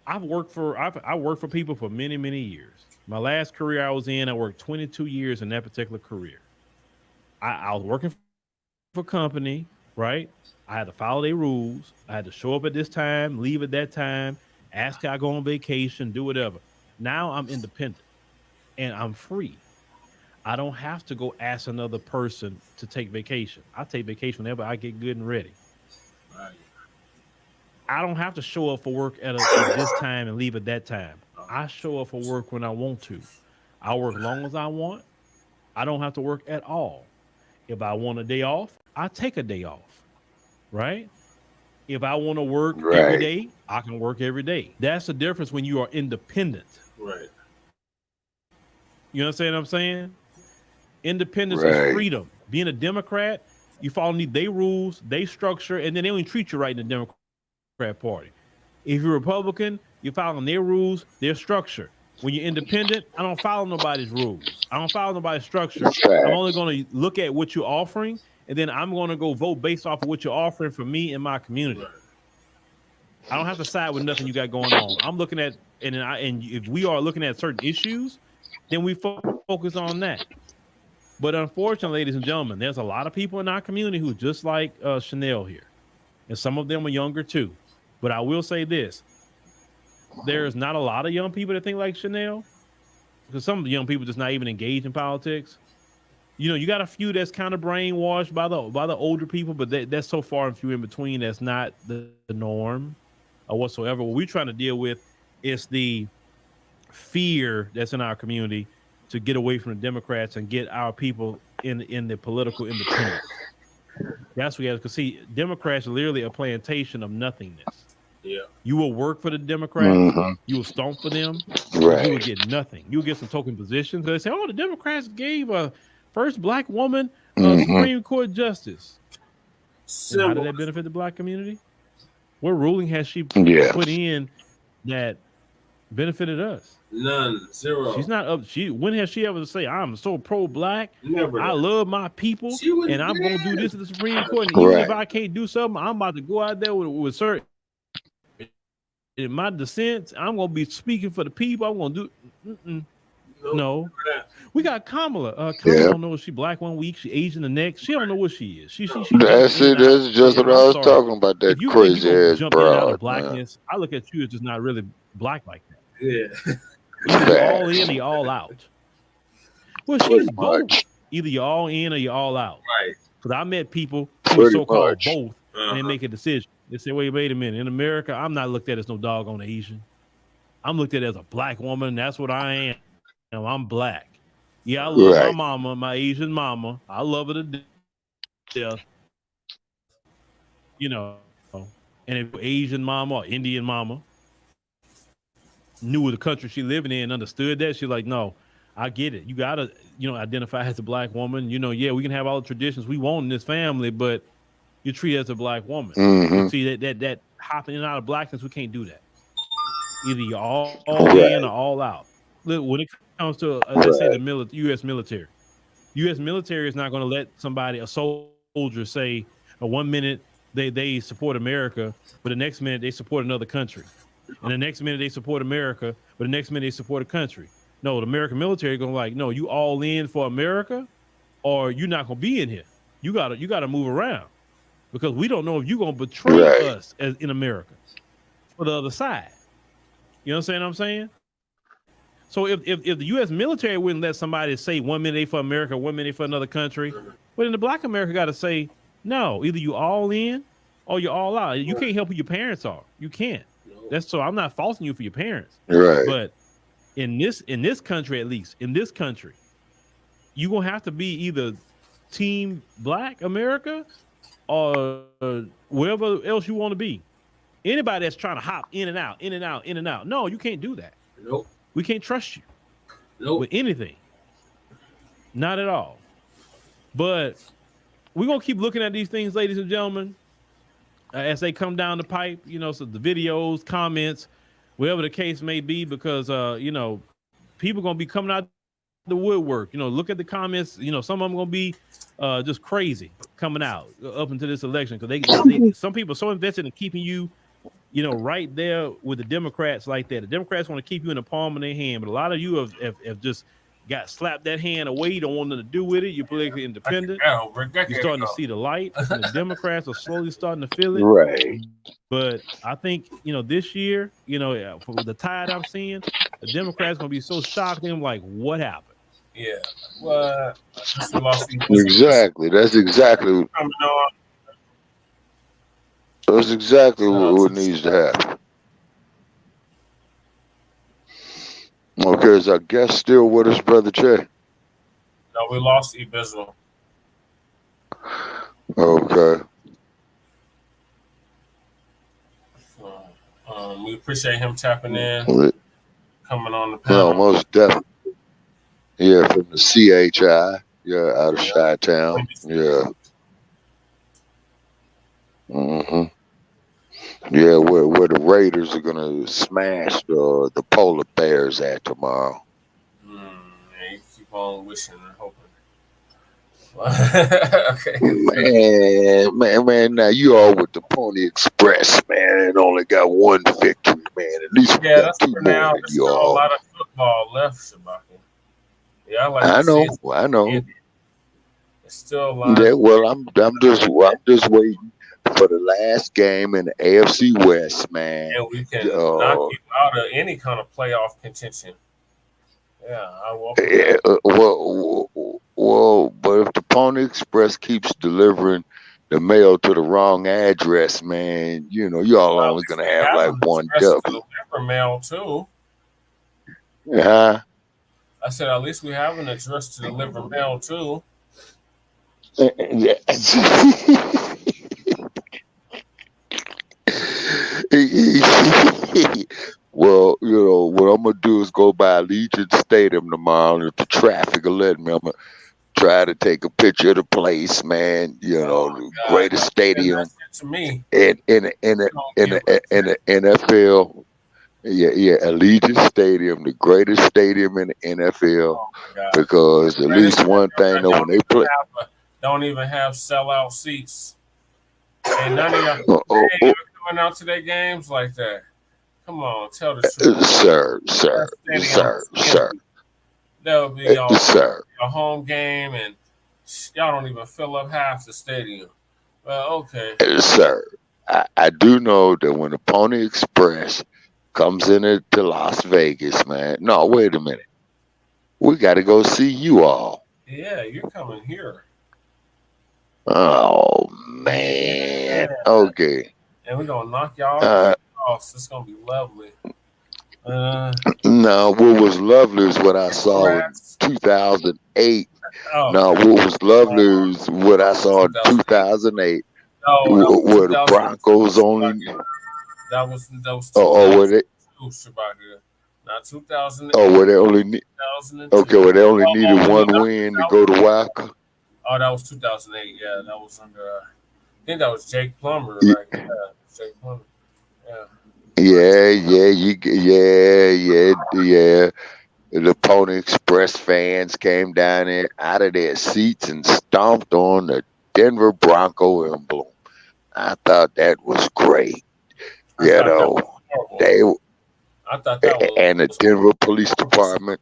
I worked for people for many, many years. My last career I was in, I worked 22 years in that particular career. I was working for a company, right? I had to follow their rules. I had to show up at this time, leave at that time, ask I go on vacation, do whatever. Now I'm independent and I'm free. I don't have to go ask another person to take vacation. I take vacation whenever I get good and ready. Right. I don't have to show up for work at this time and leave at that time. I show up for work when I want to. I work long as I want. I don't have to work at all. If I want a day off, I take a day off, right? If I want to work every day, I can work every day. That's the difference when you are independent. Right. You understand what I'm saying? Independence is freedom. Being a Democrat, you follow their rules, they structure, and then they don't treat you right in the Democrat Party. If you're Republican, you're following their rules, their structure. When you're independent, I don't follow nobody's rules. I don't follow nobody's structure. I'm only going to look at what you're offering, and then I'm going to go vote based off of what you're offering for me and my community. I don't have to side with nothing you got going on. I'm looking at, and if we are looking at certain issues, then we focus on that. But unfortunately, ladies and gentlemen, there's a lot of people in our community who just like Chanel here. And some of them are younger too. But I will say this. There's not a lot of young people that think like Chanel. Because some young people just not even engaged in politics. You know, you got a few that's kind of brainwashed by the older people, but that's so far and few in between. That's not the norm or whatsoever. What we're trying to deal with is the fear that's in our community to get away from the Democrats and get our people in the political independence. That's what we have to see. Democrats are literally a plantation of nothingness. Yeah. You will work for the Democrats. You will stomp for them. Right. You will get nothing. You will get some token positions. They say, "Oh, the Democrats gave a first black woman Supreme Court justice." And how did that benefit the black community? What ruling has she put in that benefited us? None. Zero. She's not up. When has she ever to say, "I'm so pro-black. Never. I love my people, and I'm going to do this at the Supreme Court. And even if I can't do something, I'm about to go out there with certain in my dissent. I'm going to be speaking for the people. I'm going to do." No. We got Kamala. Kamala don't know if she black one week, she Asian the next. She don't know what she is. She That's it. That's just what I was talking about. That crazy ass broad. Blackness, I look at you as just not really black like that. Yeah. Either you're all in or you're all out. Well, she's both. Either you're all in or you're all out. Right. Because I met people who are so-called both, and they make a decision. They say, wait a minute. In America, I'm not looked at as no doggone Asian. I'm looked at as a black woman. That's what I am. I'm black. Yeah, I love my mama, my Asian mama. I love her to death. You know, and if Asian mama or Indian mama knew the country she living in, understood that, she's like, no, I get it. You gotta, identify as a black woman. We can have all the traditions we want in this family, but you're treated as a black woman. You see that hopping in and out of blackness, we can't do that. Either you're all in or all out. Look, when it comes to let's say the U.S. military, U.S. military is not going to let a soldier say, 1 minute they support America, but the next minute they support another country, and the next minute they support America, but the next minute they support a country. No, the American military going like, no, you all in for America, or you're not going to be in here. You gotta move around, because we don't know if you're going to betray us as in America for the other side. You understand what I'm saying? So if the U.S. military wouldn't let somebody say 1 minute they for America, 1 minute for another country, but then the black America got to say, no, either you all in or you're all out. You can't help who your parents are. You can't. I'm not faulting you for your parents. Right. But in this country, at least, in this country, you're going to have to be either team black America or wherever else you want to be. Anybody that's trying to hop in and out, in and out, in and out. No, you can't do that. Nope. We can't trust you with anything. Not at all. But we're going to keep looking at these things, ladies and gentlemen, as they come down the pipe, so the videos, comments, whatever the case may be, because, people going to be coming out the woodwork. Look at the comments. Some of them going to be just crazy coming out up into this election, because some people are so invested in keeping you right there with the Democrats like that. The Democrats want to keep you in the palm of their hand, but a lot of you have just got slapped that hand away. You don't want nothing to do with it. You're politically independent. You're starting to see the light. And the Democrats are slowly starting to feel it. Right. But I think, this year, from the tide I'm seeing, the Democrats going to be so shocked. They're like, what happened? Yeah. Well, exactly. That's exactly. That's exactly what needs to happen. Okay, is our guest still with us, Brother Che? No, we lost Ibizzle. Okay. We appreciate him tapping in, coming on the No, panel. most definitely. Yeah, from the CHI. Yeah, out of Chi-Town. Yeah. Yeah, where the Raiders are gonna smash the polar bears at tomorrow. Yeah, you keep on wishing and hoping. Okay. Man, now you all with the Pony Express, man, and only got one victory, man. At least we got that's two for more now. than There's you still all. a lot of football left, Shabaki. Yeah, I know. There's still a lot. Yeah, well, I'm just waiting for the last game in the AFC West, man. And we can knock you out of any kind of playoff contention. Yeah, I will. Yeah, well, but if the Pony Express keeps delivering the mail to the wrong address, man, y'all always gonna have like one W. Deliver mail too. Huh? I said at least we have an address to deliver mail too. do is go by Allegiant Stadium tomorrow, and if the traffic will let me, I'm gonna try to take a picture of the place, man. You know, the greatest stadium to me. in the NFL. Yeah, Allegiant Stadium, the greatest stadium in the NFL, because at least one thing, when they play, don't even have sellout seats, and none of y'all coming out to their games like that. Come on, tell the truth, sir. That'll be y'all a home game, and y'all don't even fill up half the stadium. Well, okay, sir. I do know that when the Pony Express comes into Las Vegas, man. No, wait a minute. We got to go see you all. Yeah, you're coming here. Oh man. Yeah. Okay. And we're gonna knock y'all off. It's gonna be lovely. No, what was lovely is what I saw in 2008. No, what was lovely is what I saw in 2008. Where the Broncos only. That was were they? Not 2008. Oh, where they only need. Okay, where they only needed one win to go to wild card. Oh, that was 2008. Yeah, that was under. I think that was Jake Plummer, right? Yeah, Jake Plummer. Yeah. The Pony Express fans came down there out of their seats and stomped on the Denver Bronco emblem. I thought that was great. I thought that was and the Denver Police Department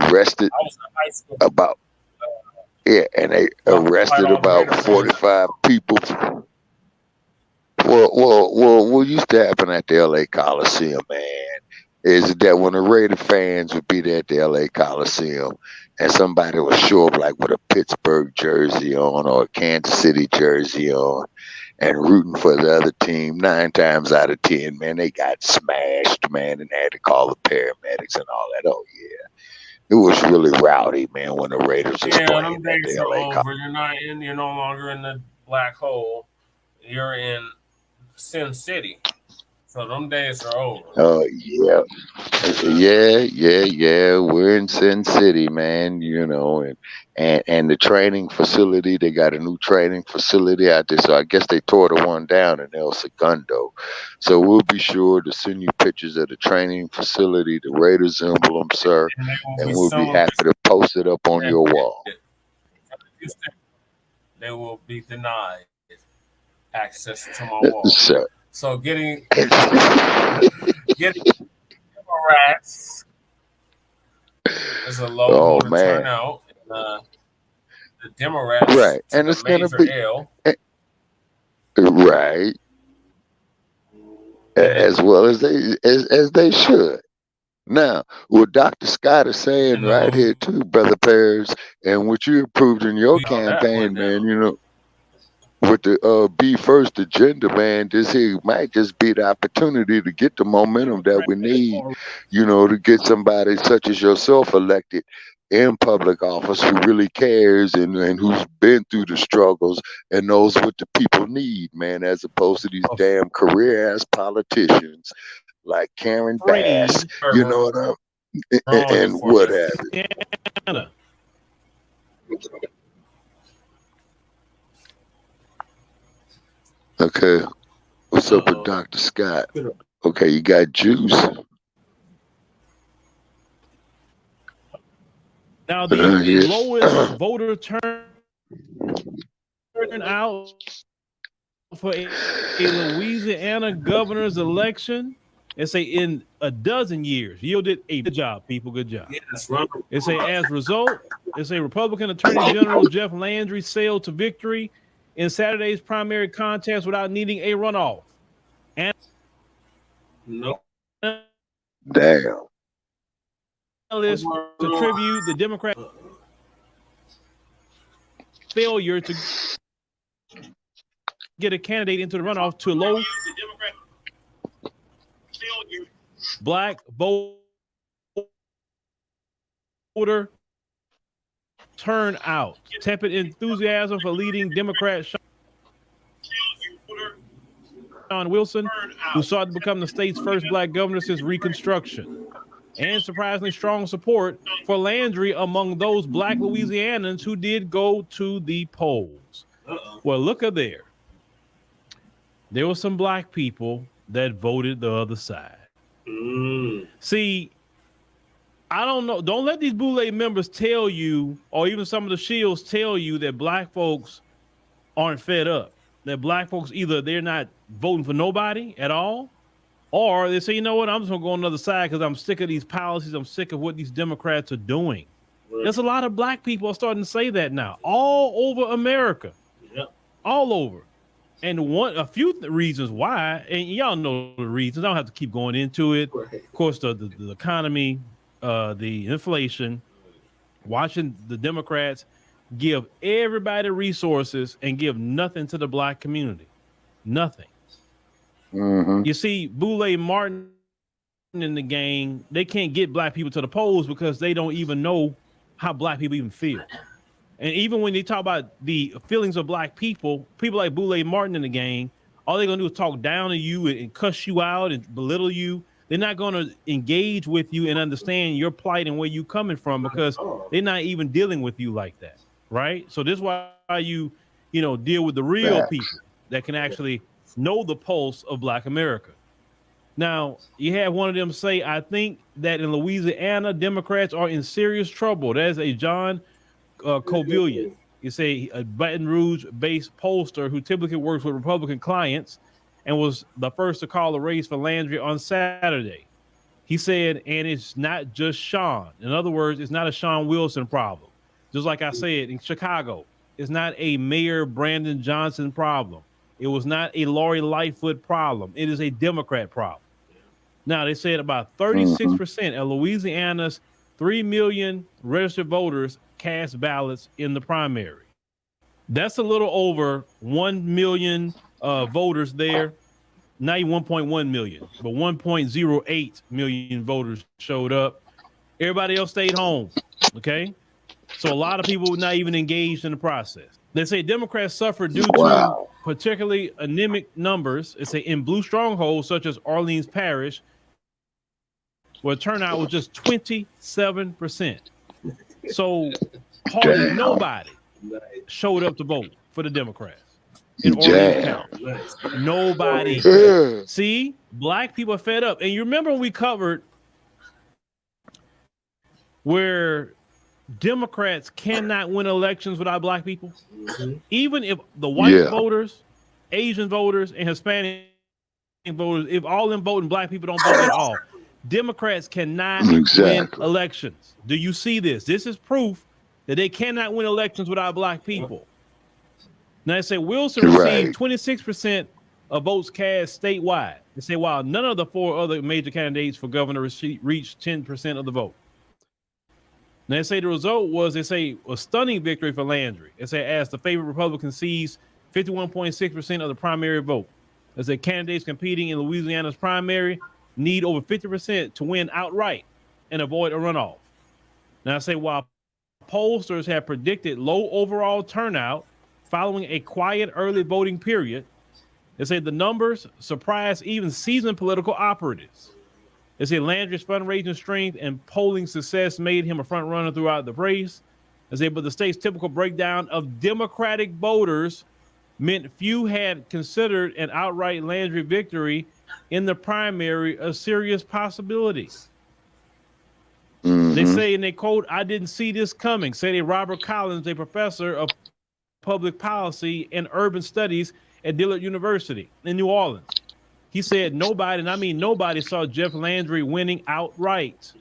arrested about and they arrested about 45 people. What used to happen at the LA Coliseum, man, is that when the Raider fans would be there at the LA Coliseum and somebody would show up like with a Pittsburgh jersey on or a Kansas City jersey on and rooting for the other team, 9 times out of 10, man, they got smashed, man, and they had to call the paramedics and all that. Oh, yeah. It was really rowdy, man, when the Raiders was playing at the LA Coliseum. You're no longer in the black hole. You're in Sin City. So them days are over. Oh, yeah. We're in Sin City, man, you know, and the training facility, they got a new training facility out there. So I guess they tore the one down in El Segundo. So we'll be sure to send you pictures of the training facility, the Raiders emblem, sir, and we'll be happy to post it up on your wall. They will be denied access to my wall. Sir. So getting rats is a low turnout. The Democrats, right, and it's going to be right, as well as they should. Now, what Dr. Scott is saying right here too, Brother Pears, and what you approved in your campaign, man, you know, with the Be First agenda, man, this here might just be the opportunity to get the momentum that we need, you know, to get somebody such as yourself elected in public office who really cares and who's been through the struggles and knows what the people need, man, as opposed to these damn career-ass politicians like Karen Bass, you know what and what have you. Okay, what's up with Dr. Scott? Okay, you got juice. Now the lowest voter turnout for a Louisiana governor's election, it's in a dozen years yielded a good job, people. Good job. It's as a result, it's a Republican Attorney General Jeff Landry sailed to victory in Saturday's primary contest without needing a runoff. And damn. Analysts attribute the Democrat failure to get a candidate into the runoff to low black voter turnout, tepid enthusiasm for leading Democrat Sean Wilson, who sought to become the state's first black governor since Reconstruction. and surprisingly strong support for Landry among those Black Louisianans who did go to the polls. Well, look at there. There were some Black people that voted the other side. See, I don't know. Don't let these Boule members tell you, or even some of the Shills tell you, that Black folks aren't fed up. That Black folks, either they're not voting for nobody at all, or they say, you know what, I'm just going to go on the other side because I'm sick of these policies. I'm sick of what these Democrats are doing. Right. There's a lot of Black people are starting to say that now, all over America. Yep. All over. And a few reasons why, and y'all know the reasons. I don't have to keep going into it. Right. Of course, the economy, the inflation, watching the Democrats give everybody resources and give nothing to the Black community. Nothing. Mm-hmm. You see, Boule Martin and the gang, they can't get Black people to the polls because they don't even know how Black people even feel. And even when they talk about the feelings of Black people, people like Boule Martin and the gang, all they're going to do is talk down to you and cuss you out and belittle you. They're not going to engage with you and understand your plight and where you're coming from because they're not even dealing with you like that, right? So this is why you deal with the real people that can actually know the pulse of Black America. Now, you have one of them say, I think that in Louisiana, Democrats are in serious trouble. That's a John Covillion. You say a Baton Rouge-based pollster who typically works with Republican clients and was the first to call a race for Landry on Saturday. He said, and it's not just Sean. In other words, it's not a Sean Wilson problem. Just like I said, in Chicago, it's not a Mayor Brandon Johnson problem. It was not a Lori Lightfoot problem. It is a Democrat problem. Now, they said about 36% of Louisiana's 3 million registered voters cast ballots in the primary. That's a little over 1 million voters there. Not even 1.1 million, but 1.08 million voters showed up. Everybody else stayed home, okay? So a lot of people were not even engaged in the process. They say Democrats suffered due to particularly anemic numbers. They say in blue strongholds such as Orleans Parish, where turnout was just 27%. So hardly nobody showed up to vote for the Democrats in Orleans County. Nobody. See, Black people are fed up. And you remember we covered where Democrats cannot win elections without Black people? Even if the white voters, Asian voters, and Hispanic voters, if all them voting Black people don't vote at all, Democrats cannot win elections. Do you see this? This is proof that they cannot win elections without Black people. Now they say Wilson received 26% of votes cast statewide. They say while none of the 4 other major candidates for governor reached 10% of the vote. Now they say the result was, they say, a stunning victory for Landry. They say as the favorite Republican seized 51.6% of the primary vote. They say candidates competing in Louisiana's primary need over 50% to win outright and avoid a runoff. Now I say while pollsters have predicted low overall turnout following a quiet early voting period, they say the numbers surprised even seasoned political operatives. They say Landry's fundraising strength and polling success made him a front runner throughout the race. They say, but the state's typical breakdown of Democratic voters meant few had considered an outright Landry victory in the primary a serious possibility. They say, and they quote, I didn't see this coming, said Robert Collins, a professor of public policy and urban studies at Dillard University in New Orleans. He said nobody, and I mean nobody, saw Jeff Landry winning outright.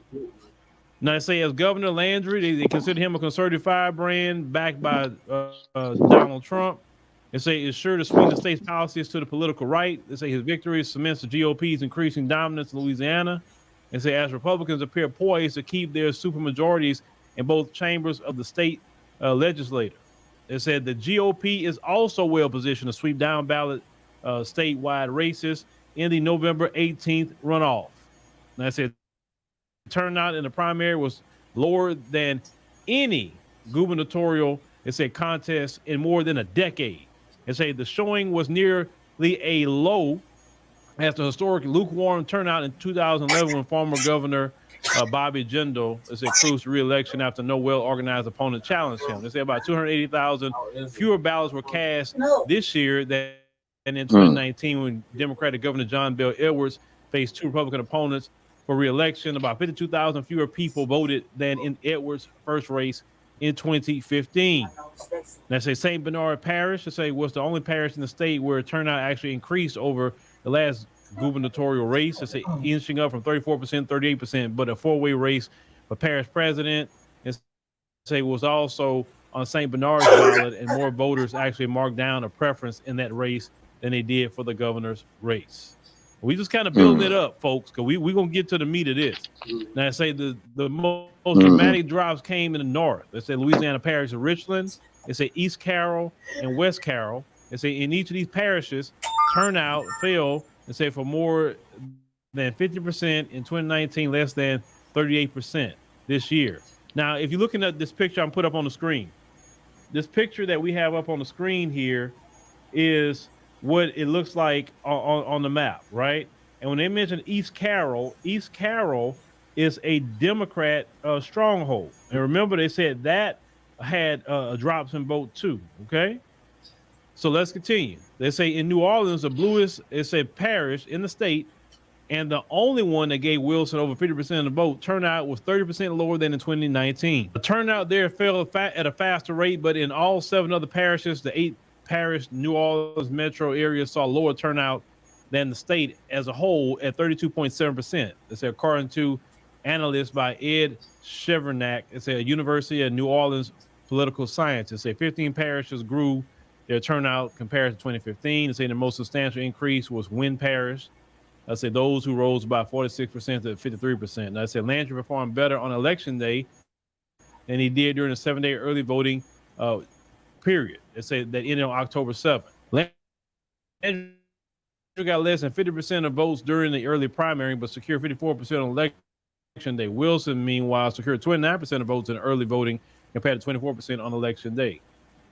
Now they say as Governor Landry, they consider him a conservative firebrand backed by Donald Trump. They say it's sure to swing the state's policies to the political right. They say his victory cements the GOP's increasing dominance in Louisiana. They say as Republicans appear poised to keep their supermajorities in both chambers of the state legislature. They said the GOP is also well positioned to sweep down ballot statewide races in the November 18th runoff. And I said turnout in the primary was lower than any gubernatorial, they said, contest in more than a decade. They say the showing was nearly a low as the historic lukewarm turnout in 2011 when former Governor Bobby Jindal, is a cruise re-election after no well-organized opponent challenged him. They say about 280,000 fewer ballots were cast this year than in 2019 when Democratic Governor John Bel Edwards faced two Republican opponents for re-election. About 52,000 fewer people voted than in Edwards' first race in 2015. Now, say St. Bernard Parish, they say, was the only parish in the state where turnout actually increased over the last gubernatorial race. They say inching up from 34% 38%, but a four-way race for parish president. And say was also on St. Bernard's ballot, and more voters actually marked down a preference in that race than they did for the governor's race. We just kind of building it up, folks, because we're going to get to the meat of this. Now, I say the most dramatic drops came in the north. They say Louisiana Parish of Richland. They say East Carroll and West Carroll. They say in each of these parishes, turnout fell, they say, for more than 50% in 2019, less than 38% this year. Now, if you're looking at this picture I'm put up on the screen, this picture that we have up on the screen here is what it looks like on the map, right? And when they mention East Carroll is a Democrat stronghold. And remember, they said that had drops in vote too, okay? So let's continue. They say in New Orleans, the bluest, it's a parish in the state, and the only one that gave Wilson over 50% of the vote, turnout was 30% lower than in 2019. The turnout there fell at a faster rate, but in all 7 other parishes, the 8 parish New Orleans metro area saw lower turnout than the state as a whole at 32.7%. That's according to analysts by Ed Chevernak. It's a University of New Orleans political science. It's a 15 parishes grew their turnout compared to 2015. They say the most substantial increase was Wynn Parish. I say those who rose by 46% to 53%. Now I said Landry performed better on election day than he did during the 7-day early voting period. They say that ended on October 7th. Landry got less than 50% of votes during the early primary, but secured 54% on election day. Wilson, meanwhile, secured 29% of votes in early voting compared to 24% on election day.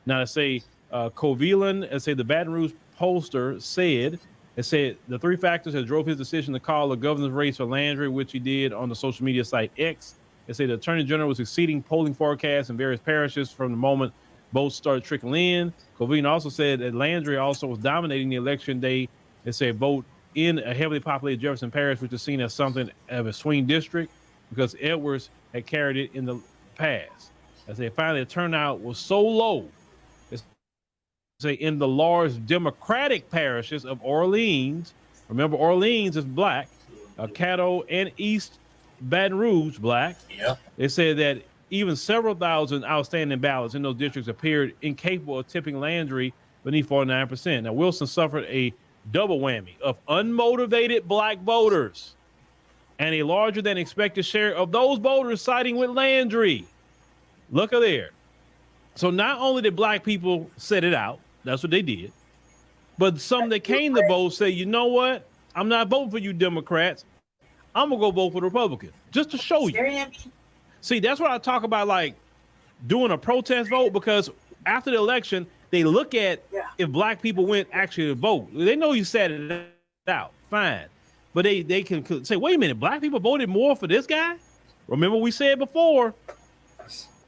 Now, I say Covelin, I say the Baton Rouge pollster said the 3 factors that drove his decision to call a governor's race for Landry, which he did on the social media site X. They say the Attorney General was exceeding polling forecasts in various parishes from the moment votes started trickling in. Covelin also said that Landry also was dominating the election day. They say vote in a heavily populated Jefferson Parish, which is seen as something of a swing district because Edwards had carried it in the past. They say finally the turnout was so low. Say in the large Democratic parishes of Orleans, remember Orleans is black, Caddo and East Baton Rouge black. Yeah. They said that even several thousand outstanding ballots in those districts appeared incapable of tipping Landry beneath 49%. Now Wilson suffered a double whammy of unmotivated black voters and a larger than expected share of those voters siding with Landry. Look at there. So not only did black people set it out, that's what they did, but some that came to vote say, you know what? I'm not voting for you Democrats. I'm gonna go vote for the Republican just to show you. See, that's what I talk about, like doing a protest vote, because after the election, they look at if black people went actually to vote. They know you said it out, fine. But they can say, wait a minute, black people voted more for this guy? Remember we said before,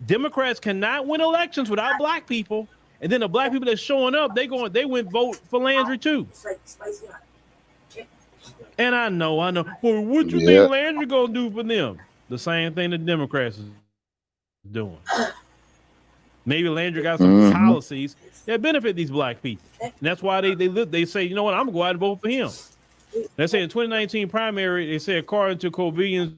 Democrats cannot win elections without black people. And then the black people that's showing up, they went vote for Landry too. And I know. Well, what you think Landry gonna do for them? The same thing the Democrats is doing. Maybe Landry got some policies that benefit these black people. And that's why they say, you know what, I'm gonna go out and vote for him. They say in 2019 primary, they say according to Covillian's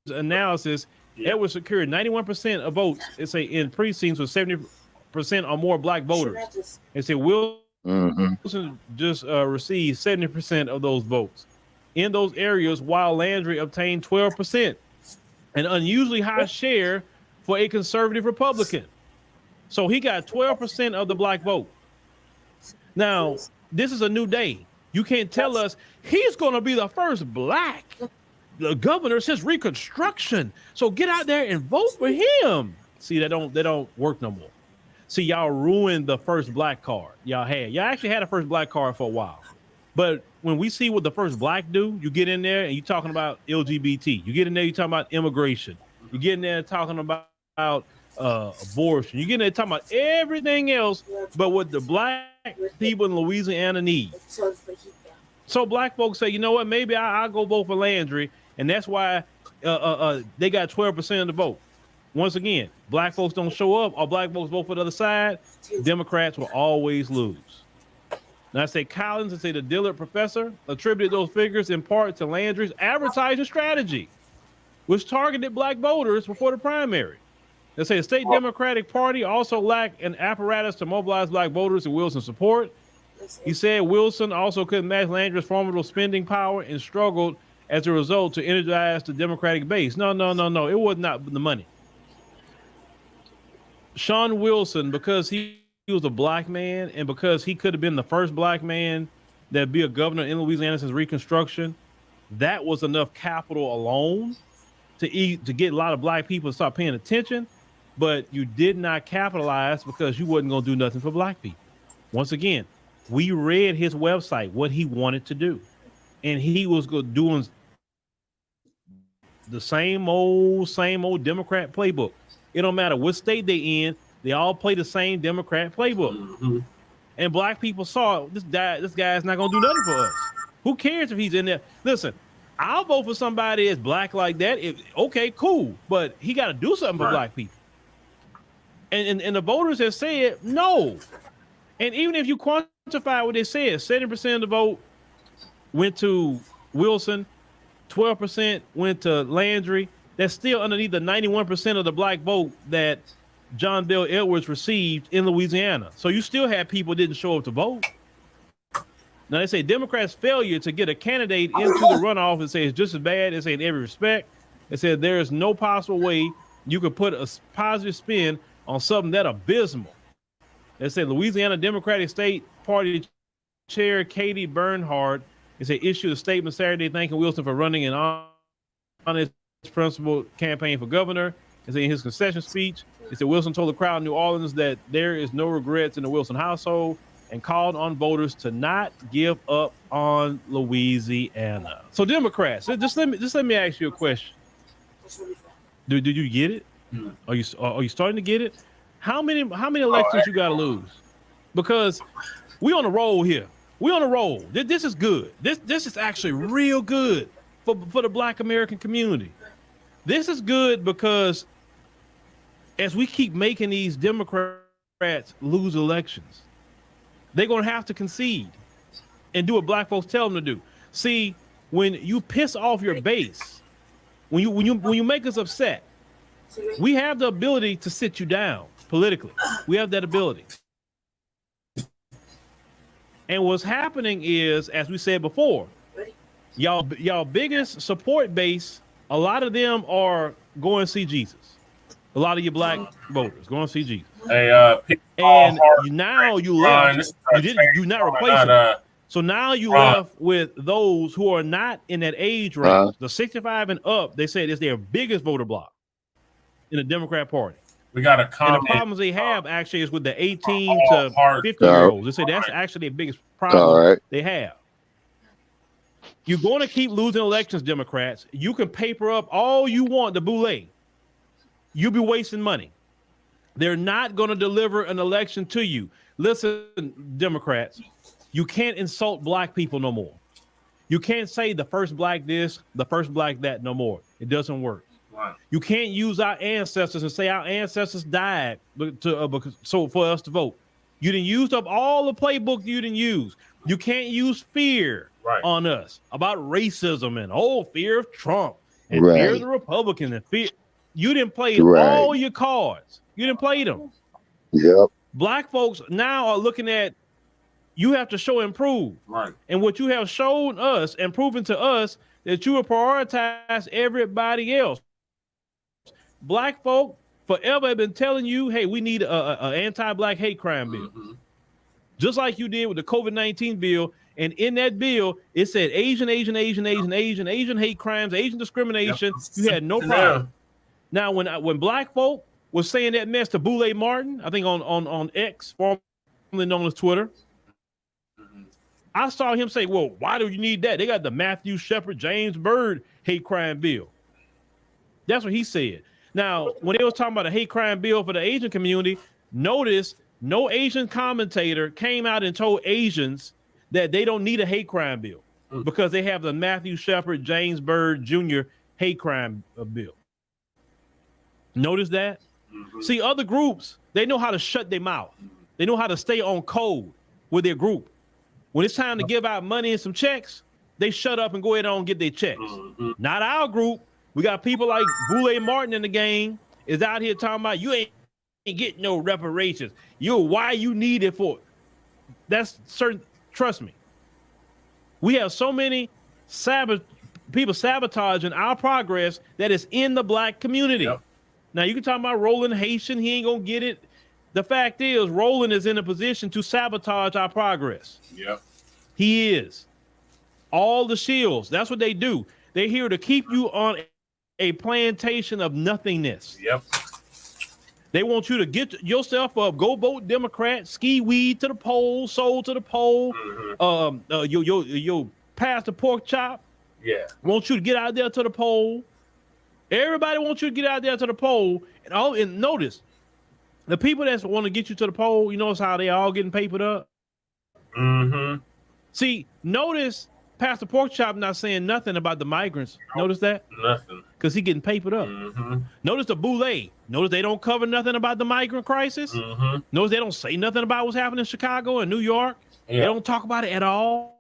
analysis, Edwards secured 91% of votes. They say in precincts with 70% or more black voters. They say Wilson just received 70% of those votes in those areas, while Landry obtained 12%, an unusually high share for a conservative Republican. So he got 12% of the black vote. Now, this is a new day. You can't tell us he's going to be the first black governor since Reconstruction. So get out there and vote for him. See, they don't work no more. See, y'all ruined the first black card y'all had. Y'all actually had a first black card for a while. But when we see what the first black do, you get in there and you're talking about LGBT. You get in there, you're talking about immigration. You get in there talking about abortion. You get in there talking about everything else but what the black people in Louisiana need. So black folks say, you know what, maybe I'll go vote for Landry, and that's why they got 12% of the vote. Once again, black folks don't show up or black folks vote for the other side, Democrats will always lose. Now I say Collins and say the Dillard professor attributed those figures in part to Landry's advertising strategy, which targeted black voters before the primary. They say the state Democratic Party also lacked an apparatus to mobilize black voters in Wilson's support. He said Wilson also couldn't match Landry's formidable spending power and struggled as a result to energize the Democratic base. No. It was not the money. Sean Wilson, because he was a black man and because he could have been the first black man that'd be a governor in Louisiana since Reconstruction, that was enough capital alone to get a lot of black people to start paying attention. But you did not capitalize because you wasn't going to do nothing for black people. Once again, we read his website, what he wanted to do. And he was doing the same old Democrat playbook. It don't matter what state they in, they all play the same Democrat playbook. Mm-hmm. And black people saw this guy's not going to do nothing for us. Who cares if he's in there? Listen, I'll vote for somebody that's black like that. Okay, cool. But he got to do something for black people. And the voters have said no. And even if you quantify what they said, 70% of the vote went to Wilson, 12% went to Landry. That's still underneath the 91% of the black vote that John Bell Edwards received in Louisiana. So you still have people who didn't show up to vote. Now they say Democrats' failure to get a candidate into the runoff and say it's just as bad. They say in every respect. They said there is no possible way you could put a positive spin on something that abysmal. They said Louisiana Democratic State Party Chair Katie Bernhardt issued a statement Saturday thanking Wilson for running an honest, principled campaign for governor. In his concession speech, he said Wilson told the crowd in New Orleans that there is no regrets in the Wilson household and called on voters to not give up on Louisiana. So Democrats, just let me ask you a question. Did you get it? Are you starting to get it? How many elections you got to lose? Because we on a roll here. We on a roll. This is good. This is actually real good for the Black American community. This is good because as we keep making these Democrats lose elections, they're going to have to concede and do what black folks tell them to do. See, when you piss off your base, when you make us upset, we have the ability to sit you down politically. We have that ability. And what's happening is, as we said before, y'all biggest support base, a lot of them are going to see Jesus. A lot of your black voters going to see Jesus. And now you left. You not replace them. So now you left with those who are not in that age range. The 65 and up, they said, is their biggest voter block in the Democrat Party. We got a comment. And the problems they have actually is with the 18 to 50-year-olds. They say that's actually their biggest problem they have. You're going to keep losing elections, Democrats. You can paper up all you want, the boule. You'll be wasting money. They're not going to deliver an election to you. Listen, Democrats, you can't insult black people no more. You can't say the first black this, the first black that no more. It doesn't work. Wow. You can't use our ancestors and say our ancestors died so for us to vote. You didn't use up all the playbook you didn't use. You can't use fear on us about racism and fear of Trump and fear of the Republicans and fear. You didn't play all your cards. You didn't play them. Yep. Black folks now are looking at you have to show and prove. Right. And what you have shown us and proven to us that you will prioritize everybody else. Black folk forever have been telling you, hey, we need a anti-black hate crime bill. Mm-hmm. Just like you did with the COVID-19 bill. And in that bill, it said Asian hate crimes, Asian discrimination. Yep. You had no problem. Now, when black folk was saying that mess to Boule Martin, I think on X, formerly known as Twitter, I saw him say, well, why do you need that? They got the Matthew Shepard, James Byrd hate crime bill. That's what he said. Now, when they was talking about a hate crime bill for the Asian community, notice no Asian commentator came out and told Asians that they don't need a hate crime bill because they have the Matthew Shepard, James Byrd Jr. hate crime bill. Notice that? See, other groups, they know how to shut their mouth. They know how to stay on code with their group. When it's time to give out money and some checks, they shut up and go ahead and get their checks. Not our group. We got people like Boule Martin in the game is out here talking about you ain't getting no reparations. Why you need it for? That's certain. Trust me. We have so many people sabotaging our progress that is in the black community. Yep. Now you can talk about Roland Haitian. He ain't gonna get it. The fact is, Roland is in a position to sabotage our progress. Yep. He is. All the shills. That's what they do. They're here to keep you on a plantation of nothingness. Yep. They want you to get yourself up, go vote Democrat, ski weed to the poll, soul to the poll, yo pass the pork chop. Yeah. Want you to get out there to the poll. Everybody wants you to get out there to the poll. And notice, the people that want to get you to the poll, you notice how they all getting papered up? See, notice Pastor Porkchop not saying nothing about the migrants. Notice that? Nothing. Because he getting papered up. Notice the Boule. Notice they don't cover nothing about the migrant crisis. Notice they don't say nothing about what's happening in Chicago and New York. They don't talk about it at all.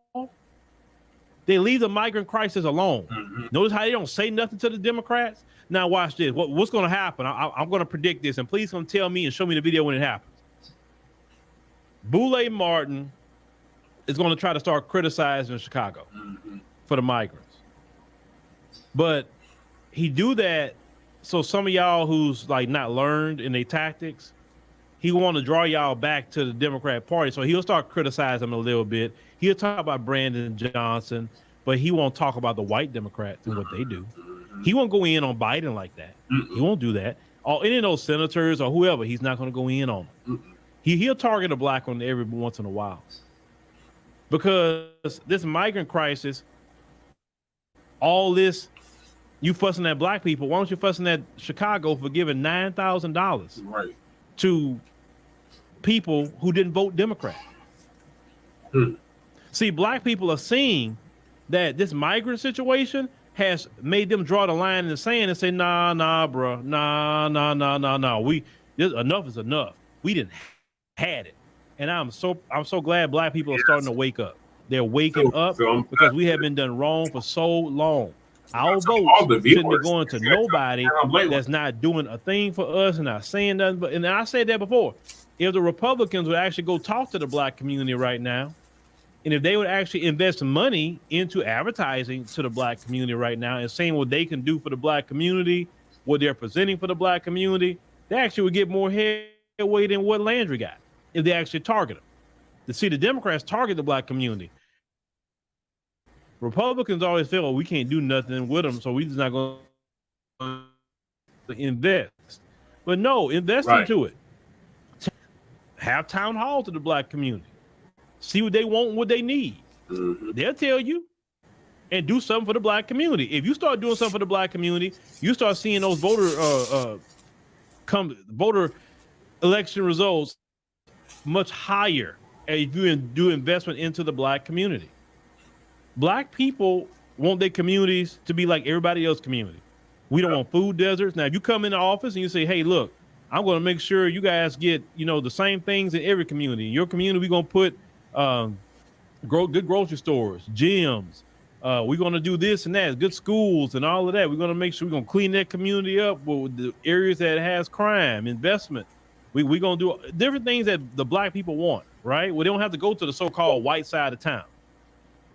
They leave the migrant crisis alone. Notice how they don't say nothing to the Democrats. Now watch this. What's going to happen? I'm going to predict this, and please come tell me and show me the video when it happens. Boule Martin is going to try to start criticizing Chicago for the migrants. But he do that so some of y'all who's like not learned in their tactics, he want to draw y'all back to the Democrat Party. So he'll start criticizing them a little bit. He'll talk about Brandon Johnson, but he won't talk about the white Democrats and what they do. He won't go in on Biden like that. He won't do that. Or any of those senators or whoever, he's not going to go in on them. He'll target a black one every once in a while. Because this migrant crisis, all this, you fussing at black people, why don't you fussing at Chicago for giving $9,000 to people who didn't vote Democrat? See, black people are seeing that this migrant situation has made them draw the line in the sand and say, nah, bro, nah. Enough is enough. We didn't had it. And I'm so glad black people are starting to wake up. They're waking up because we have been done wrong for so long. Our votes shouldn't be going to nobody that's not doing a thing for us and not saying nothing. But and I said that before. If the Republicans would actually go talk to the black community right now, and if they would actually invest money into advertising to the black community right now and saying what they can do for the black community, what they're presenting for the black community, they actually would get more headway than what Landry got if they actually target them. To see the Democrats target the black community. Republicans always feel, we can't do nothing with them, so we're just not going to invest. But no, invest into it. Have town halls to the black community. See what they want and what they need. They'll tell you. And do something for the black community. If you start doing something for the black community, you start seeing those voter election results much higher if you do investment into the black community. Black people want their communities to be like everybody else's community. We don't want food deserts. Now, if you come into office and you say, hey, look, I'm going to make sure you guys get, the same things in every community. In your community, we're going to put good grocery stores, gyms. We're going to do this and that, good schools and all of that. We're going to make sure we're going to clean that community up with the areas that has crime, investment. We're going to do different things that the black people want, right? Well, they don't have to go to the so-called white side of town.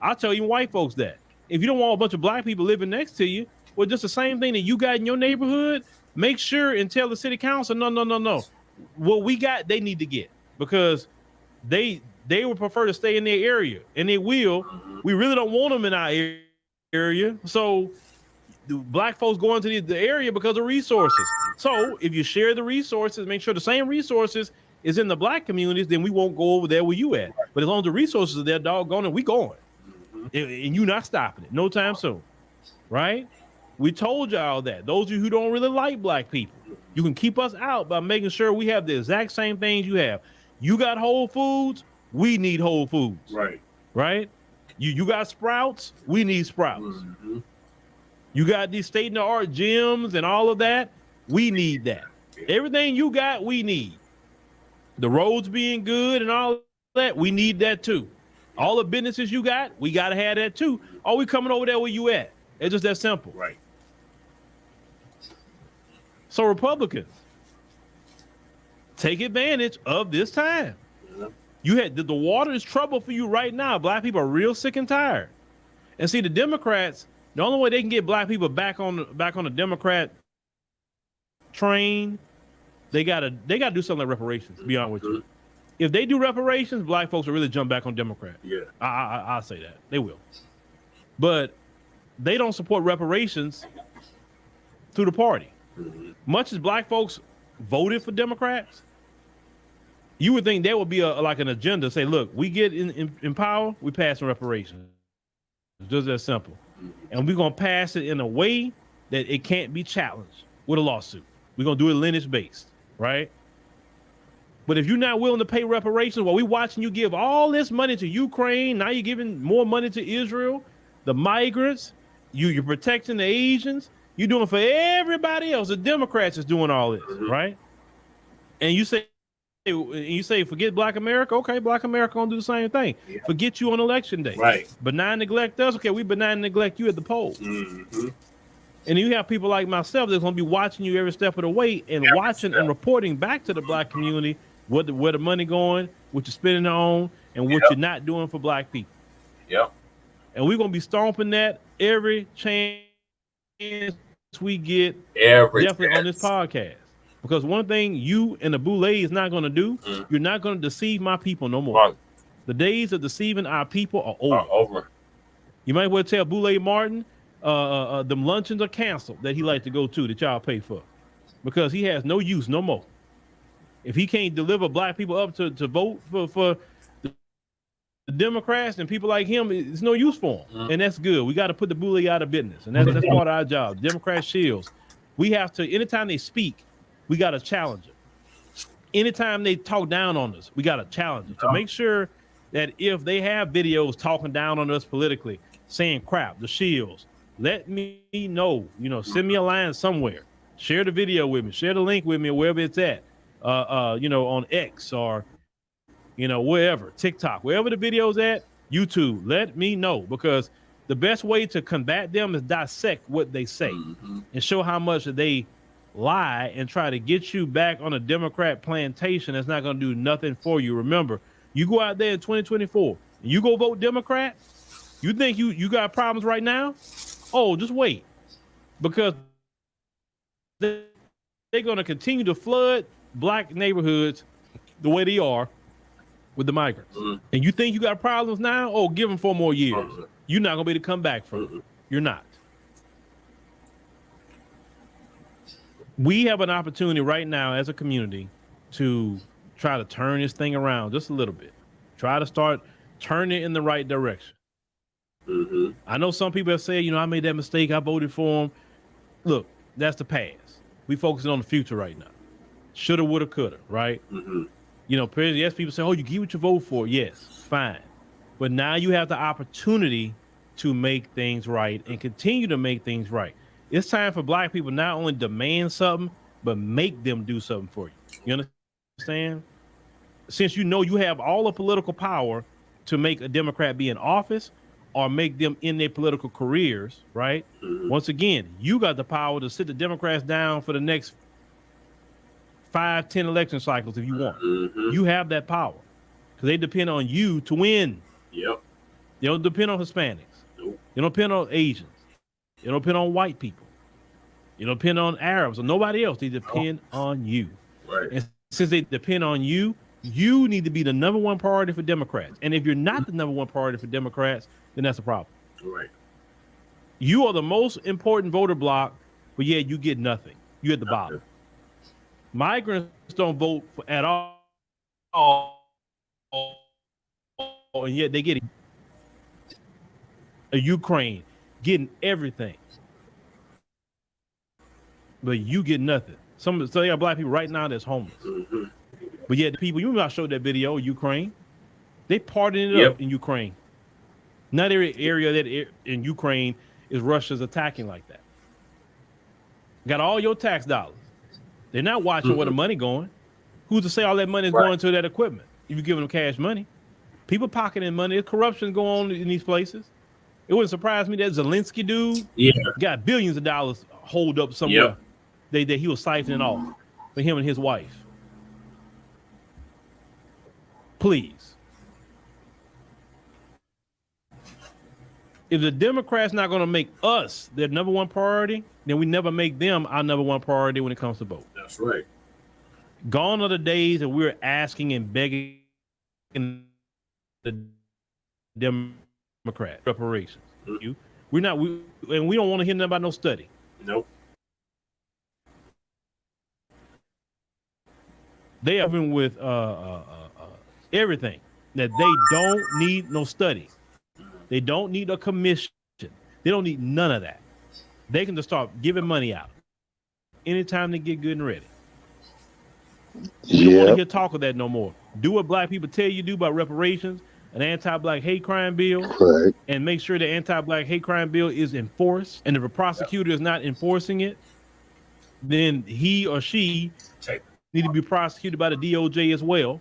I'll tell you white folks that. If you don't want a bunch of black people living next to you, well, just the same thing that you got in your neighborhood, make sure and tell the city council, no. What we got, they need to get. Because they would prefer to stay in their area, and they will. We really don't want them in our area. So the black folks go into the area because of resources. So if you share the resources, make sure the same resources is in the black communities, then we won't go over there where you at. But as long as the resources are there, doggone it, we going. And you not stopping it no time soon, right? We told y'all that. Those of you who don't really like black people, you can keep us out by making sure we have the exact same things you have. You got Whole Foods, we need Whole Foods. Right? You got Sprouts, we need Sprouts. You got these state-of-the-art gyms and all of that, we need that. Everything you got, we need. The roads being good and all that, we need that too. All the businesses you got, we got to have that too. Are we coming over there where you at? It's just that simple. Right. So Republicans, take advantage of this time. You had the water is trouble for you right now. Black people are real sick and tired. And see, the Democrats, the only way they can get black people back on the Democrat train, they gotta do something like reparations, to be honest with you. If they do reparations, black folks will really jump back on Democrat. Yeah. I'll say that. They will. But they don't support reparations through the party. Much as black folks voted for Democrats, you would think there would be like an agenda. Say, look, we get in power, we pass reparations. It's just that simple. And we're going to pass it in a way that it can't be challenged with a lawsuit. We're going to do it lineage-based, right? But if you're not willing to pay reparations, while we watching you give all this money to Ukraine, now you're giving more money to Israel, the migrants, you're protecting the Asians, you're doing for everybody else. The Democrats is doing all this, right? And you say, forget Black America. Okay, Black America gonna do the same thing. Yeah. Forget you on election day. Right. Benign neglect us. Okay, we benign neglect you at the polls. And you have people like myself that's gonna be watching you every step of the way and watching and reporting back to the black community where the money going, what you're spending it on, and what you're not doing for black people. Yep. And we're gonna be stomping that every chance we get, definitely on this podcast. Because one thing you and the Boule is not going to do, you're not going to deceive my people no more. The days of deceiving our people are over. You might well tell Boule Martin, them luncheons are canceled that he likes to go to that y'all pay for, because he has no use no more. If he can't deliver black people up to vote for the Democrats and people like him, it's no use for him. And that's good. We got to put the Boule out of business, and that's part of our job. Democrat Shrills, we have to, anytime they speak, we got to challenge them. Anytime they talk down on us, we got to challenge them. So make sure that if they have videos talking down on us politically, saying crap, the Shrills, let me know, send me a line somewhere. Share the video with me. Share the link with me, wherever it's at, on X or, wherever, TikTok, wherever the video's at, YouTube, let me know, because the best way to combat them is dissect what they say and show how much they lie and try to get you back on a Democrat plantation. That's not going to do nothing for you. Remember, you go out there in 2024 and you go vote Democrat, you think you got problems right now? Oh, just wait, because they're going to continue to flood black neighborhoods the way they are with the migrants. And you think you got problems now? Oh, give them 4 more years. You're not going to be able to come back from it. You're not. We have an opportunity right now as a community to try to turn this thing around just a little bit. Try to start turning it in the right direction. I know some people have said, I made that mistake, I voted for him. Look, that's the past. We focusing on the future right now. Shoulda, woulda, coulda, right? Yes, people say, oh, you get what you vote for. Yes, fine. But now you have the opportunity to make things right and continue to make things right. It's time for black people not only demand something, but make them do something for you. You understand? Since you have all the political power to make a Democrat be in office or make them in their political careers, right? Once again, you got the power to sit the Democrats down for the next 5, 10 election cycles if you want. You have that power because they depend on you to win. Yep. They don't depend on Hispanics. Nope. They don't depend on Asians. They don't depend on white people. You don't depend on Arabs or nobody else. They depend on you. Right. And since they depend on you, you need to be the number one priority for Democrats. And if you're not the number one priority for Democrats, then that's a problem. Right. You are the most important voter block, but yet you get nothing. You're at the bottom. Migrants don't vote at all and yet they get a Ukraine getting everything, but you get nothing. So they got black people right now that's homeless. Mm-hmm. But yet the people, you remember I showed that video, Ukraine, they partying it up in Ukraine. Not every area in Ukraine is Russia's attacking like that. Got all your tax dollars. They're not watching where the money going. Who's to say all that money is going to that equipment? If you give them cash money, people pocketing money. There's corruption going on in these places. It wouldn't surprise me that Zelensky dude got billions of dollars holed up somewhere that he was siphoning off for him and his wife. Please. If the Democrats not going to make us their number one priority, then we never make them our number one priority when it comes to vote. That's right. Gone are the days that we're asking and begging the Democrat reparations. Mm-hmm. We don't want to hear nothing about no study. Nope. They have been with everything that they don't need no study. They don't need a commission. They don't need none of that. They can just start giving money out anytime they get good and ready. You don't want to hear talk of that no more. Do what black people tell you to do about reparations, an anti-black hate crime bill, and make sure the anti-black hate crime bill is enforced. And if a prosecutor is not enforcing it, then he or she need to be prosecuted by the DOJ as well.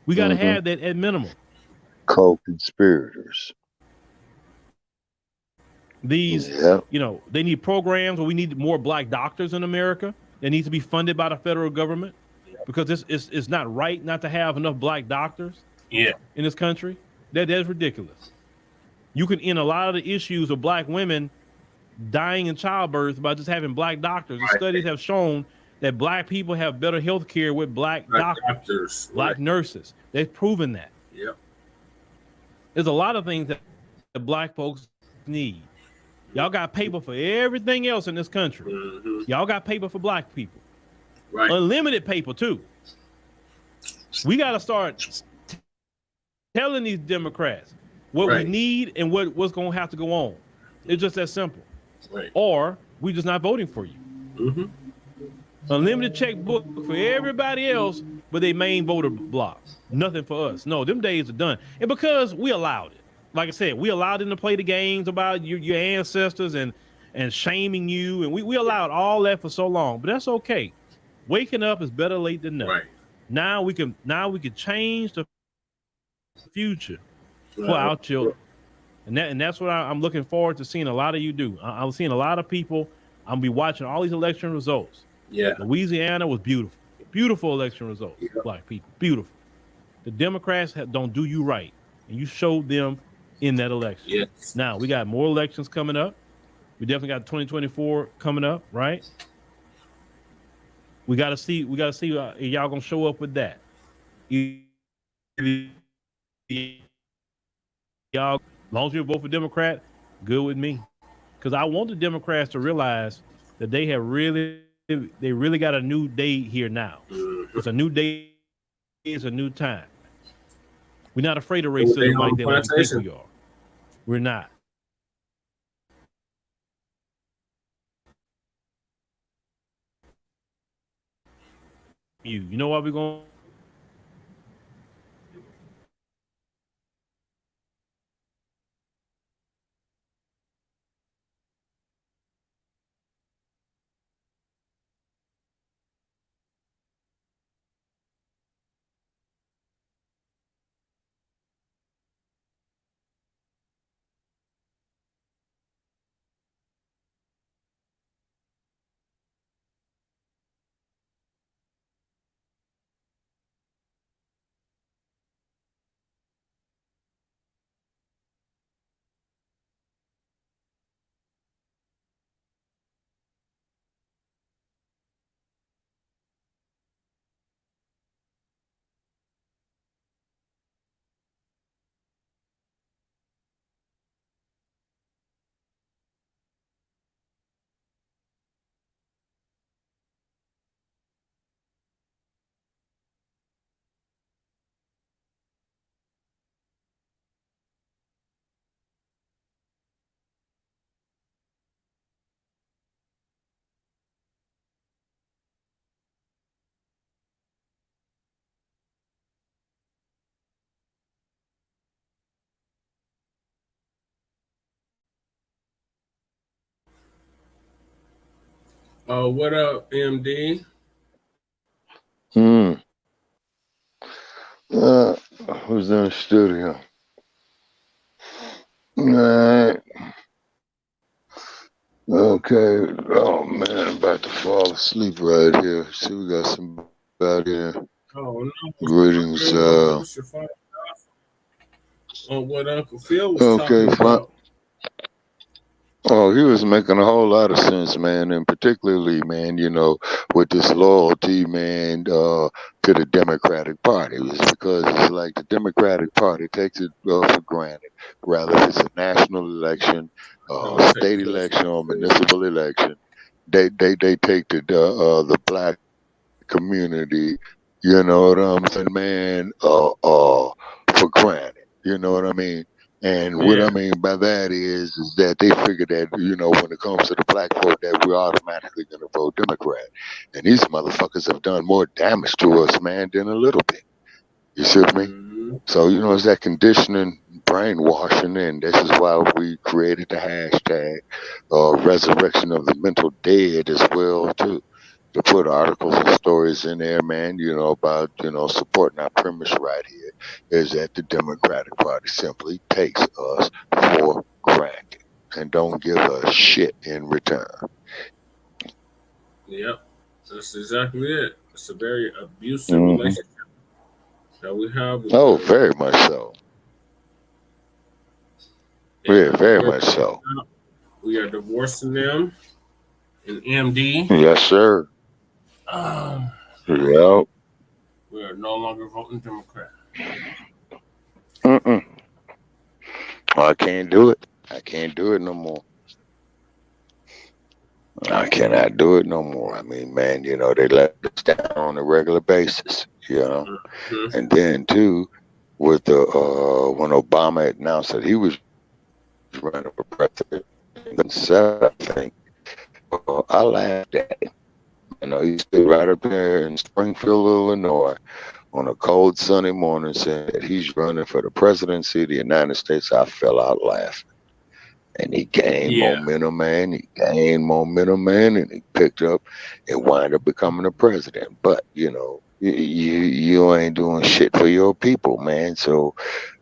We got to have that at minimum. Co-conspirators. These, they need programs where we need more black doctors in America. They need to be funded by the federal government because it's not right not to have enough black doctors in this country. That's ridiculous. You can end a lot of the issues of black women dying in childbirth by just having black doctors. The studies have shown that black people have better health care with black doctors, black nurses. They've proven that. Yep. There's a lot of things that black folks need. Y'all got paper for everything else in this country. Mm-hmm. Y'all got paper for black people. Right. Unlimited paper, too. We got to start telling these Democrats what we need and what's going to have to go on. It's just that simple. Right. Or we just not voting for you. Mm-hmm. Unlimited checkbook for everybody else, but they main voter block. Nothing for us. No, them days are done. And because we allowed it. Like I said, we allowed them to play the games about your ancestors and shaming you. And we allowed all that for so long. But that's okay. Waking up is better late than never. Right. Now we can change the future for our children. And that's what I'm looking forward to seeing a lot of you do. I'm seeing a lot of people. I'll be watching all these election results. Yeah. Louisiana was beautiful. Beautiful election results. Yeah. Black people. Beautiful. The Democrats don't do you right. And you showed them in that election. Yes. Now we got more elections coming up. We definitely got 2024 coming up, right? We got to see y'all gonna show up with that. Y'all, as long as you vote for Democrat, good with me. Because I want the Democrats to realize that they really got a new day here now. It's a new day. It's a new time. We're not afraid of racism like they like to think we are. We're not. You know what we're going? What up, MD? Who's in the studio? All right. Okay. Oh man, I'm about to fall asleep right here. See, we got somebody here. Oh no! Greetings. What Uncle Phil was talking Okay, fine. about. Oh, he was making a whole lot of sense, man, and particularly, man, you know, with this loyalty, man, to the Democratic Party. It's because it's like the Democratic Party takes it for granted, rather it's a national election, state election, or municipal election. They take the black community, you know what I'm saying, man, for granted. You know what I mean? And what I mean by that is that they figure that, you know, when it comes to the black vote, that we're automatically going to vote Democrat. And these motherfuckers have done more damage to us, man, than a little bit. You see what I mean? So, you know, it's that conditioning, brainwashing, and this is why we created the hashtag resurrection of the mental dead as well, too. To put articles and stories in there, man, you know, about, you know, supporting our premise right here is that the Democratic Party simply takes us for granted and don't give a shit in return. Yep, that's exactly it. It's a very abusive relationship that we have. Oh, very much so. Yeah, very much so. We are divorcing them in MD. Yes, sir. Yep. We are no longer voting Democrat. I can't do it. I can't do it no more. I cannot do it no more. I mean, man, you know, they let us down on a regular basis, you know. And then too, with the when Obama announced that he was running for president, I think I laughed at him. You know, he stood right up there in Springfield, Illinois, on a cold, sunny morning, saying that he's running for the presidency of the United States. I fell out laughing. And he gained momentum, man. He gained momentum, man, and he picked up and wound up becoming a president. But, you know, you ain't doing shit for your people, man. So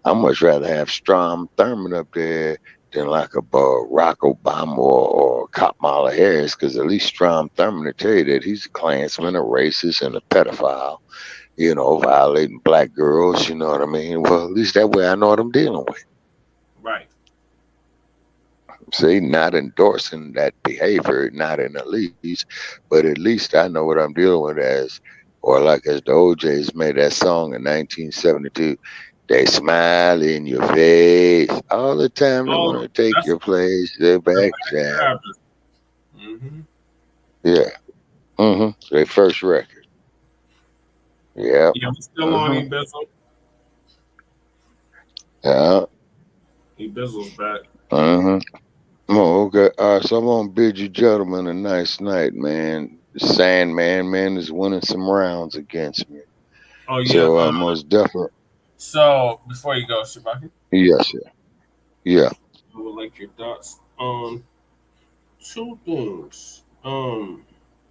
I much rather have Strom Thurmond up there than like a Barack Obama or Kamala Harris, because at least Strom Thurmond will tell you that he's a Klansman, a racist, and a pedophile, you know, violating black girls, you know what I mean? Well, at least that way I know what I'm dealing with. Right. See, not endorsing that behavior, not in the least, but at least I know what I'm dealing with as, or like as the OJs made that song in 1972, they smile in your face all the time. They want to take your place. They're back down. Yeah. Their first record. Yeah. Yeah, we still on E-Bizzle. Yeah. E-Bizzle's back. Oh, okay. All right, so I'm gonna bid you gentlemen a nice night, man. Sandman, man, is winning some rounds against me. Oh yeah. So most definitely. So before you go, Shabaki. Yes, sir. Yeah. I would like your thoughts on two things.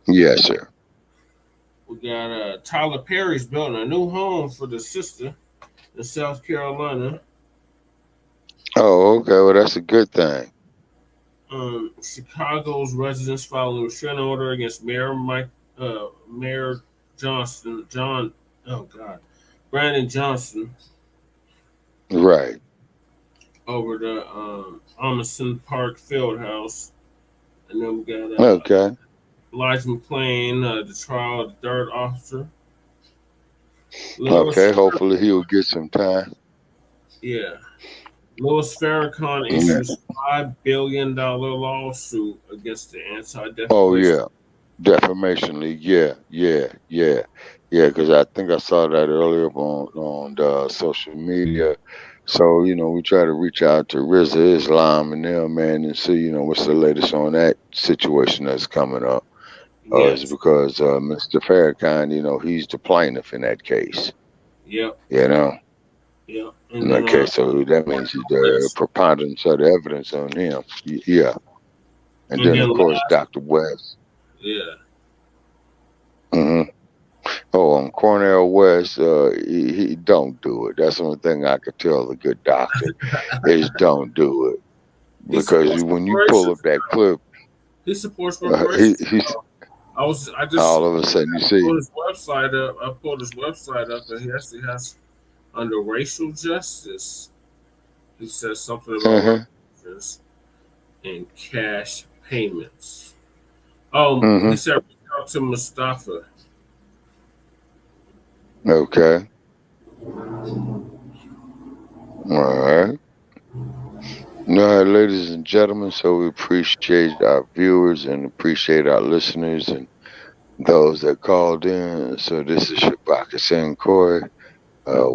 Yes, sir. We got Tyler Perry's building a new home for the sister in South Carolina. Oh, okay. Well, that's a good thing. Chicago's residents filed a restraining order against Mayor Brandon Johnson. Right. Over the Amundsen Park Fieldhouse. And then we got Elijah McClain, the trial of the third officer. Okay, hopefully he'll get some time. Yeah. Louis Farrakhan issues $5 billion lawsuit against the Anti-Defamation. Oh, yeah. Defamation League. Yeah. Because I think I saw that earlier on the social media. So, you know, we try to reach out to Rizza Islam and them, man, and see, you know, what's the latest on that situation that's coming up. It's because Mr. Farrakhan, you know, he's the plaintiff in that case. Yep. You know? Yeah. In that case, so that means the preponderance of the evidence on him. Yeah. And then, of course, Dr. West. Yeah. Mm-hmm. Oh, Cornel West, he don't do it. That's the only thing I could tell the good doctor is don't do it. He Because supports when you pull up reparations. that clip, He supports he reparations. he's I just all of a sudden you see, pulled his website up. I pulled his website up, and he actually has under racial justice. He says something about uh-huh, reparations and cash payments. He mm-hmm, said reach out to Mustafa. okay, all right. All right, ladies and gentlemen, so we appreciate our viewers and appreciate our listeners and those that called in. So this is Shabaka Sankoi,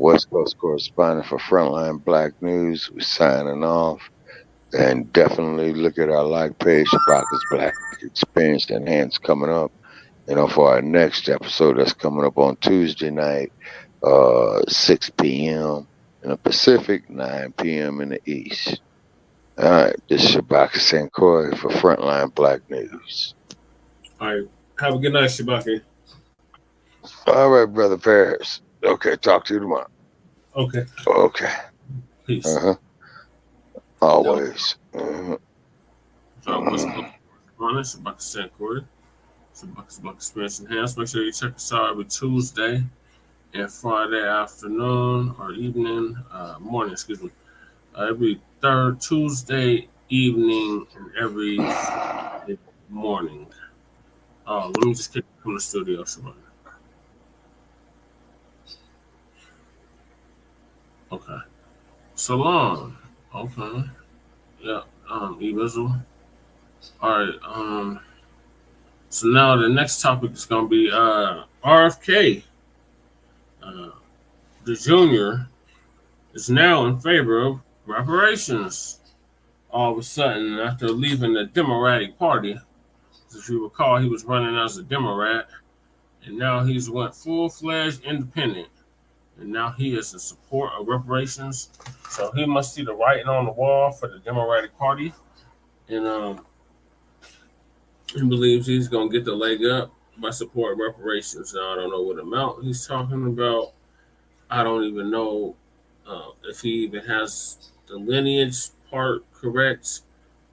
West Coast correspondent for Frontline Black News. We're signing off. And definitely look at our like page, Shabaka's Black Experience Enhanced, coming up. For our next episode that's coming up on Tuesday night, 6 p.m. in the Pacific, 9 p.m. in the East. All right, this is Shabaka Sankoi for Frontline Black News. All right. Have a good night, Shabaki. All right, Brother Paris. Okay, talk to you tomorrow. Okay. Okay. Peace. Uh-huh. Always. Uh-huh. What's up? Shabaka Sankoi. Shabaka's Black Experience Enhanced. Make sure you check us out every Tuesday and Friday afternoon or evening, morning, excuse me. Every third Tuesday evening and every Friday morning. Let me just kick from the studio, Shabaka. Okay. Salon. Okay. Yeah. E-Visual. All right. So now the next topic is going to be RFK. The Jr. is now in favor of reparations. All of a sudden, after leaving the Democratic Party, if you recall, he was running as a Democrat, and now he's went full-fledged independent, and now he is in support of reparations. So he must see the writing on the wall for the Democratic Party, and he believes he's going to get the leg up by supporting reparations. Now, I don't know what amount he's talking about. I don't even know if he even has the lineage part correct,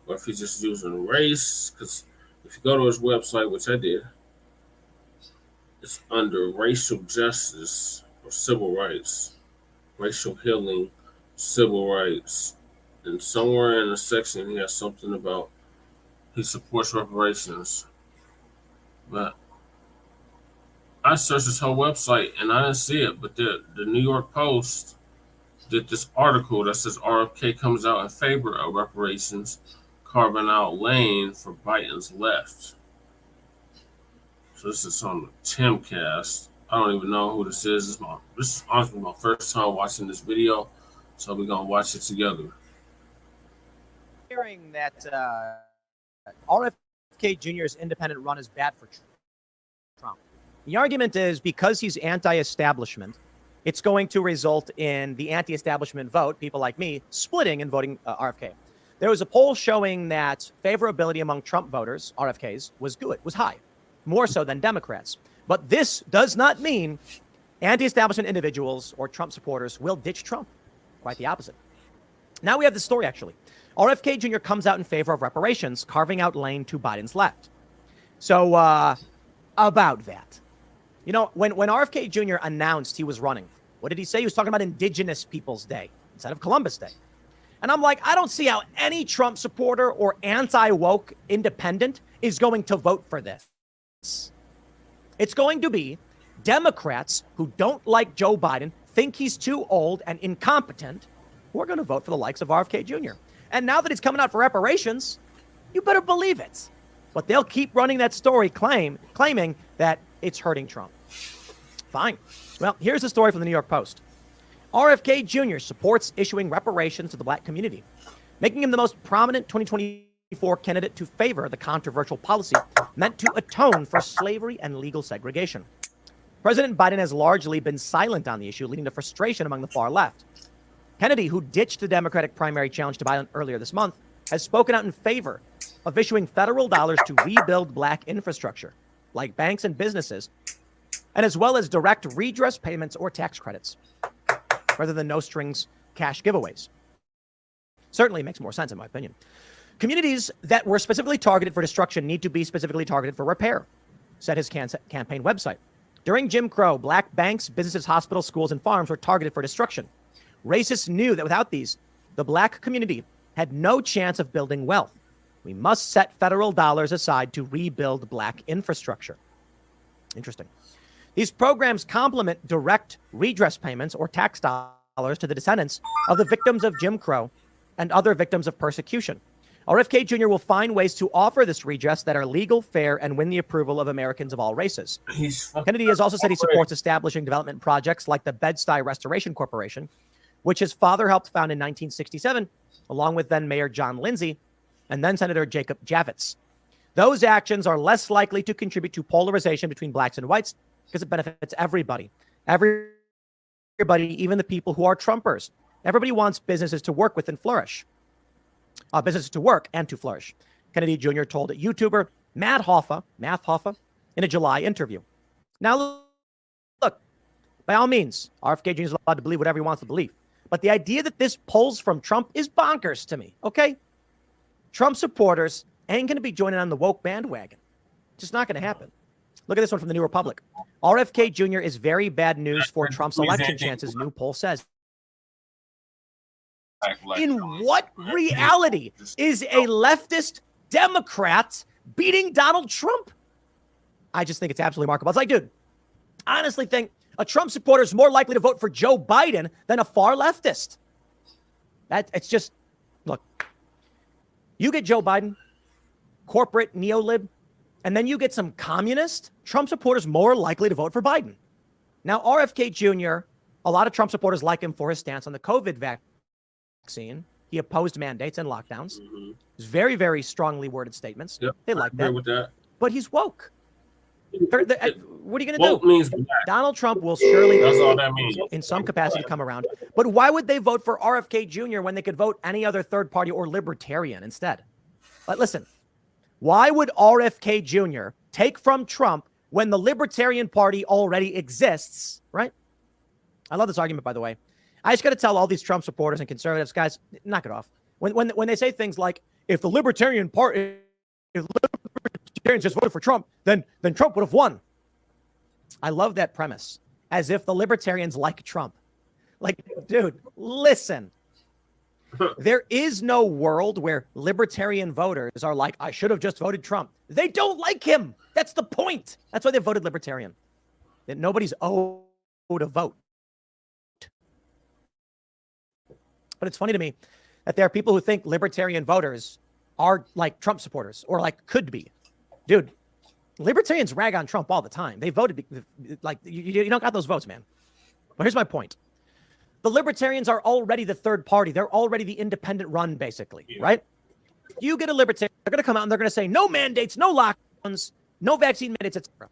or if he's just using race. Because if you go to his website, which I did, it's under racial justice or civil rights, racial healing, civil rights. And somewhere in the section, he has something about he supports reparations. But I searched his whole website and I didn't see it. But the New York Post did this article that says RFK comes out in favor of reparations, carving out lane for Biden's left. So this is on the Timcast. I don't even know who this is. This is honestly my first time watching this video, so we're gonna watch it together. Hearing that RFK Jr.'s independent run is bad for Trump. The argument is because he's anti-establishment, it's going to result in the anti-establishment vote, people like me, splitting and voting RFK. There was a poll showing that favorability among Trump voters, RFKs, was good, was high, more so than Democrats. But this does not mean anti-establishment individuals or Trump supporters will ditch Trump. Quite the opposite. Now we have the story, actually. RFK Jr. comes out in favor of reparations, carving out lane to Biden's left. So about that. You know, when RFK Jr. announced he was running, what did he say? He was talking about Indigenous Peoples Day instead of Columbus Day. And I'm like, I don't see how any Trump supporter or anti-woke independent is going to vote for this. It's going to be Democrats who don't like Joe Biden, think he's too old and incompetent, who are going to vote for the likes of RFK Jr. And now that he's coming out for reparations, you better believe it. But they'll keep running that story claiming that it's hurting Trump. Fine. Well, here's the story from the New York Post. RFK Jr. supports issuing reparations to the black community, making him the most prominent 2024 candidate to favor the controversial policy meant to atone for slavery and legal segregation. President Biden has largely been silent on the issue, leading to frustration among the far left. Kennedy, who ditched the Democratic primary challenge to Biden earlier this month, has spoken out in favor of issuing federal dollars to rebuild Black infrastructure, like banks and businesses, and as well as direct redress payments or tax credits, rather than no strings cash giveaways. Certainly makes more sense, in my opinion. Communities that were specifically targeted for destruction need to be specifically targeted for repair, said his campaign website. During Jim Crow, Black banks, businesses, hospitals, schools, and farms were targeted for destruction. Racists knew that without these, the Black community had no chance of building wealth. We must set federal dollars aside to rebuild Black infrastructure. Interesting. These programs complement direct redress payments or tax dollars to the descendants of the victims of Jim Crow and other victims of persecution. RFK Jr. will find ways to offer this redress that are legal, fair, and win the approval of Americans of all races. Kennedy has also said he supports establishing development projects like the Bed-Stuy Restoration Corporation, which his father helped found in 1967, along with then Mayor John Lindsay and then Senator Jacob Javits. Those actions are less likely to contribute to polarization between Blacks and whites because it benefits everybody. Everybody, even the people who are Trumpers. Everybody wants businesses to work with and flourish. Businesses to work and to flourish. Kennedy Jr. told YouTuber Matt Hoffa in a July interview. Now, look, by all means, RFK Jr. is allowed to believe whatever he wants to believe. But the idea that this pulls from Trump is bonkers to me, okay? Trump supporters ain't going to be joining on the woke bandwagon. Just not going to happen. Look at this one from the New Republic. RFK Jr. is very bad news for Trump's election chances, new poll says. In what reality is a leftist Democrat beating Donald Trump? I just think it's absolutely remarkable. It's like, dude, I honestly think a Trump supporter is more likely to vote for Joe Biden than a far leftist. It's just, look, you get Joe Biden, corporate neolib, and then you get some communist, Trump supporters more likely to vote for Biden. Now, RFK Jr., a lot of Trump supporters like him for his stance on the COVID vaccine. He opposed mandates and lockdowns. Mm-hmm. Very, very strongly worded statements. Yep, they like that. With that. But he's woke. What are you going to do? Donald Trump will surely, that's all that means, in some capacity, come around. But why would they vote for RFK Jr. when they could vote any other third party or libertarian instead? But listen, why would RFK Jr. take from Trump when the Libertarian Party already exists, right? I love this argument, by the way. I just got to tell all these Trump supporters and conservatives, guys, knock it off. When they say things like, if the Libertarian Party, if Libertarians just voted for Trump, then Trump would have won. I love that premise. As if the Libertarians like Trump. Like, dude, listen. There is no world where Libertarian voters are like, I should have just voted Trump. They don't like him. That's the point. That's why they voted Libertarian. That nobody's owed a vote. But it's funny to me that there are people who think Libertarian voters are like Trump supporters or like could be. Dude, Libertarians rag on Trump all the time. They voted like you don't got those votes, man. But here's my point. The Libertarians are already the third party. They're already the independent run, basically, right? You get a Libertarian, they're going to come out and they're going to say no mandates, no lockdowns, no vaccine mandates, etc.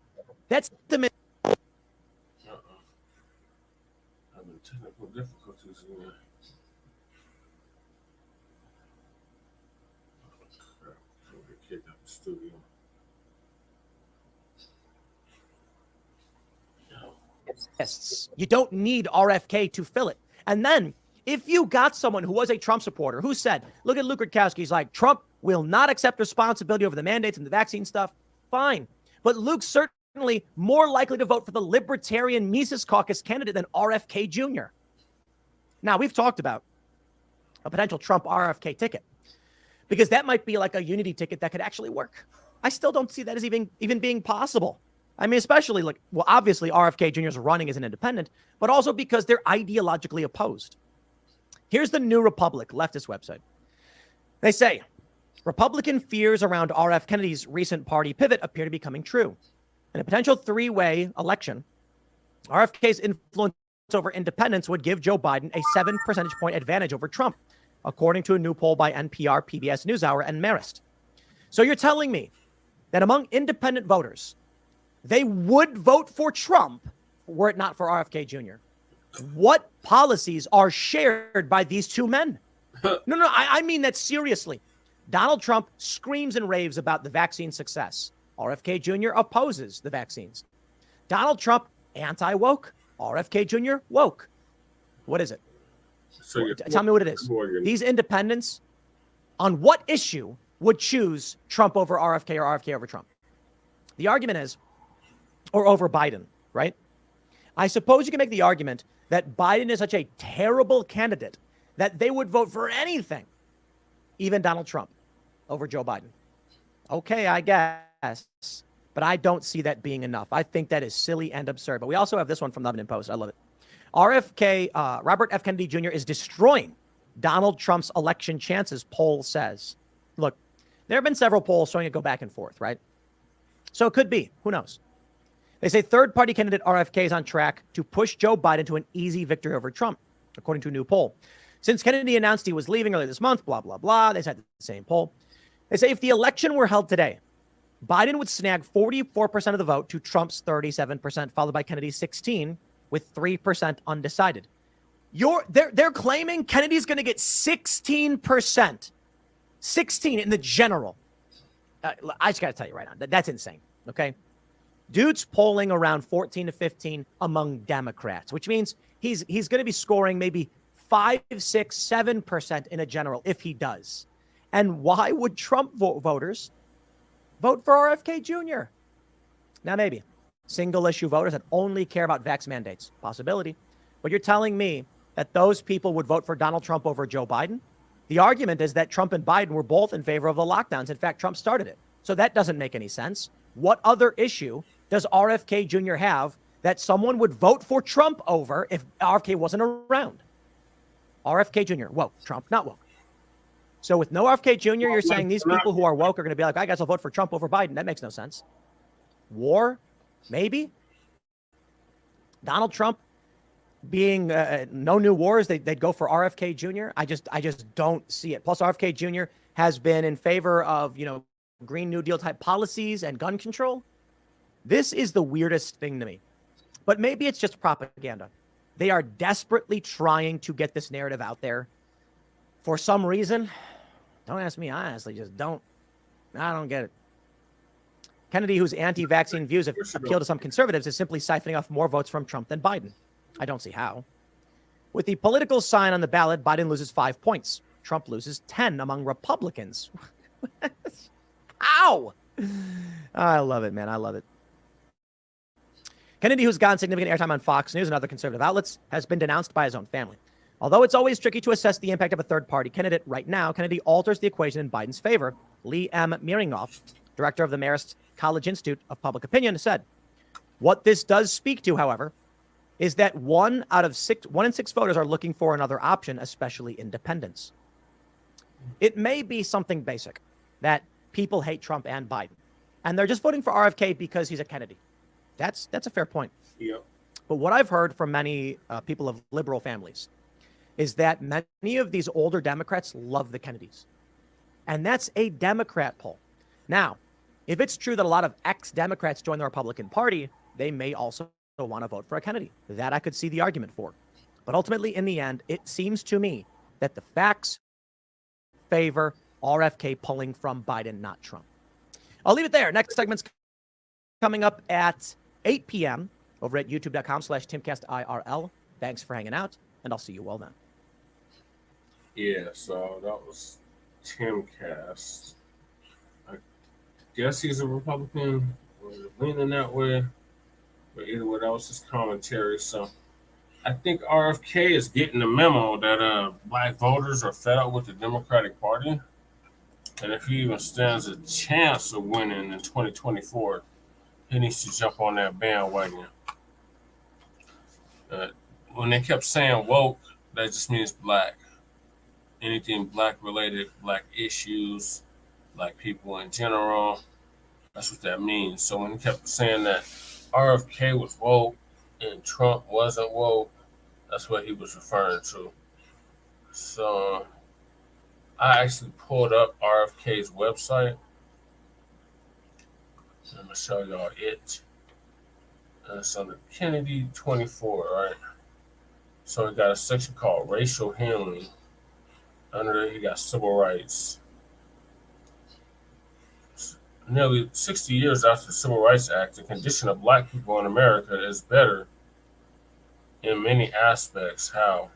That's the having technical difficulties here. Kicked out the studio. You don't need RFK to fill it. And then if you got someone who was a Trump supporter who said, look at Luke Rudkowski, he's like, Trump will not accept responsibility over the mandates and the vaccine stuff. Fine. But Luke's certainly more likely to vote for the Libertarian Mises Caucus candidate than RFK Jr. Now, we've talked about a potential Trump RFK ticket because that might be like a unity ticket that could actually work. I still don't see that as even being possible. I mean, especially like, well, obviously RFK Jr. is running as an independent, but also because they're ideologically opposed. Here's the New Republic leftist website. They say, Republican fears around RF Kennedy's recent party pivot appear to be coming true. In a potential three-way election, RFK's influence over independents would give Joe Biden a 7 percentage point advantage over Trump, according to a new poll by NPR, PBS NewsHour, and Marist. So you're telling me that among independent voters, they would vote for Trump were it not for RFK Jr. What policies are shared by these two men? No, I mean that seriously. Donald Trump screams and raves about the vaccine success. RFK Jr. opposes the vaccines. Donald Trump, anti-woke. RFK Jr. woke. What is it? So tell me what it is. These independents, on what issue would choose Trump over RFK or RFK over Trump? The argument is, or over Biden, right? I suppose you can make the argument that Biden is such a terrible candidate that they would vote for anything, even Donald Trump, over Joe Biden. Okay, I guess, but I don't see that being enough. I think that is silly and absurd. But we also have this one from the Huffington Post. I love it. RFK, Robert F. Kennedy Jr. is destroying Donald Trump's election chances, poll says. Look, there have been several polls showing it go back and forth, right? So it could be. Who knows? They say third-party candidate RFK is on track to push Joe Biden to an easy victory over Trump, according to a new poll. Since Kennedy announced he was leaving earlier this month, blah, blah, blah, they said the same poll. They say if the election were held today, Biden would snag 44% of the vote to Trump's 37%, followed by Kennedy's 16%, with 3% undecided. They're claiming Kennedy's going to get 16%. 16 in the general. I just got to tell you right now, that's insane, okay? Dude's polling around 14 to 15 among Democrats, which means he's going to be scoring maybe 5, 6, 7% in a general if he does. And why would Trump voters vote for RFK Jr.? Now, maybe single issue voters that only care about vax mandates, possibility. But you're telling me that those people would vote for Donald Trump over Joe Biden? The argument is that Trump and Biden were both in favor of the lockdowns. In fact, Trump started it. So that doesn't make any sense. What other issue does RFK Jr. have that someone would vote for Trump over if RFK wasn't around? RFK Jr., woke. Trump, not woke. So with no RFK Jr., you're saying these people who are woke are going to be like, I guess I'll vote for Trump over Biden. That makes no sense. War? Maybe. Donald Trump being no new wars, they'd go for RFK Jr. I just don't see it. Plus, RFK Jr. has been in favor of, Green New Deal type policies and gun control. This is the weirdest thing to me. But maybe it's just propaganda. They are desperately trying to get this narrative out there. For some reason, don't ask me, I honestly just don't. I don't get it. Kennedy, whose anti-vaccine views have appealed to some conservatives, is simply siphoning off more votes from Trump than Biden. I don't see how. With the political sign on the ballot, Biden loses 5 points. Trump loses 10 among Republicans. Ow! I love it, man. I love it. Kennedy, who's gotten significant airtime on Fox News and other conservative outlets, has been denounced by his own family. Although it's always tricky to assess the impact of a third-party candidate, right now, Kennedy alters the equation in Biden's favor. Lee M. Miringoff, director of the Marist College Institute of Public Opinion, said, what this does speak to, however, is that 1 in 6 voters are looking for another option, especially independents. It may be something basic, that people hate Trump and Biden, and they're just voting for RFK because he's a Kennedy. That's a fair point. Yep. But what I've heard from many people of liberal families is that many of these older Democrats love the Kennedys. And that's a Democrat poll. Now, if it's true that a lot of ex-Democrats join the Republican Party, they may also want to vote for a Kennedy. That I could see the argument for. But ultimately, in the end, it seems to me that the facts favor RFK pulling from Biden, not Trump. I'll leave it there. Next segment's coming up at 8 p.m. over at youtube.com/TimCastIRL. Thanks for hanging out, and I'll see you all then. Yeah, so that was Timcast. I guess he's a Republican, or leaning that way. But either way, that was his commentary. So I think RFK is getting the memo that black voters are fed up with the Democratic Party. And if he even stands a chance of winning in 2024, he needs to jump on that bandwagon. When they kept saying woke, that just means black. Anything black related, black issues, black people in general, that's what that means. So when he kept saying that RFK was woke and Trump wasn't woke, that's what he was referring to. So I actually pulled up RFK's website. I'm going to show y'all it. It's under Kennedy 24, right? So he got a section called racial healing. Under it, he got civil rights. Nearly 60 years after the Civil Rights Act, the condition of black people in America is better in many aspects. How?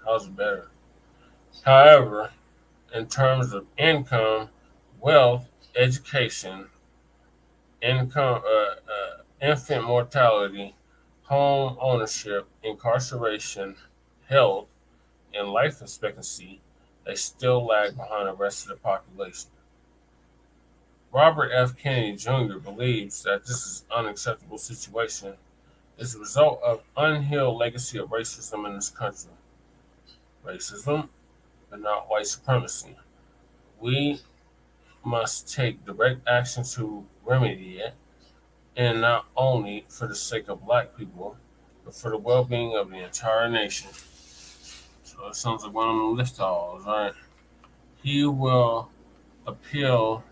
How's it better? However, in terms of income, wealth, education, infant mortality, home ownership, incarceration, health, and life expectancy, they still lag behind the rest of the population. Robert F. Kennedy Jr. believes that this is an unacceptable situation is a result of unhealed legacy of racism in this country. Racism, but not white supremacy. We must take direct action to remedy it, and not only for the sake of black people, but for the well-being of the entire nation. So it sounds like one of them lift alls, right? He will appeal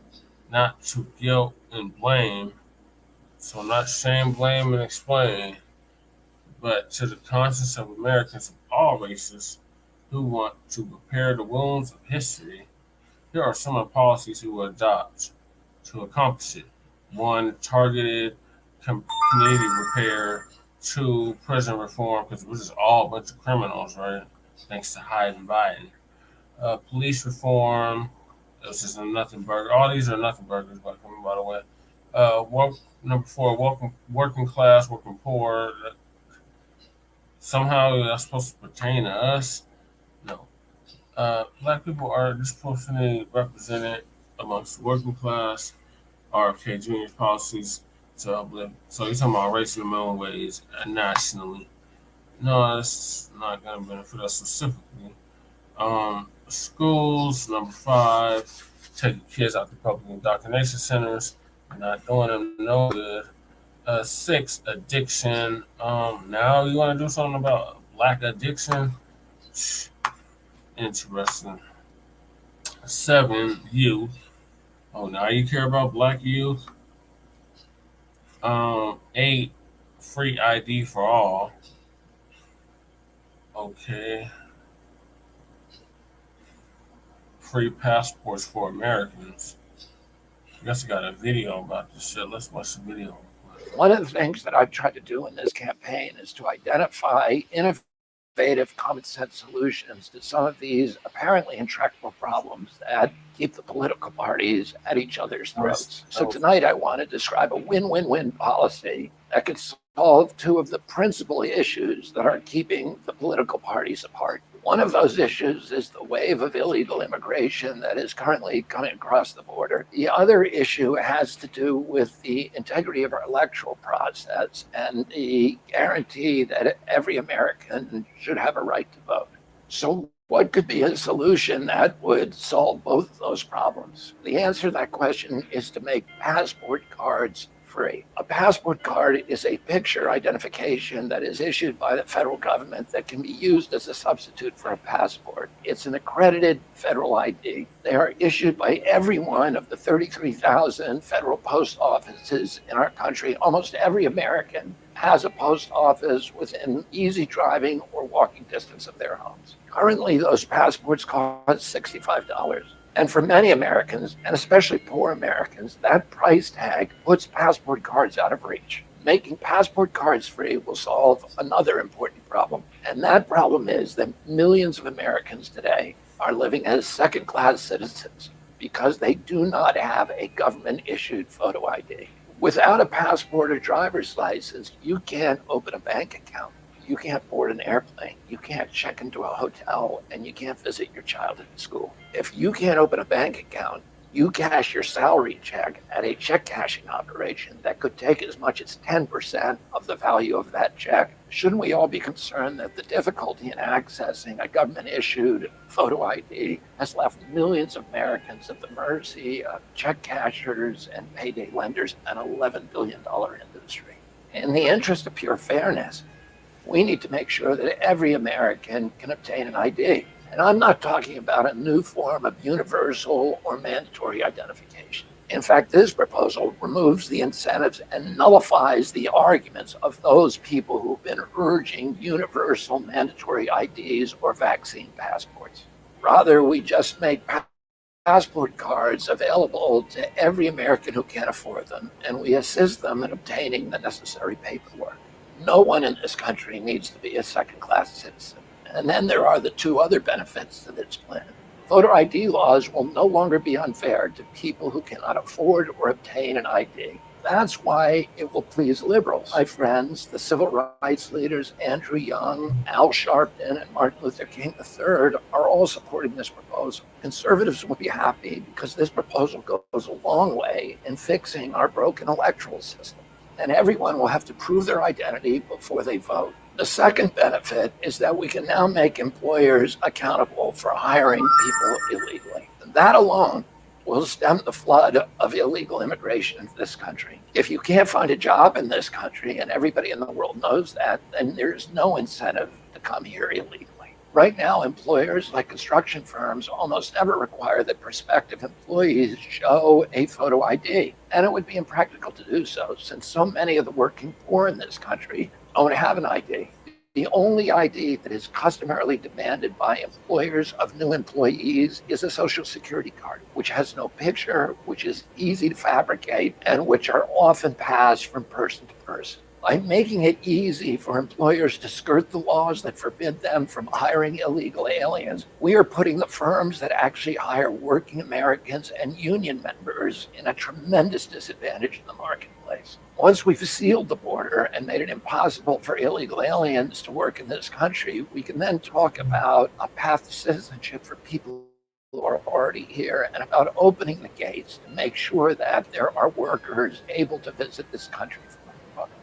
not to guilt and blame, so not shame, blame, and explain, but to the conscience of Americans of all races who want to repair the wounds of history. Here are some of the policies he will adopt to accomplish it. One, targeted community repair. Two, prison reform, because we're just all a bunch of criminals, right? Thanks to Hyde and Biden. Police reform. This is a nothing burger. All these are nothing burgers, by the way. Number four, working class, working poor. Somehow that's supposed to pertain to us. No. Black people are disproportionately represented amongst the working class. RFK Jr.'s policies to uplift. So you're talking about racial minimum wage nationally. No, that's not going to benefit us specifically. Schools, number five, taking kids out to public indoctrination centers, not doing them no good. Six, addiction. Now you want to do something about black addiction? Interesting. Seven, youth. Oh, now you care about black youth? Eight, free ID for all. Okay. Free passports for Americans. I guess I got a video about this shit. Let's watch the video. One of the things that I've tried to do in this campaign is to identify innovative, common sense solutions to some of these apparently intractable problems that keep the political parties at each other's throats. So tonight I want to describe a win-win-win policy that could solve two of the principal issues that are keeping the political parties apart. One of those issues is the wave of illegal immigration that is currently coming across the border. The other issue has to do with the integrity of our electoral process and the guarantee that every American should have a right to vote. So what could be a solution that would solve both of those problems? The answer to that question is to make passport cards free. A passport card is a picture identification that is issued by the federal government that can be used as a substitute for a passport. It's an accredited federal ID. They are issued by every one of the 33,000 federal post offices in our country. Almost every American has a post office within easy driving or walking distance of their homes. Currently, those passports cost $65. And for many Americans, and especially poor Americans, that price tag puts passport cards out of reach. Making passport cards free will solve another important problem. And that problem is that millions of Americans today are living as second-class citizens because they do not have a government-issued photo ID. Without a passport or driver's license, you can't open a bank account. You can't board an airplane, you can't check into a hotel, and you can't visit your child at school. If you can't open a bank account, you cash your salary check at a check cashing operation that could take as much as 10% of the value of that check. Shouldn't we all be concerned that the difficulty in accessing a government-issued photo ID has left millions of Americans at the mercy of check cashers and payday lenders, an $11 billion industry? In the interest of pure fairness, we need to make sure that every American can obtain an ID. And I'm not talking about a new form of universal or mandatory identification. In fact, this proposal removes the incentives and nullifies the arguments of those people who've been urging universal mandatory IDs or vaccine passports. Rather, we just make passport cards available to every American who can't afford them, and we assist them in obtaining the necessary paperwork. No one in this country needs to be a second-class citizen. And then there are the two other benefits to this plan. Voter ID laws will no longer be unfair to people who cannot afford or obtain an ID. That's why it will please liberals. My friends, the civil rights leaders Andrew Young, Al Sharpton, and Martin Luther King III are all supporting this proposal. Conservatives will be happy because this proposal goes a long way in fixing our broken electoral system. And everyone will have to prove their identity before they vote. The second benefit is that we can now make employers accountable for hiring people illegally. And that alone will stem the flood of illegal immigration into this country. If you can't find a job in this country, and everybody in the world knows that, then there's no incentive to come here illegally. Right now, employers like construction firms almost never require that prospective employees show a photo ID. And it would be impractical to do so, since so many of the working poor in this country don't have an ID. The only ID that is customarily demanded by employers of new employees is a social security card, which has no picture, which is easy to fabricate, and which are often passed from person to person. By making it easy for employers to skirt the laws that forbid them from hiring illegal aliens, we are putting the firms that actually hire working Americans and union members in a tremendous disadvantage in the marketplace. Once we've sealed the border and made it impossible for illegal aliens to work in this country, we can then talk about a path to citizenship for people who are already here, and about opening the gates to make sure that there are workers able to visit this country.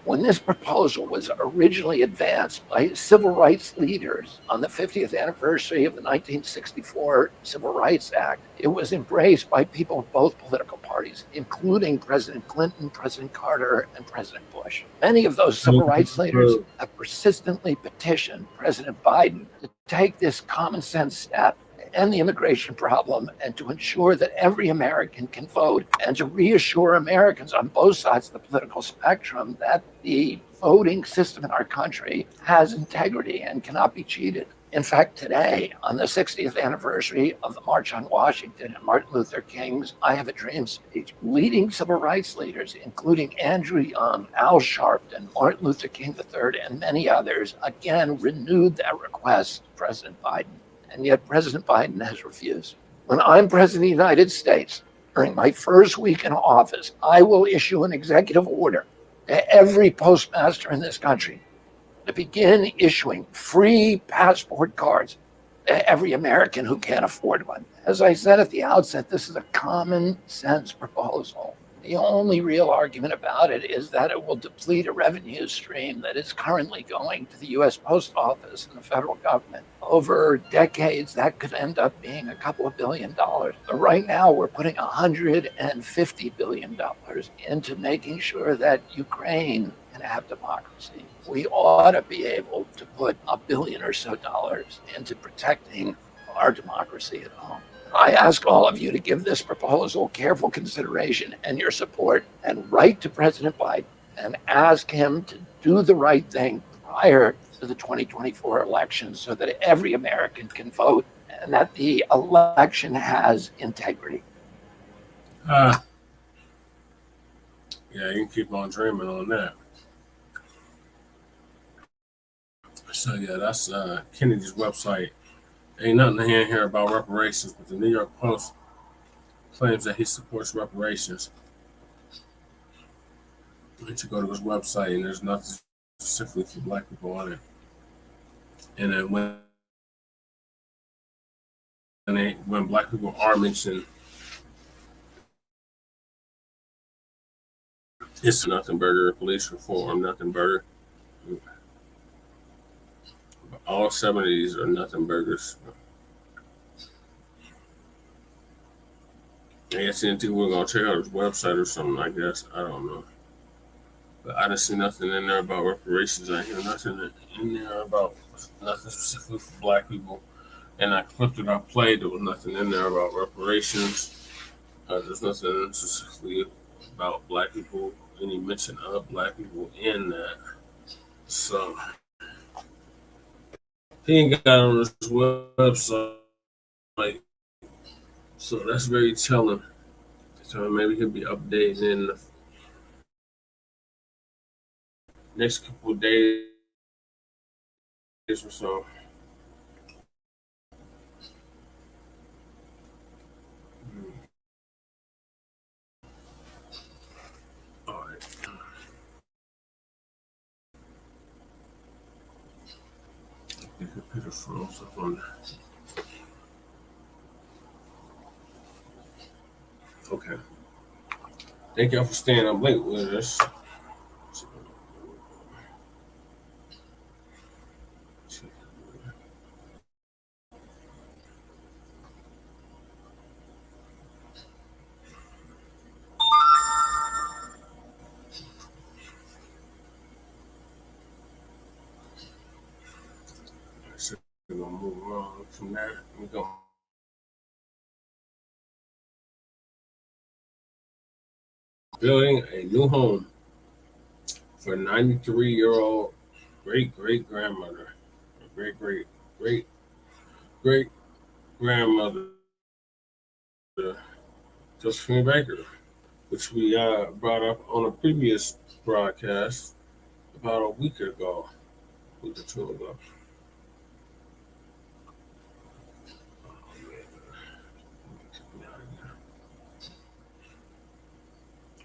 When this proposal was originally advanced by civil rights leaders on the 50th anniversary of the 1964 Civil Rights Act, it was embraced by people of both political parties, including President Clinton, President Carter, and President Bush. Many of those civil rights leaders have persistently petitioned President Biden to take this common sense step and the immigration problem, and to ensure that every American can vote, and to reassure Americans on both sides of the political spectrum that the voting system in our country has integrity and cannot be cheated. In fact, today, on the 60th anniversary of the March on Washington and Martin Luther King's I Have a Dream speech, leading civil rights leaders, including Andrew Young, Al Sharpton, Martin Luther King III, and many others, again renewed that request to President Biden. And yet President Biden has refused. When I'm president of the United States, during my first week in office, I will issue an executive order to every postmaster in this country to begin issuing free passport cards to every American who can't afford one. As I said at the outset, this is a common sense proposal. The only real argument about it is that it will deplete a revenue stream that is currently going to the U.S. Post Office and the federal government. Over decades, that could end up being a couple of $1 billion. But right now, we're putting $150 billion into making sure that Ukraine can have democracy. We ought to be able to put $1 billion or so into protecting our democracy at home. I ask all of you to give this proposal careful consideration and your support, and write to President Biden and ask him to do the right thing prior to the 2024 election so that every American can vote and that the election has integrity. Yeah, you can keep on dreaming on that. So yeah, that's Kennedy's website. Ain't nothing to hear here about reparations, but the New York Post claims that he supports reparations. You go to his website, and there's nothing specifically for Black people on it. And then when Black people are mentioned, it's nothing burger, police reform, nothing burger. All 70s are nothing burgers. I guess anything we're gonna check out his website or something, I guess. I don't know. But I didn't see nothing in there about reparations. I hear nothing in there about nothing specifically for Black people. And I clipped it, I played, there was nothing in there about reparations. There's nothing specifically about Black people, any mention of Black people in that. So he ain't got on his website like So that's very telling. So maybe he'll be updating in the next couple of days or so. All right. You can put a phone stuff on there. Okay. Thank y'all for staying up late with us. So we're gonna move on from that. We're gonna building a new home for 93-year-old great grandmother, great grandmother, Josephine Baker, which we brought up on a previous broadcast about a week or 2 ago.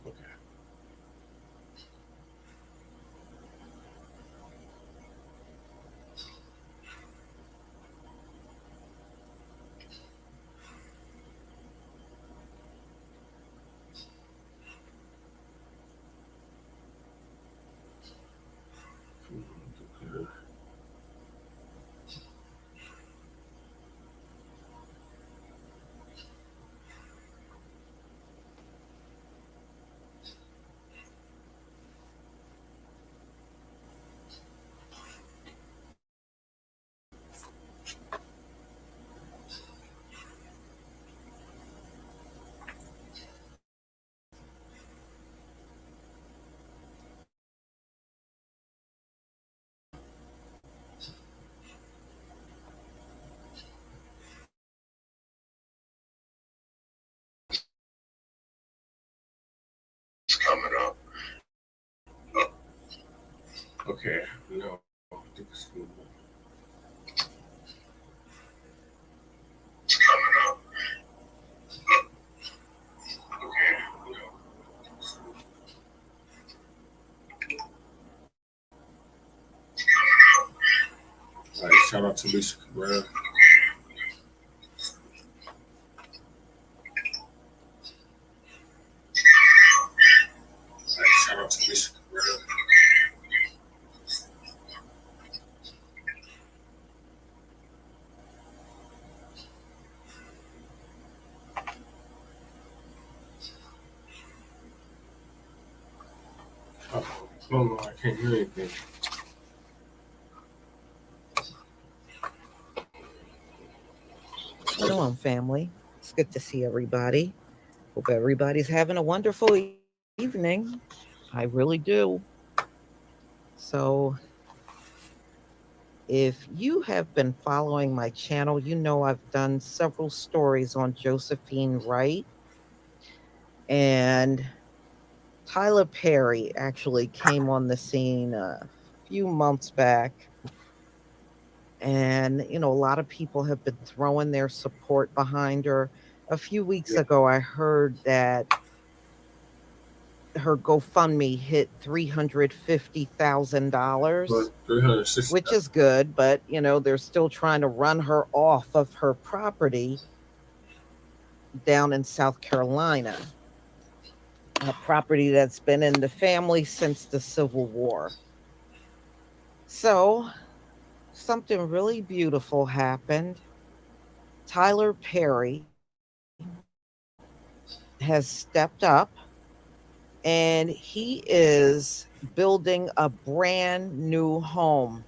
Okay. It's coming up. Okay. No. I think it's good. It's coming up. Okay. All right. Shout out to Lisa Cabrera. Shout out to Lisa Cabrera. Oh no, I can't hear anything. Shalom, family. It's good to see everybody. Hope everybody's having a wonderful evening. I really do. So, if you have been following my channel, you know I've done several stories on Josephine Wright. And Tyler Perry actually came on the scene a few months back. And, a lot of people have been throwing their support behind her. A few weeks ago, I heard that her GoFundMe hit $350,000, which is good, but they're still trying to run her off of her property down in South Carolina, a property that's been in the family since the Civil War. So something really beautiful happened. Tyler Perry has stepped up, and he is building a brand new home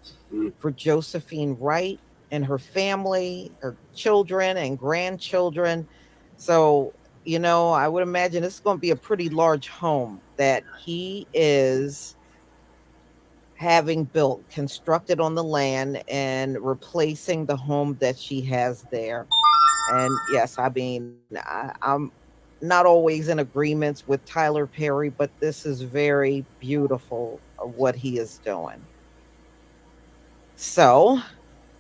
for Josephine Wright and her family, her children and grandchildren. So, I would imagine it's going to be a pretty large home that he is having built, constructed on the land, and replacing the home that she has there. And yes, I mean, I'm not always in agreements with Tyler Perry, but this is very beautiful what he is doing. So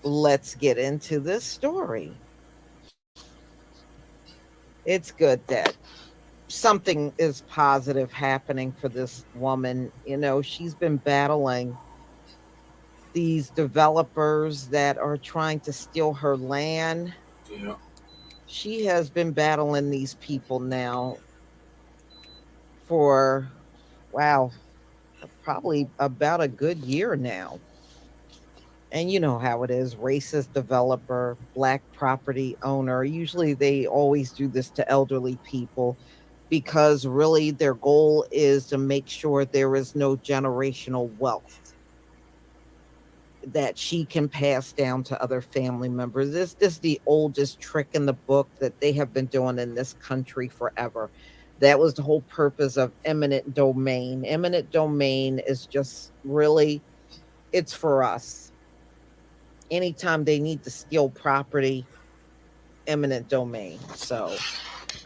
let's get into this story. It's good that something is positive happening for this woman. You know, she's been battling these developers that are trying to steal her land. Yeah. She has been battling these people now for, wow, probably about a good year now. And you know how it is, racist developer, black property owner. Usually they always do this to elderly people because really their goal is to make sure there is no generational wealth that she can pass down to other family members. This is the oldest trick in the book that they have been doing in this country forever. That was the whole purpose of eminent domain. Eminent domain is just really, it's for us. Anytime they need to steal property, eminent domain. So,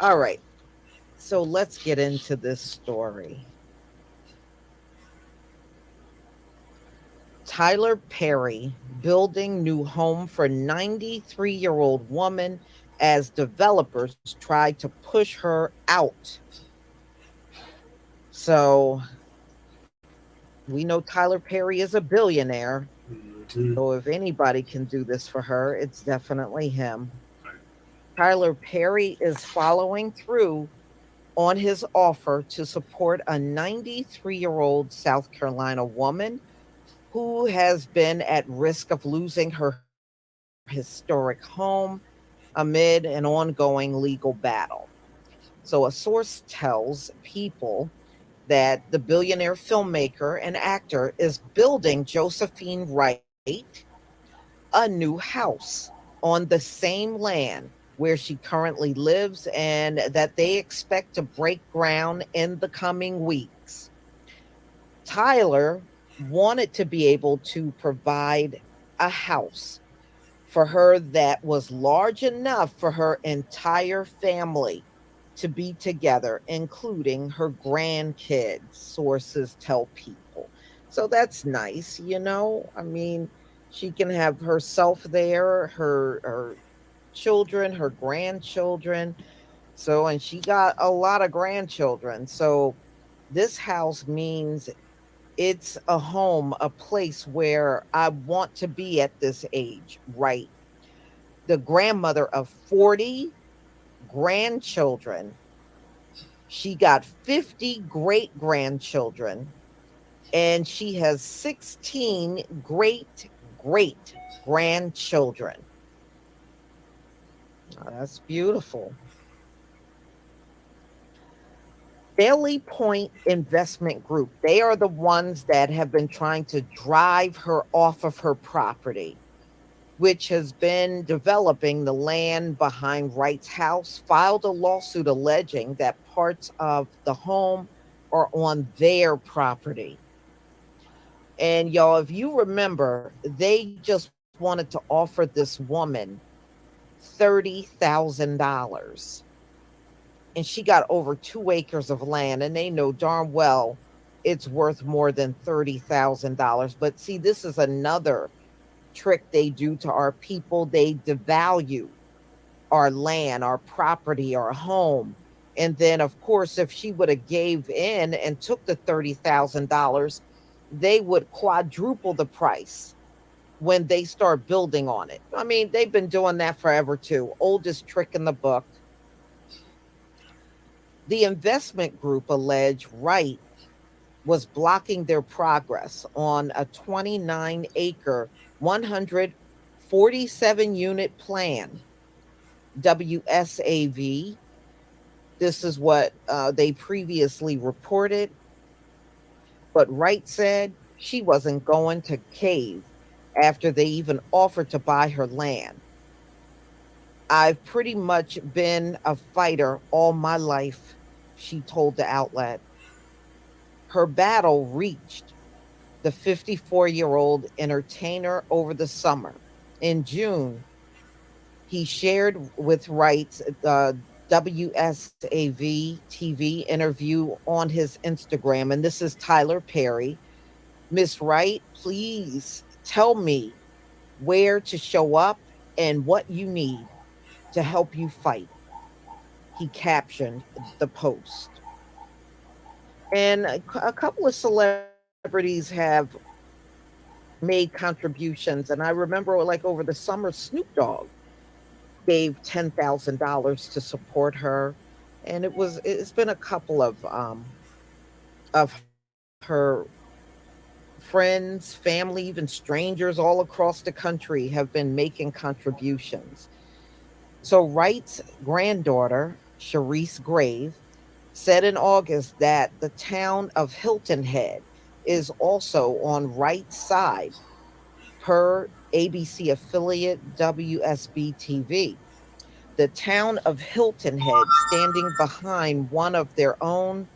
all right. So let's get into this story. Tyler Perry building new home for 93-year-old woman as developers try to push her out. So we know Tyler Perry is a billionaire. So if anybody can do this for her, it's definitely him. Tyler Perry is following through on his offer to support a 93-year-old South Carolina woman who has been at risk of losing her historic home amid an ongoing legal battle. So, a source tells People that the billionaire filmmaker and actor is building Josephine Wright a new house on the same land where she currently lives, and that they expect to break ground in the coming weeks. Tyler wanted to be able to provide a house for her that was large enough for her entire family to be together, including her grandkids, sources tell People. So that's nice, you know? I mean, she can have herself there, her children, her grandchildren. So, and she got a lot of grandchildren. So, this house means it's a home, a place where I want to be at this age, right? The grandmother of 40 grandchildren. She got 50 great grandchildren, and she has 16 great grandchildren. Oh, that's beautiful. Daily Point Investment Group, they are the ones that have been trying to drive her off of her property, which has been developing the land behind Wright's house, filed a lawsuit alleging that parts of the home are on their property. And y'all, if you remember, they just wanted to offer this woman $30,000. And she got over 2 acres of land, and they know darn well it's worth more than $30,000. But see, this is another trick they do to our people. They devalue our land, our property, our home. And then, of course, if she would have gave in and took the $30,000, they would quadruple the price when they start building on it. I mean, they've been doing that forever too. Oldest trick in the book. The investment group alleged Wright was blocking their progress on a 29-acre, 147 unit plan. WSAV. This is what they previously reported. But Wright said she wasn't going to cave after they even offered to buy her land. I've pretty much been a fighter all my life, she told the outlet. Her battle reached the 54-year-old entertainer over the summer. In June, He shared with Wright's WSAV TV interview on his Instagram, and this is Tyler Perry. Miss Wright, please tell me where to show up and what you need to help you fight. He captioned the post. And a couple of celebrities have made contributions. And I remember, like, over the summer, Snoop Dogg gave $10,000 to support her. And it's been a couple of her friends, family, even strangers all across the country have been making contributions. So Wright's granddaughter, Sharice Grave, said in August that the town of Hilton Head is also on Wright's side, per ABC affiliate WSB TV. The town of Hilton Head, standing behind one of their own,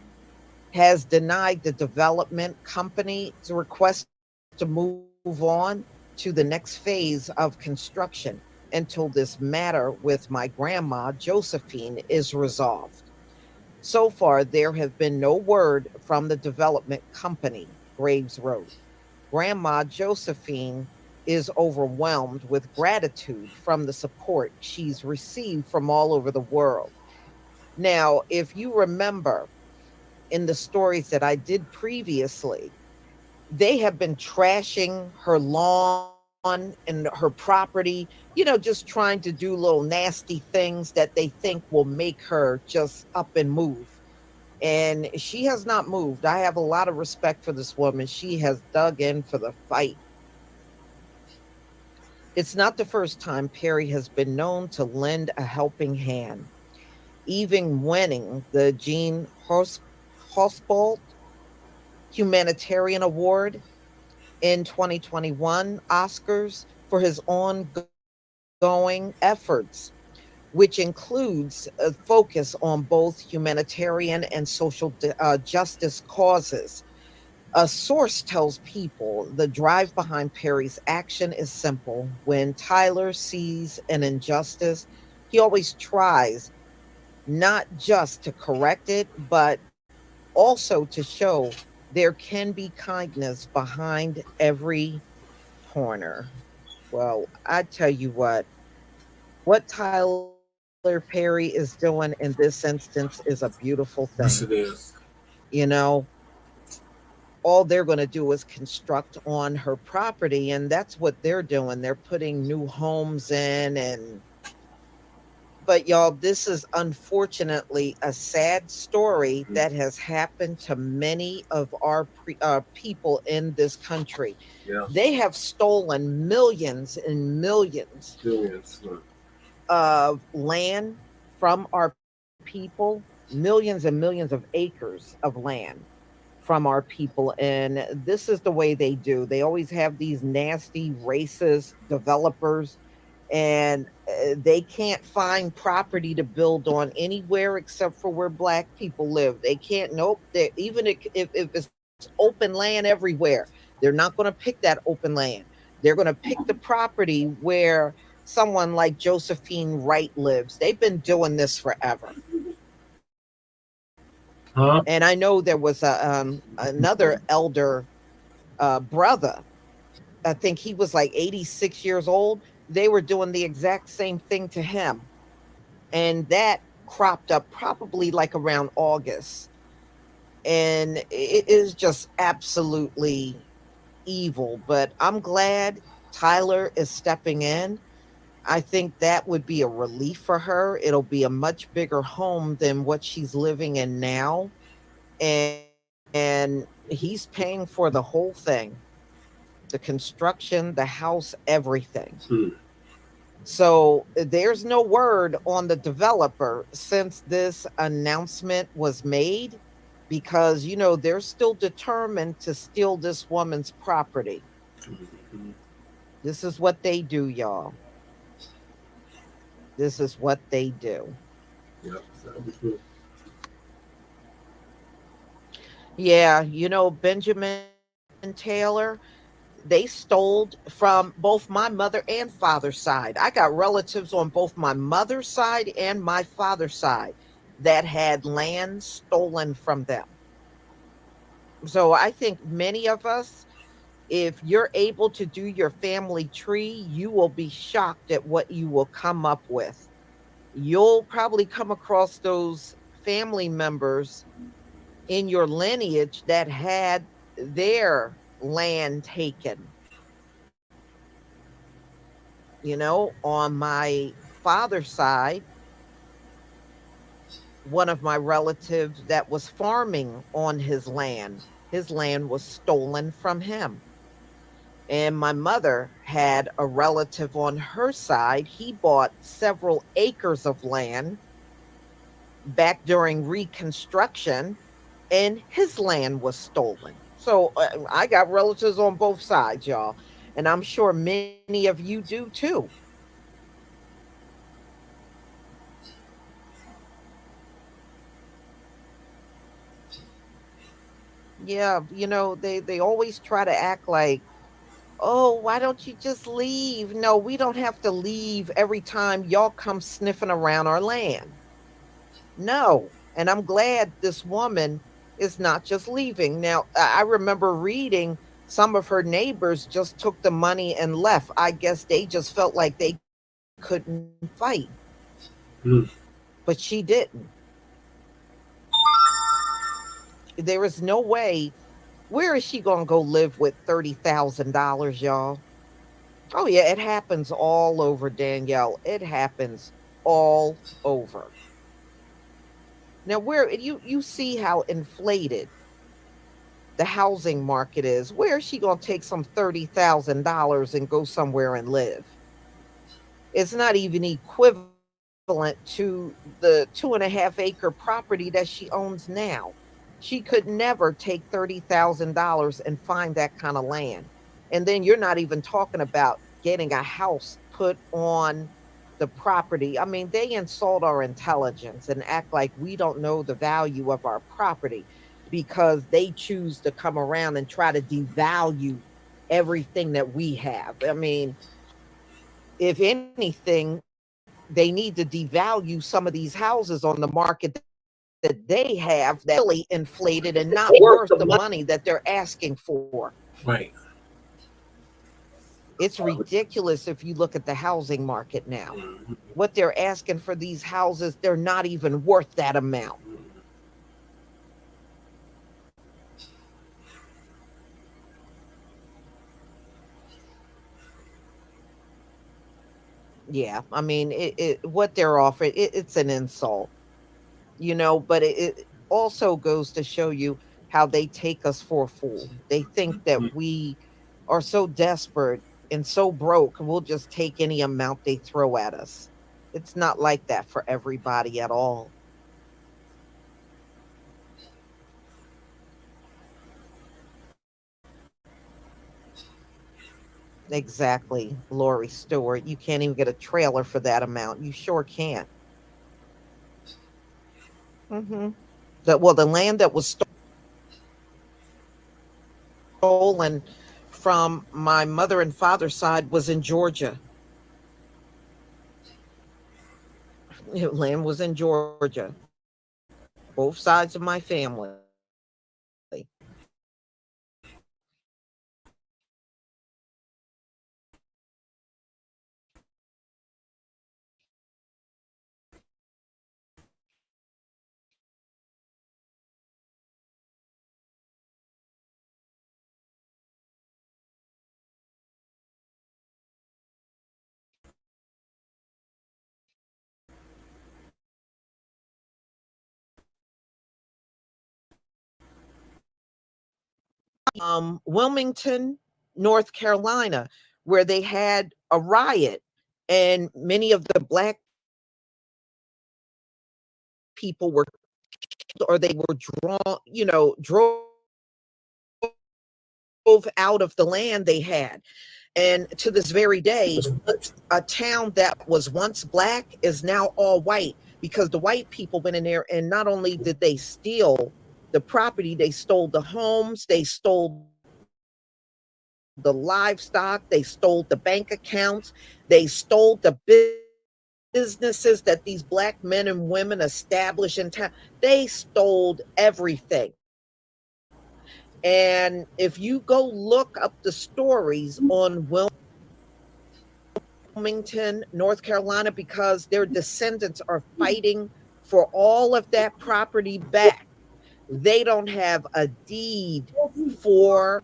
has denied the development company's request to move on to the next phase of construction until this matter with my grandma, Josephine, is resolved. So far, there have been no word from the development company, Graves wrote. Grandma Josephine is overwhelmed with gratitude from the support she's received from all over the world. Now, if you remember in the stories that I did previously, they have been trashing her lawn and her property, just trying to do little nasty things that they think will make her just up and move. And she has not moved. I have a lot of respect for this woman. She has dug in for the fight. It's not the first time Perry has been known to lend a helping hand, even winning the Jean Hospult Humanitarian Award in 2021 Oscars for his ongoing efforts, which includes a focus on both humanitarian and social justice causes. A source tells People the drive behind Perry's action is simple. When Tyler sees an injustice, he always tries not just to correct it, but also to show there can be kindness behind every corner. Well, I tell you what Tyler Perry is doing in this instance is a beautiful thing. Yes, it is. You know, all they're going to do is construct on her property, and that's what they're doing. They're putting new homes in. And but y'all, this is unfortunately a sad story that has happened to many of our people in this country. Yeah. They have stolen millions and millions Billions. of land from our people, millions and millions of acres of land from our people. And this is the way they do. They always have these nasty, racist developers, and they can't find property to build on anywhere except for where Black people live. They can't, nope. Even if it's open land everywhere, they're not going to pick that open land. They're going to pick the property where someone like Josephine Wright lives. They've been doing this forever. Huh? And I know there was another elder brother. I think he was like 86 years old. They were doing the exact same thing to him. And that cropped up probably like around August. And it is just absolutely evil. But I'm glad Tyler is stepping in. I think that would be a relief for her. It'll be a much bigger home than what she's living in now. And he's paying for the whole thing, the construction, the house, everything. So there's no word on the developer since this announcement was made, because, they're still determined to steal this woman's property. This is what they do, y'all. This is what they do. Yeah. Yeah, Benjamin Taylor, they stole from both my mother and father's side. I got relatives on both my mother's side and my father's side that had land stolen from them. So I think many of us, if you're able to do your family tree, you will be shocked at what you will come up with. You'll probably come across those family members in your lineage that had their land taken. You know, on my father's side, one of my relatives that was farming on his land was stolen from him. And my mother had a relative on her side. He bought several acres of land back during Reconstruction, and his land was stolen. So I got relatives on both sides, y'all. And I'm sure many of you do too. Yeah, they always try to act like, oh, why don't you just leave? No, we don't have to leave every time y'all come sniffing around our land. No. And I'm glad this woman is not just leaving. Now, I remember reading some of her neighbors just took the money and left. I guess they just felt like they couldn't fight, Mm. but she didn't. There is no way. Where is she going to go live with $30,000, y'all? Oh, yeah, it happens all over, Danielle. It happens all over. Now, where you see how inflated the housing market is. Where is she going to take some $30,000 and go somewhere and live? It's not even equivalent to the 2.5 acre property that she owns now. She could never take $30,000 and find that kind of land. And then you're not even talking about getting a house put on the property. I mean, they insult our intelligence and act like we don't know the value of our property because they choose to come around and try to devalue everything that we have. I mean, if anything, they need to devalue some of these houses on the market that they have that really inflated and not worth the money that they're asking for. Right. It's ridiculous if you look at the housing market now. Mhm. What they're asking for these houses, they're not even worth that amount. Yeah, I mean, what they're offering, it's an insult, but it also goes to show you how they take us for a fool. They think that we are so desperate and so broke, we'll just take any amount they throw at us. It's not like that for everybody at all. Exactly, Lori Stewart. You can't even get a trailer for that amount. You sure can't. Hmm. The land that was stolen from my mother and father's side was in Georgia. Land was in Georgia. Both sides of my family. Wilmington, North Carolina, where they had a riot and many of the black people were or they were drawn, drove out of the land they had. And to this very day, a town that was once black is now all white because the white people went in there and not only did they steal the property, they stole the homes, they stole the livestock, they stole the bank accounts, they stole the businesses that these black men and women established in town. They stole everything. And if you go look up the stories on Wilmington, North Carolina, because their descendants are fighting for all of that property back, they don't have a deed for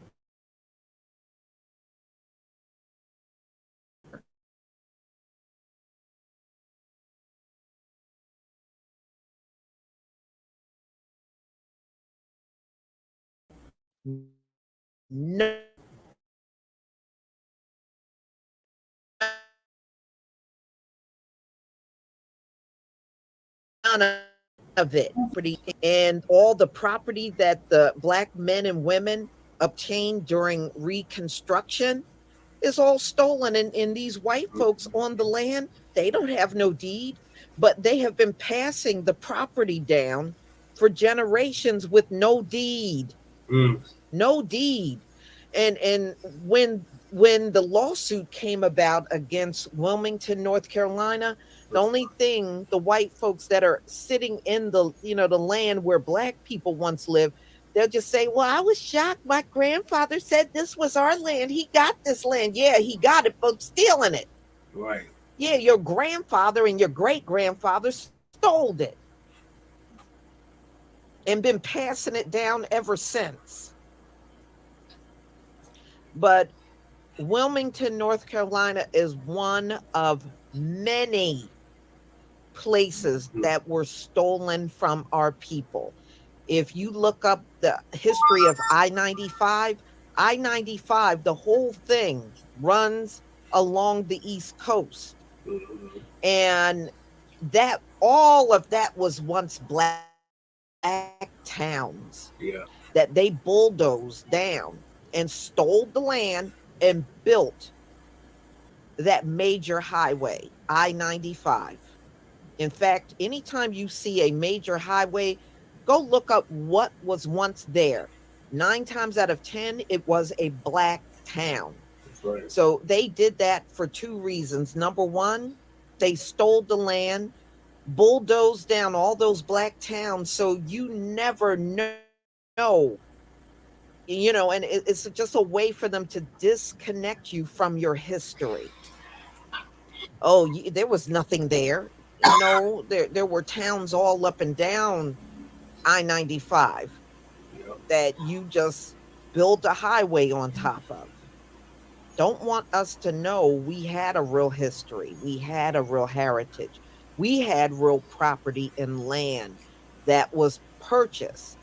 none of it. And all the property that the black men and women obtained during Reconstruction is all stolen. And these white folks on the land, they don't have no deed, but they have been passing the property down for generations with no deed. No deed. And when the lawsuit came about against Wilmington, North Carolina, the only thing the white folks that are sitting in the the land where black people once lived, they'll just say, well, I was shocked. My grandfather said this was our land. He got this land. Yeah, he got it, but stealing it. Right. Yeah, your grandfather and your great grandfather stole it and been passing it down ever since. But Wilmington, North Carolina is one of many places that were stolen from our people. If you look up the history of I-95, the whole thing runs along the East Coast. And that all of that was once black towns that they bulldozed down and stole the land and built that major highway, I-95. In fact, anytime you see a major highway, go look up what was once there. 9 times out of 10, it was a black town. Right. So they did that for 2 reasons. Number one, they stole the land, bulldozed down all those black towns, so you never know. And it's just a way for them to disconnect you from your history. Oh, there was nothing there. There were towns all up and down I-95 that you just build a highway on top of. Don't want us to know we had a real history. We had a real heritage. We had real property and land that was purchased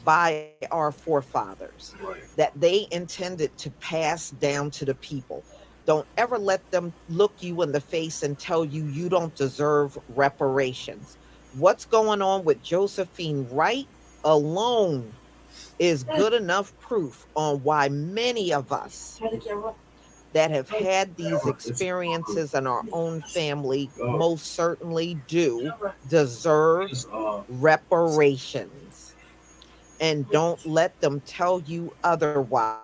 by our forefathers, that they intended to pass down to the people. Don't ever let them look you in the face and tell you you don't deserve reparations. What's going on with Josephine Wright alone is good enough proof on why many of us that have had these experiences in our own family most certainly do deserve reparations. And don't let them tell you otherwise.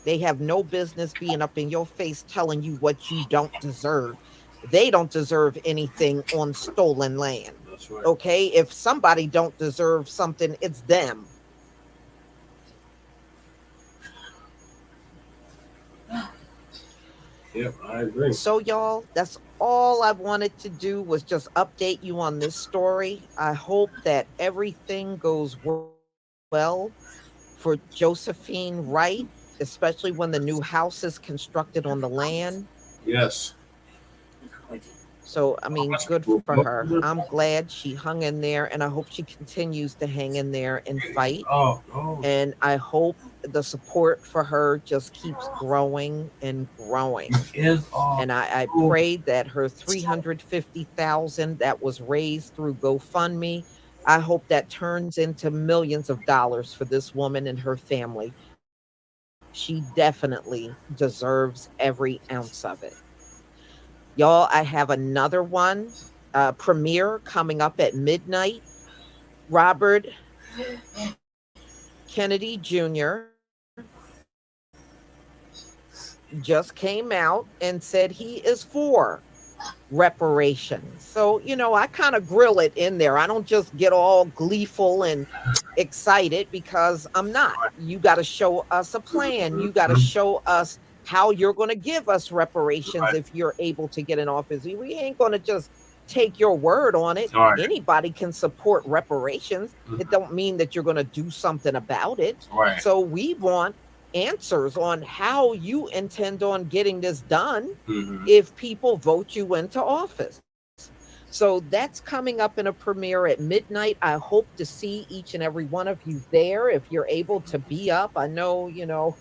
They have no business being up in your face telling you what you don't deserve. They don't deserve anything on stolen land. That's right. Okay? If somebody don't deserve something, it's them. Yep, I agree. So y'all, that's all I wanted to do was just update you on this story. I hope that everything goes well for Josephine Wright, especially when the new house is constructed on the land. Yes. So, I mean, good for her. I'm glad she hung in there, and I hope she continues to hang in there and fight. And I hope the support for her just keeps growing and growing. And I prayed that her $350,000 that was raised through GoFundMe, I hope that turns into millions of dollars for this woman and her family. She definitely deserves every ounce of it. Y'all, I have another one, premiere coming up at midnight. Robert Kennedy Jr. just came out and said he is for reparations. So, you know, I kind of grill it in there. I don't just get all gleeful and excited because I'm not. You got to show us a plan. You got to show us how you're going to give us reparations if you're able to get in office. We ain't going to just take your word on it. Anybody can support reparations. It don't mean that you're going to do something about it. So we want answers on how you intend on getting this done if people vote you into office. So that's coming up in a premiere at midnight. I hope to see each and every one of you there if you're able to be up. I know, you know,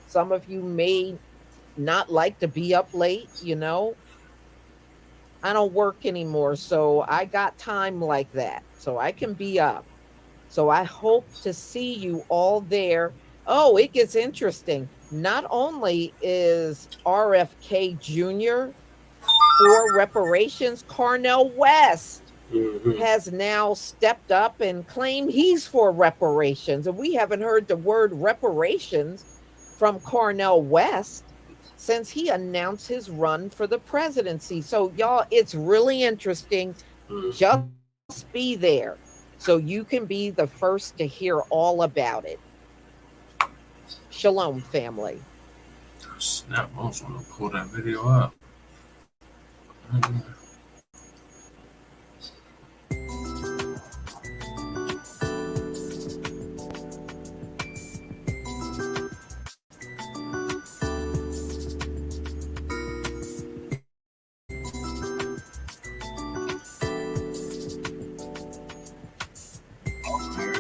some of you may not like to be up late, you know. I don't work anymore, so I got time like that, so I can be up. So I hope to see you all there. Oh, it gets interesting. Not only is RFK Jr. for reparations, Cornel West has now stepped up and claimed he's for reparations. And we haven't heard the word reparations from Cornel West since he announced his run for the presidency. So, y'all, it's really interesting. Just be there so you can be the first to hear all about it. Shalom, family. Snap, I was going to pull that video up.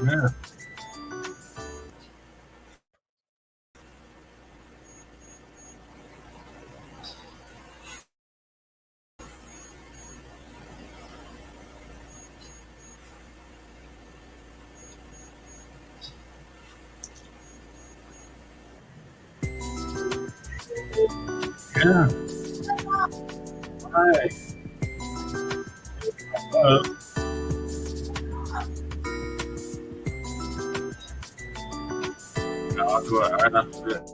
Yeah. Yeah. Hi. I'll do it right after this.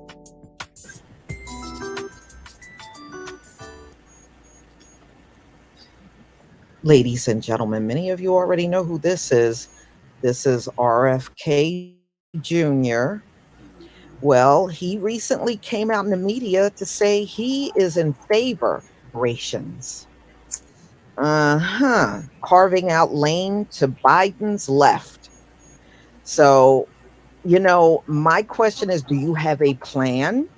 Ladies and gentlemen, many of you already know who this is. This is RFK Jr. Well, he recently came out in the media to say he is in favor of reparations. Carving out lane to Biden's left. So, you know, my question is, do you have a plan?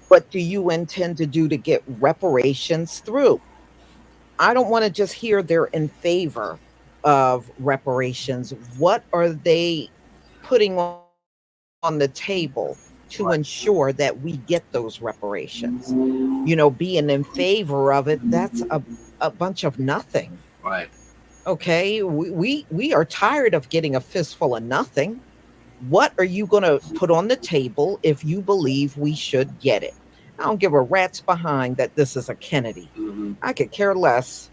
What do you intend to do to get reparations through? I don't want to just hear they're in favor of reparations. What are they putting on the table to ensure that we get those reparations? You know, being in favor of it, that's a bunch of nothing. Right. Okay, we are tired of getting a fistful of nothing. What are you going to put on the table if you believe we should get it? I don't give a rat's behind that this is a Kennedy. I could care less.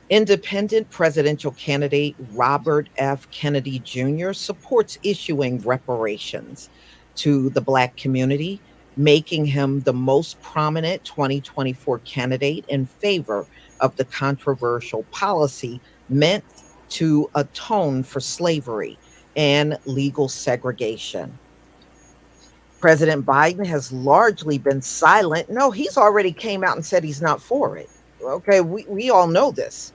Independent presidential candidate Robert F. Kennedy Jr. supports issuing reparations to the Black community, making him the most prominent 2024 candidate in favor of the controversial policy meant to atone for slavery and legal segregation. President Biden has largely been silent. No, he's already came out and said he's not for it. Okay, we all know this.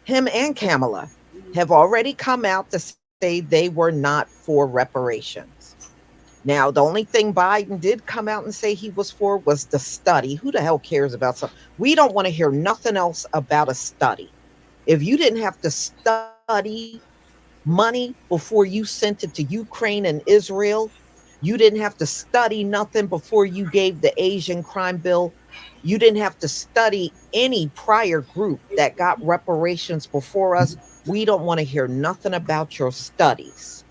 Him and Kamala have already come out to say they were not for reparations. Now, the only thing Biden did come out and say he was for was the study. Who the hell cares about something? We don't want to hear nothing else about a study. If you didn't have to study money before you sent it to Ukraine and Israel, you didn't have to study nothing before you gave the Asian crime bill. You didn't have to study any prior group that got reparations before us. We don't want to hear nothing about your studies.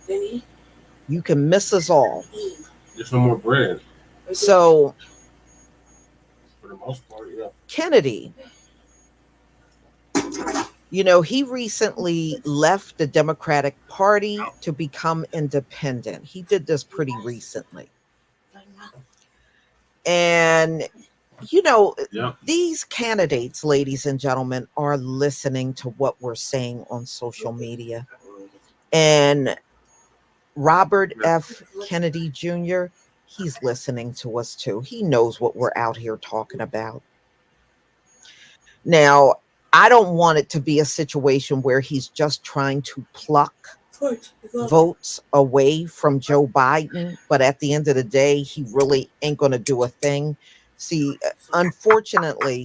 You can miss us all. There's no more bread. So, for the most part, yeah. Kennedy You know, he recently left the Democratic Party to become independent. He did this pretty recently. And, you know, Yeah. these candidates, ladies and gentlemen, are listening to what we're saying on social media. And Robert F. Kennedy Jr., he's listening to us too. He knows what we're out here talking about. Now, I don't want it to be a situation where he's just trying to pluck votes away from Joe Biden, but at the end of the day, he really ain't going to do a thing. See, unfortunately,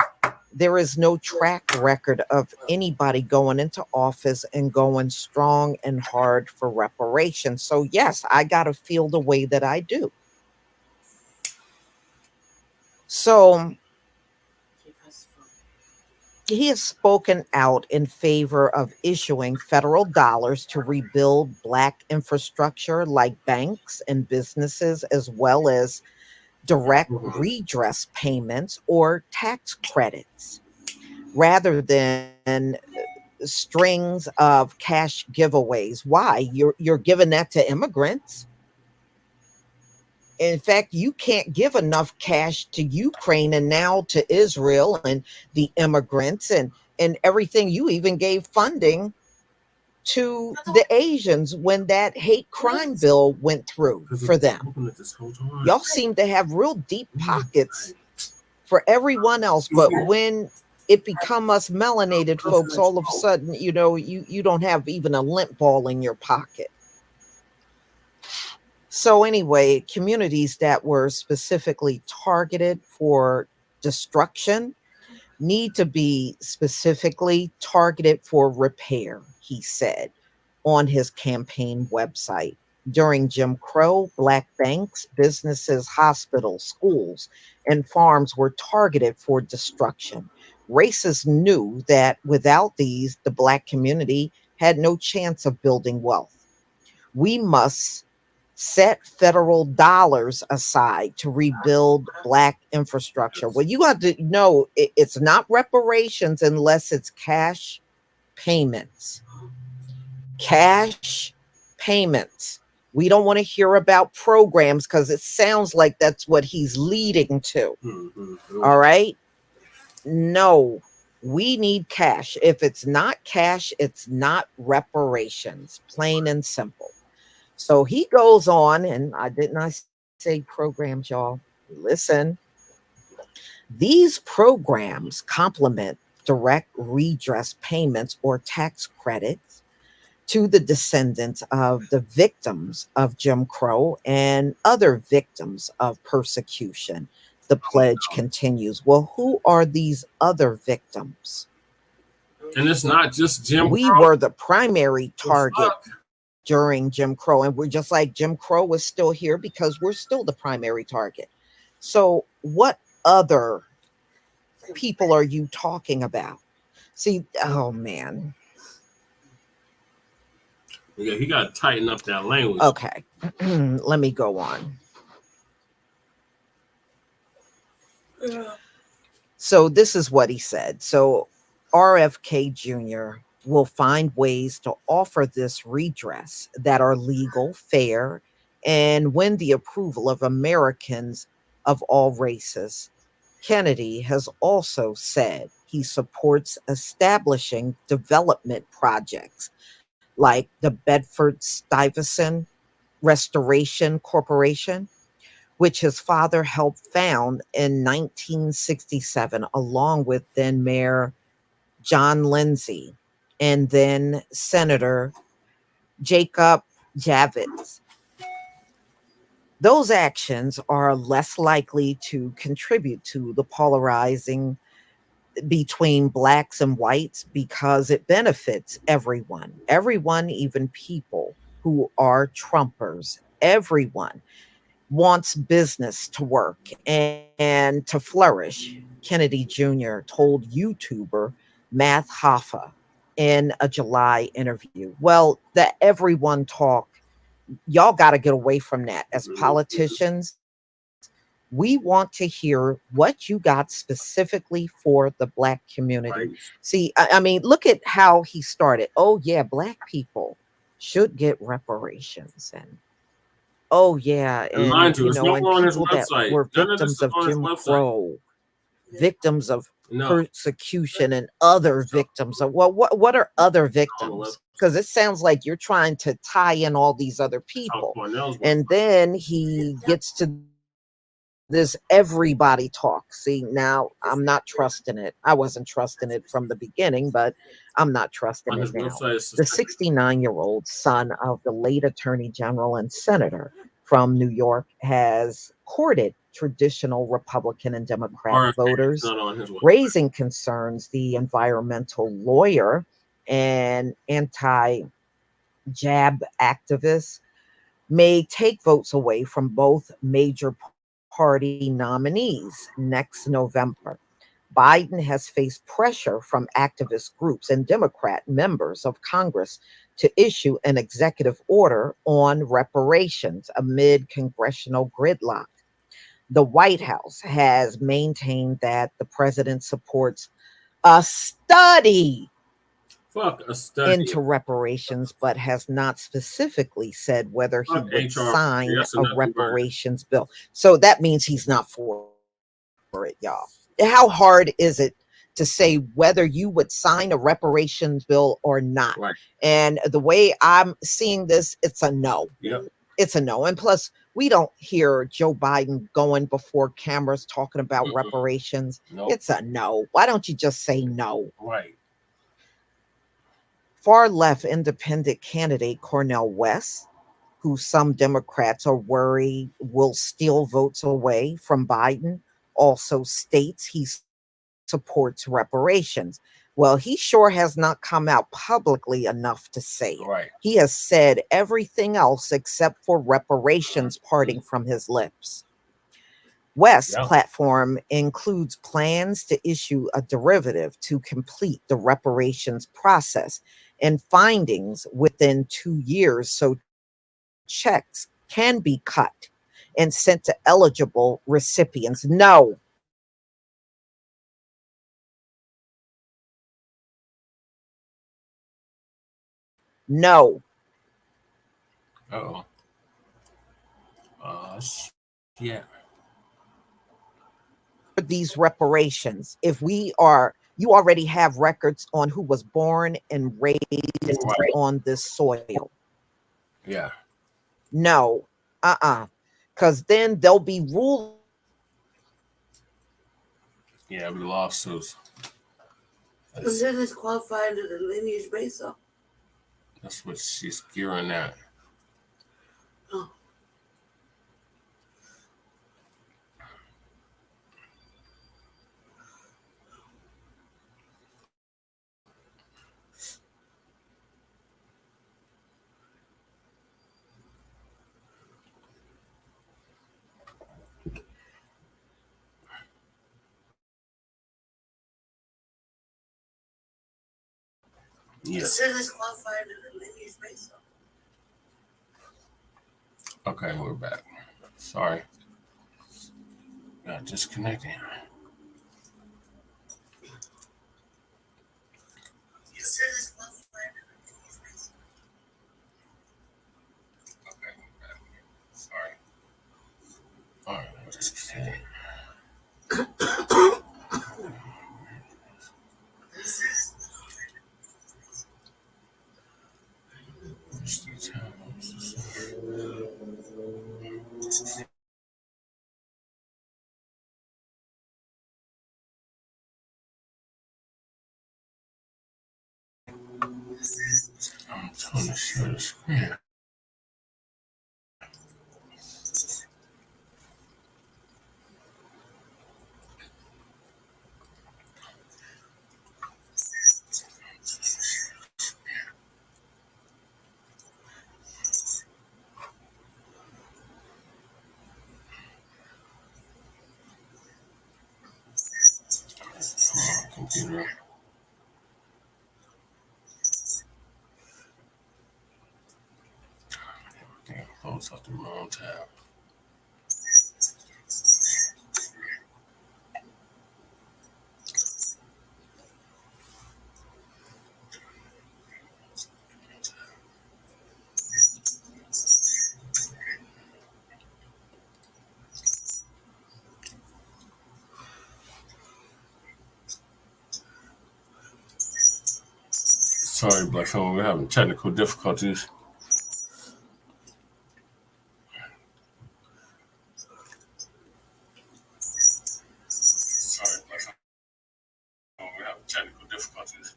there is no track record of anybody going into office and going strong and hard for reparations. So, yes, I got to feel the way that I do. So, he has spoken out in favor of issuing federal dollars to rebuild Black infrastructure like banks and businesses, as well as direct redress payments or tax credits, rather than strings of cash giveaways. Why? You're giving that to immigrants. In fact, you can't give enough cash to Ukraine and now to Israel and the immigrants and everything. You even gave funding to the Asians when that hate crime bill went through for them. Y'all seem to have real deep pockets for everyone else, but when it become us melanated folks, all of a sudden, you know, you don't have even a lint ball in your pocket. So anyway, communities that were specifically targeted for destruction need to be specifically targeted for repair, he said on his campaign website. During Jim Crow, Black banks, businesses, hospitals, schools, and farms were targeted for destruction. Racists knew that without these, the Black community had no chance of building wealth. We must set federal dollars aside to rebuild Black infrastructure. Well, you have to know it's not reparations unless it's cash payments. Cash payments. We don't want to hear about programs because it sounds like that's what he's leading to. All right? No, we need cash. If it's not cash, it's not reparations, plain and simple. So he goes on, and I did not say programs, y'all. Listen, these programs complement direct redress payments or tax credits to the descendants of the victims of Jim Crow and other victims of persecution. The pledge continues. Well, who are these other victims? And it's not just Jim Crow. We were the primary target during Jim Crow, and we're just like Jim Crow was still here because we're still the primary target. So what other people are you talking about? See, oh man. Yeah, he got to tighten up that language. Okay, let me go on. So this is what he said. So RFK Jr. will find ways to offer this redress that are legal, fair, and win the approval of Americans of all races. Kennedy has also said he supports establishing development projects like the Bedford-Stuyvesant Restoration Corporation, which his father helped found in 1967, along with then Mayor John Lindsay and then Senator Jacob Javits. Those actions are less likely to contribute to the polarizing between Blacks and whites because it benefits everyone, even people who are Trumpers. Everyone wants business to work and to flourish. Kennedy Jr. told YouTuber Matt Hoffa in a July interview. Well, the everyone talk, y'all got to get away from that as politicians. We want to hear what you got specifically for the Black community. Right. See, I mean, look at how he started. Oh, yeah, Black people should get reparations. And oh, yeah. And mind And, you, you it's know, and nowhere on his people that website. were None of this victims is of on his Jim website. Crow, victims of No. persecution, and other victims of, well, what are other victims? Because it sounds like you're trying to tie in all these other people. Cornel's And then he gets to this everybody talk. See, now I'm not trusting it. I wasn't trusting it from the beginning, but I'm not trusting on it his now. website. The 69-year-old son of the late Attorney General and Senator from New York has courted traditional Republican and Democrat voters, not on his website. raising concerns the environmental lawyer and anti-jab activist may take votes away from both major party nominees next November. Biden has faced pressure from activist groups and Democrat members of Congress to issue an executive order on reparations amid congressional gridlock. The White House has maintained that the president supports a study into reparations, but has not specifically said whether he would sign a reparations bill. So that means he's not for it, y'all. How hard is it to say whether you would sign a reparations bill or not? Right. And the way I'm seeing this, it's a no. Yep. It's a no. And plus, we don't hear Joe Biden going before cameras talking about reparations. Nope. It's a no. Why don't you just say no? Right. Far left independent candidate Cornel West, who some Democrats are worried will steal votes away from Biden, also states he supports reparations. Well, he sure has not come out publicly enough to say it. Right. He has said everything else except for reparations parting from his lips. West's platform includes plans to issue a derivative to complete the reparations process and findings within 2 years so checks can be cut and sent to eligible recipients. No. No. Uh-oh. Yeah. These reparations, if we are, you already have records on who was born and raised on this soil. Yeah. No. Because then there'll be rules. Yeah, we lawsuits. Because they're disqualified under the lineage based on. That's what she's gearing at. Oh. Yes. They're disqualified under the lineage based on. Okay, we're back. Sorry. Got disconnected. Okay, we're back. Sorry. All right, we're disconnected. I'm trying to share the screen. Computer. Damn, close out the wrong tab. Sorry, Black Phone, we're having technical difficulties. Sorry, Black Phone, we're having technical difficulties.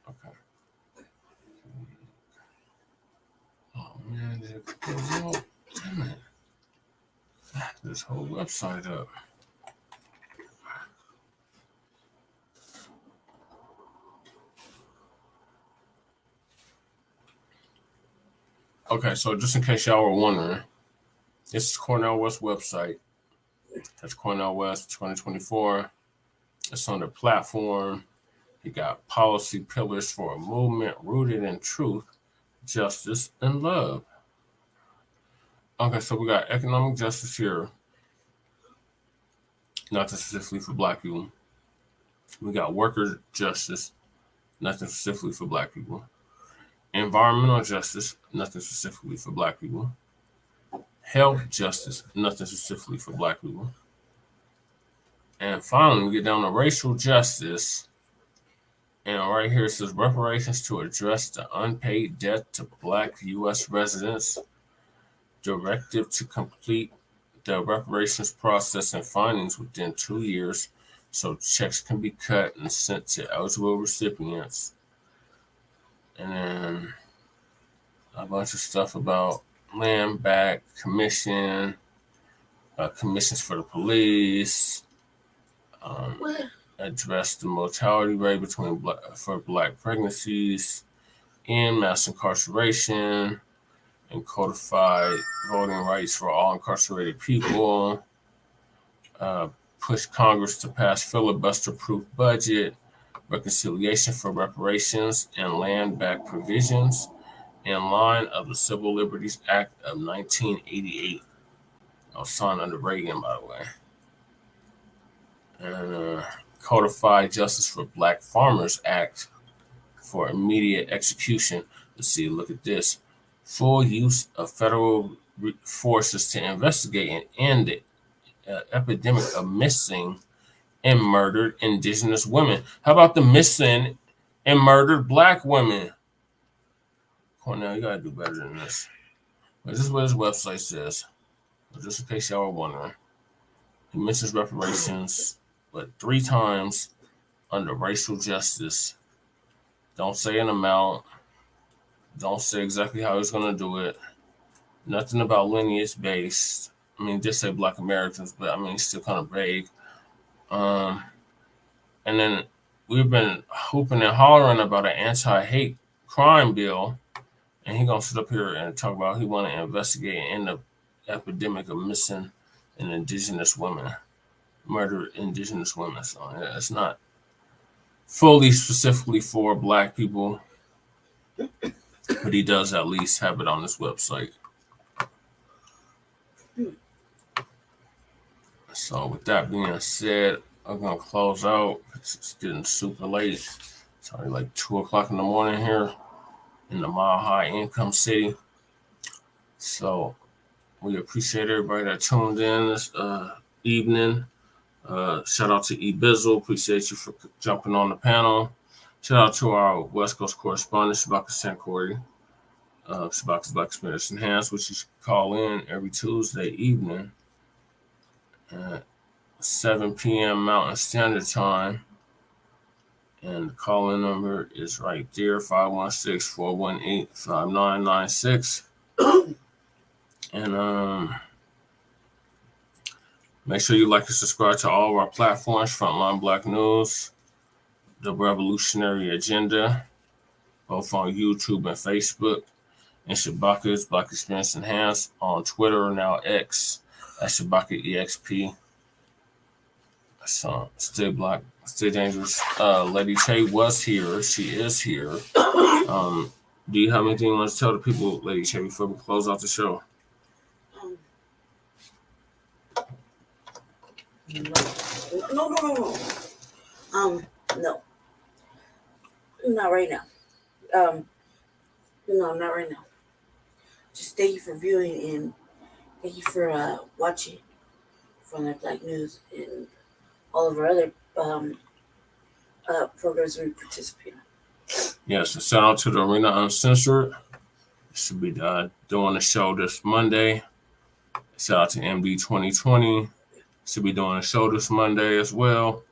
Okay. Oh man, did it close out? Damn it. This whole website up. Okay, so just in case y'all were wondering, this is Cornel West's website. That's Cornel West 2024. It's on the platform. You got policy pillars for a movement rooted in truth, justice, and love. Okay, so we got economic justice here, nothing specifically for Black people. We got worker justice, nothing specifically for Black people. Environmental justice, nothing specifically for Black people. Health justice, nothing specifically for Black people. And finally, we get down to racial justice. And right here it says reparations to address the unpaid debt to Black U.S. residents. Directive to complete the reparations process and findings within 2 years so checks can be cut and sent to eligible recipients. And then a bunch of stuff about land back, commission, commissions for the police, address the mortality rate for Black pregnancies, end mass incarceration, and codify voting rights for all incarcerated people, push Congress to pass filibuster-proof budget, reconciliation for reparations, and land back provisions in line of the Civil Liberties Act of 1988. That was signed under Reagan, by the way. And codify Justice for Black Farmers Act for immediate execution. Let's see, look at this. Full use of federal forces to investigate and end the epidemic of missing and murdered Indigenous women. How about the missing and murdered Black women? Cornel, you gotta do better than this. But this is what his website says. But just in case y'all were wondering, he mentions reparations, but 3 times under racial justice. Don't say an amount. Don't say exactly how he's gonna do it. Nothing about lineage based. I mean, just say Black Americans, but I mean, it's still kind of vague. And then we've been hooping and hollering about an anti-hate crime bill, and he's gonna sit up here and talk about he want to investigate and end the epidemic of missing and Indigenous women, murdered Indigenous women. So yeah, it's not fully specifically for Black people, but he does at least have it on his website. So with that being said, I'm gonna close out. It's getting super late. It's already like 2 o'clock in the morning here in the Mile High Income City. So we appreciate everybody that tuned in this evening. Shout out to E Bizzle. Appreciate you for jumping on the panel. Shout out to our West Coast correspondent, Shabaka Sankori. Shabaka's Black Experience Enhanced, which you should call in every Tuesday evening at 7 p.m. Mountain Standard Time. And the call-in number is right there, 516-418-5996. And make sure you like and subscribe to all of our platforms, Front Line Blacc News, The Revolutionary Agenda, both on YouTube and Facebook, and Shabaka's Black Experience Enhanced on Twitter, now X, at Shabaka EXP. So stay black, stay dangerous. Lady Che was here. She is here. Do you have anything you want to tell the people, Lady Che, before we close out the show? No. No. Not right now. No, not right now. Just thank you for viewing and thank you for watching Front Line Blacc News and all of our other programs we participate in. Yes, and shout out to the Arena Uncensored. Should be doing a show this Monday. Shout out to MD 2020. Should be doing a show this Monday as well.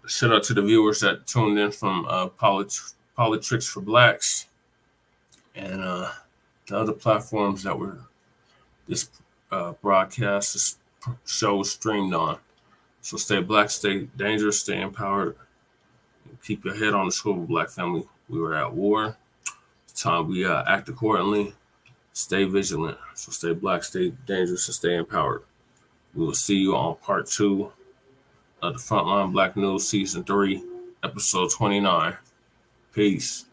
Shout out to the viewers that tuned in from Politics for Blacks and the other platforms that were this broadcast, this show was streamed on. So stay black, stay dangerous, stay empowered. Keep your head on the swivel, Black family. We were at war. It's time we act accordingly. Stay vigilant. So stay black, stay dangerous, and stay empowered. We will see you on part 2 of the Front Line Blacc News Season 3, Episode 29. Peace.